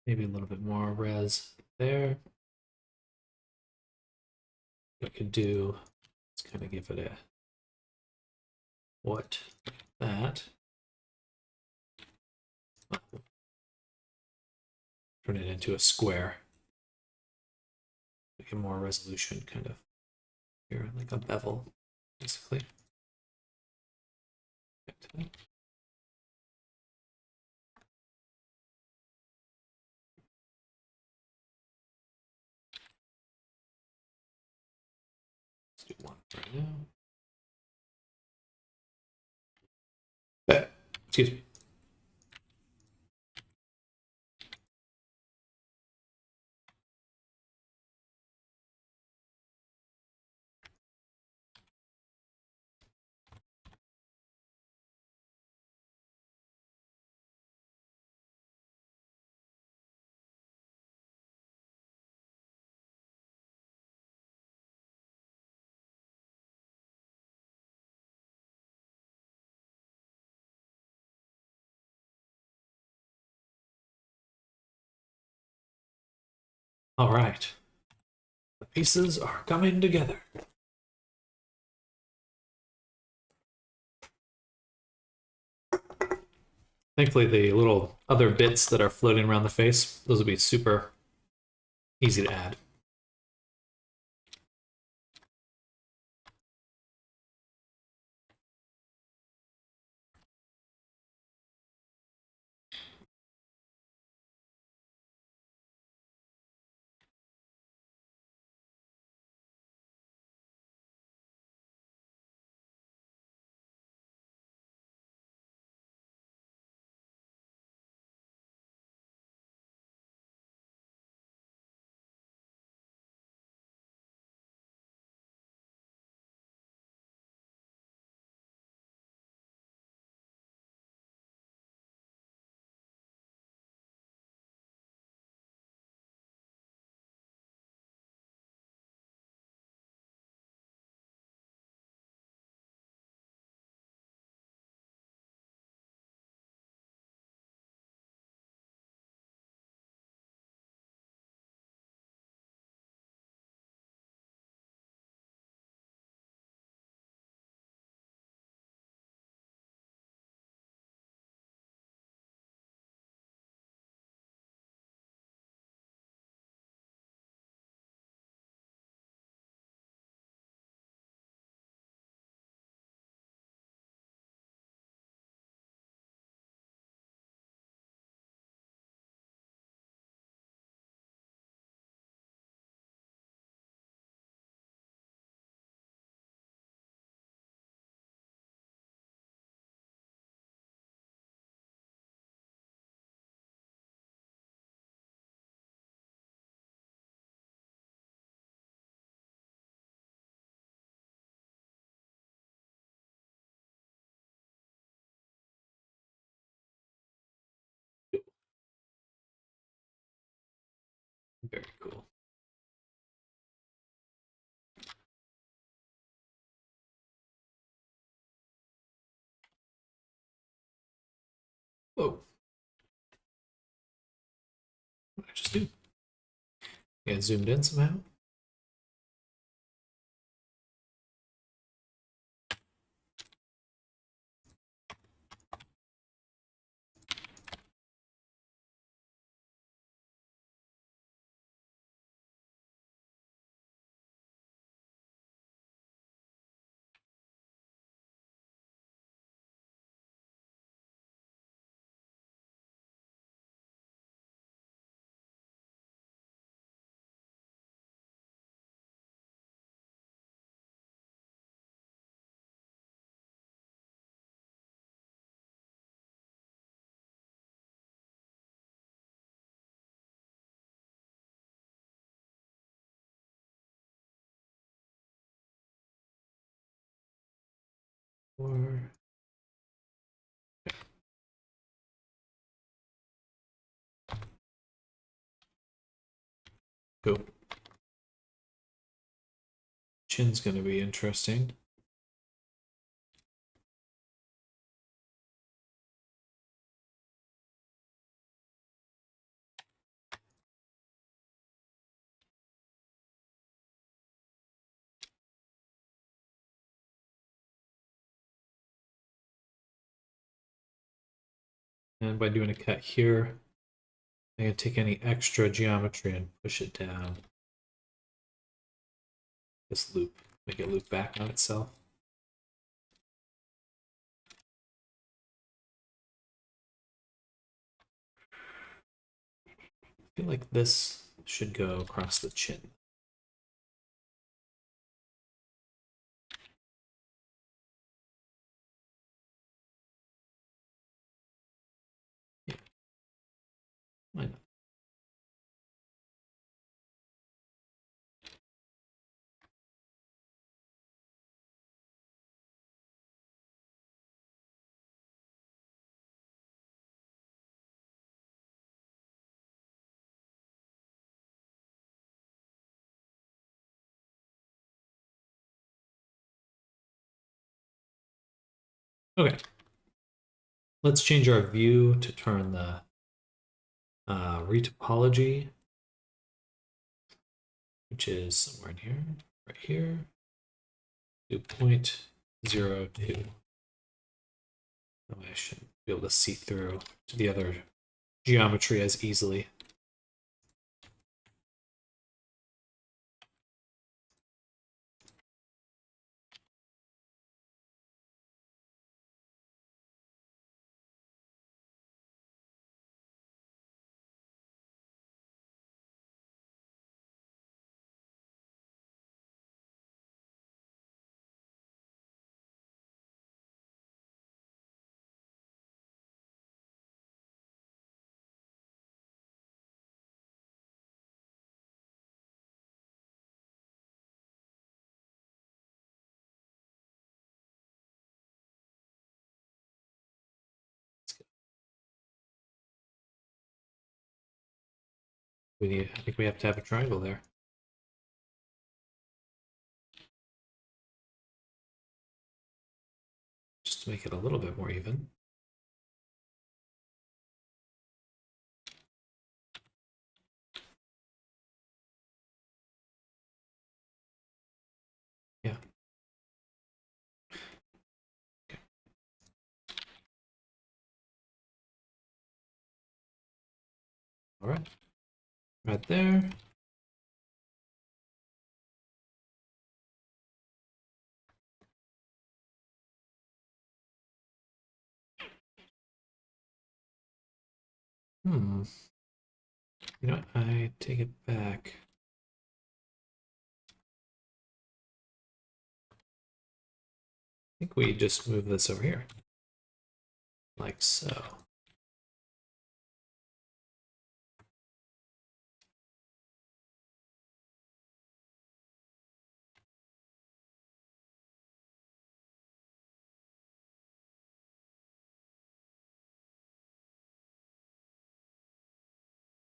Maybe a little bit more res there. I could do, let's kind of give it a what that. Turn it into a square. Make it more resolution kind of here, like a bevel, basically. Let's do one right now. Excuse me. All right. The pieces are coming together. Thankfully, the little other bits that are floating around the face, those will be super easy to add. Very cool. Whoa. What did I just do? Yeah, zoomed in somehow. Or go. Chin's gonna be interesting. And by doing a cut here, I can take any extra geometry and push it down. This loop, make it loop back on itself. I feel like this should go across the chin. Yeah, why not? Okay, let's change our view to turn the retopology which is somewhere in here, right here, do 0.02. I should be able to see through to the other geometry as easily. I think we have to have a triangle there. Just to make it a little bit more even. Yeah. Okay. All right. Right there. You know what? I take it back. I think we just move this over here. Like so.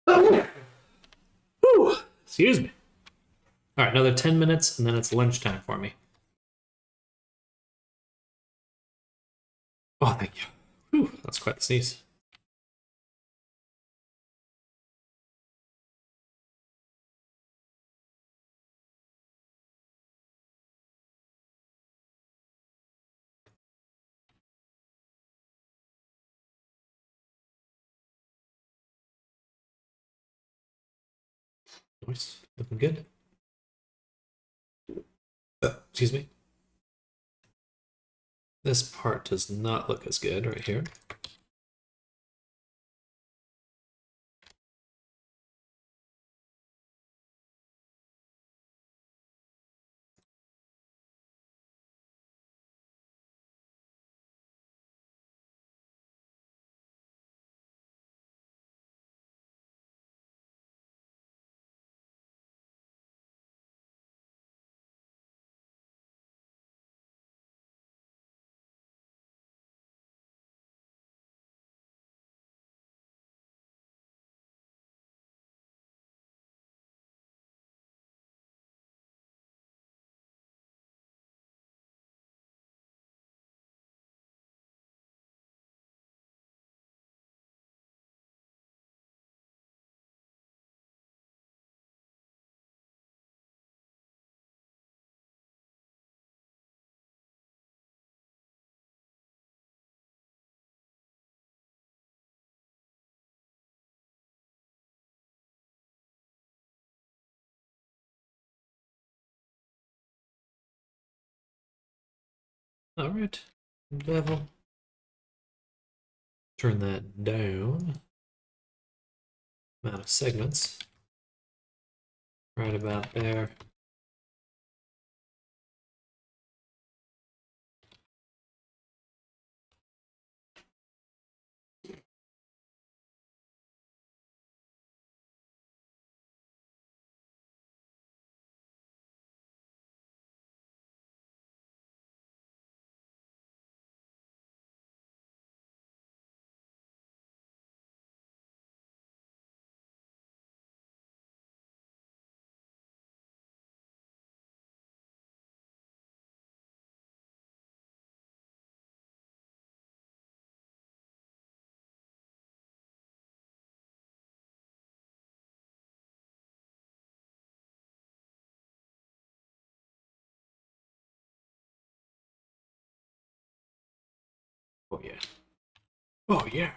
Oh. Whew. Excuse me. All right, another 10 minutes, and then it's lunchtime for me. Oh, thank you. Whew, that's quite the sneeze. Nice. Looking good. Excuse me. This part does not look as good right here. All right. Bevel. Turn that down. Amount of segments. Right about there. Oh yeah. Oh yeah.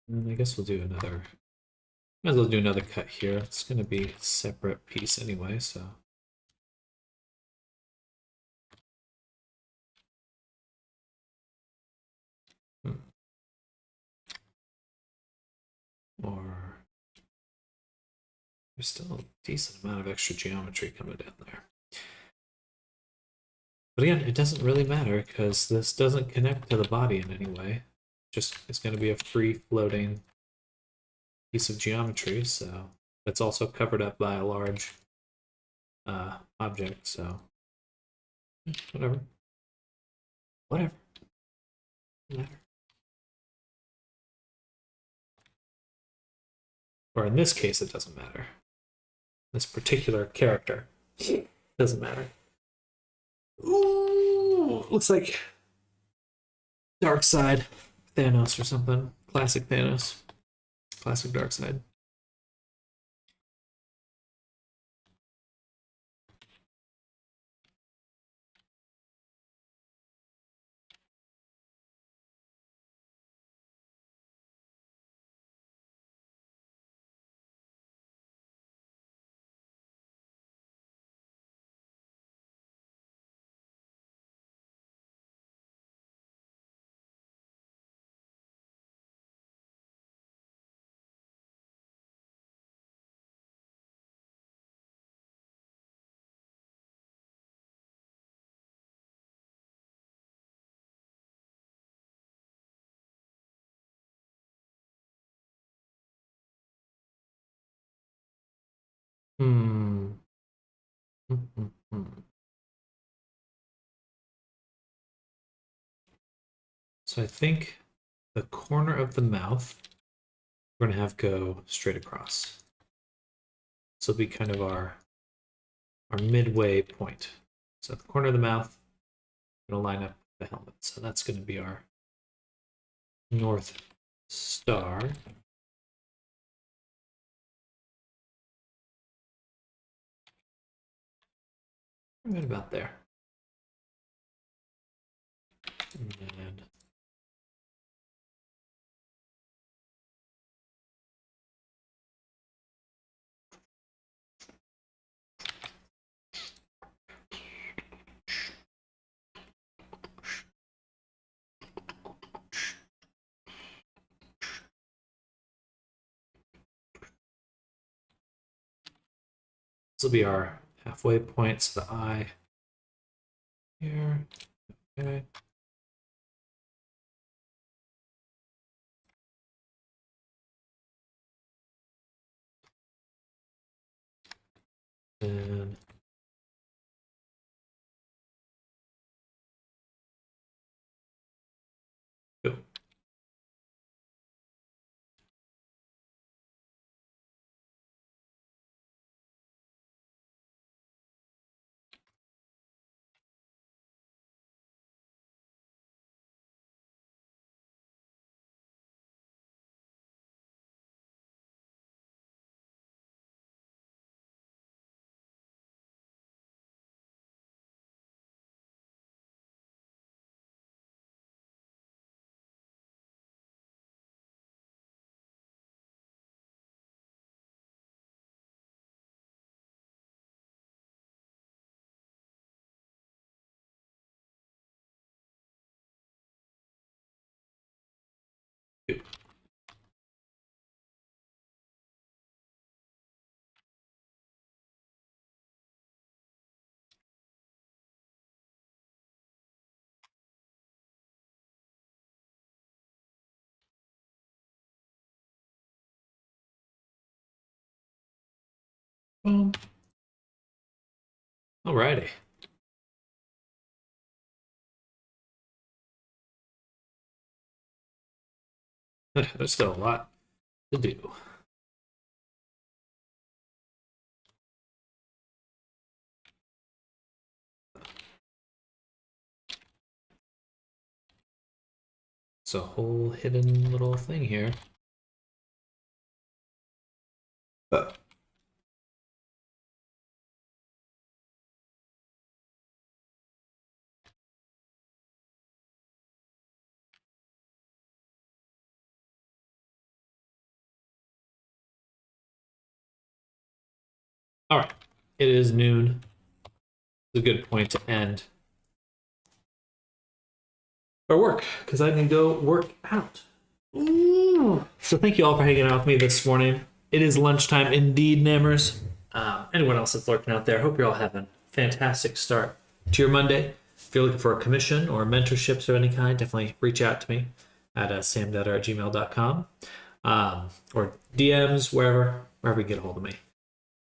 And I guess we'll do another. Might as well do another cut here. It's going to be a separate piece anyway, so. Or there's still a decent amount of extra geometry coming down there. But again, it doesn't really matter because this doesn't connect to the body in any way. Just it's going to be a free floating piece of geometry, so that's also covered up by a large object, so whatever. Whatever. Whatever. Or in this case, it doesn't matter. This particular character doesn't matter. Ooh, looks like Dark Side Thanos or something. Classic Thanos. Classic Dark Side. Hmm. So I think the corner of the mouth we're gonna have go straight across. So it'll be kind of our midway point. So the corner of the mouth gonna line up the helmet. So that's gonna be our North Star. Right about there. And this will be our halfway point. So the eye here. Okay. And go. Boom. Alrighty. There's still a lot to do. It's a whole hidden little thing here. All right, it is noon. It's a good point to end our work because I can go work out. Ooh. So thank you all for hanging out with me this morning. It is lunchtime indeed, Nammers. Anyone else that's lurking out there, hope you're all having a fantastic start to your Monday. If you're looking for a commission or mentorships of any kind, definitely reach out to me at samdutter@gmail.com or DMs, wherever you get a hold of me.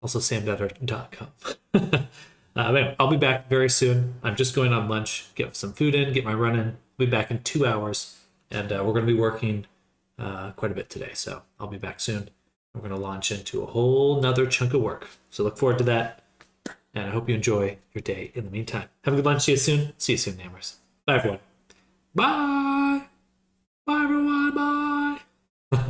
Also samdutter.com. I'll be back very soon. I'm just going on lunch, get some food in, get my run in. I'll be back in 2 hours, and we're going to be working quite a bit today. So I'll be back soon. We're going to launch into a whole nother chunk of work. So look forward to that, and I hope you enjoy your day in the meantime. Have a good lunch. See you soon. See you soon, Nammers. Bye, everyone. Bye. Bye, everyone. Bye.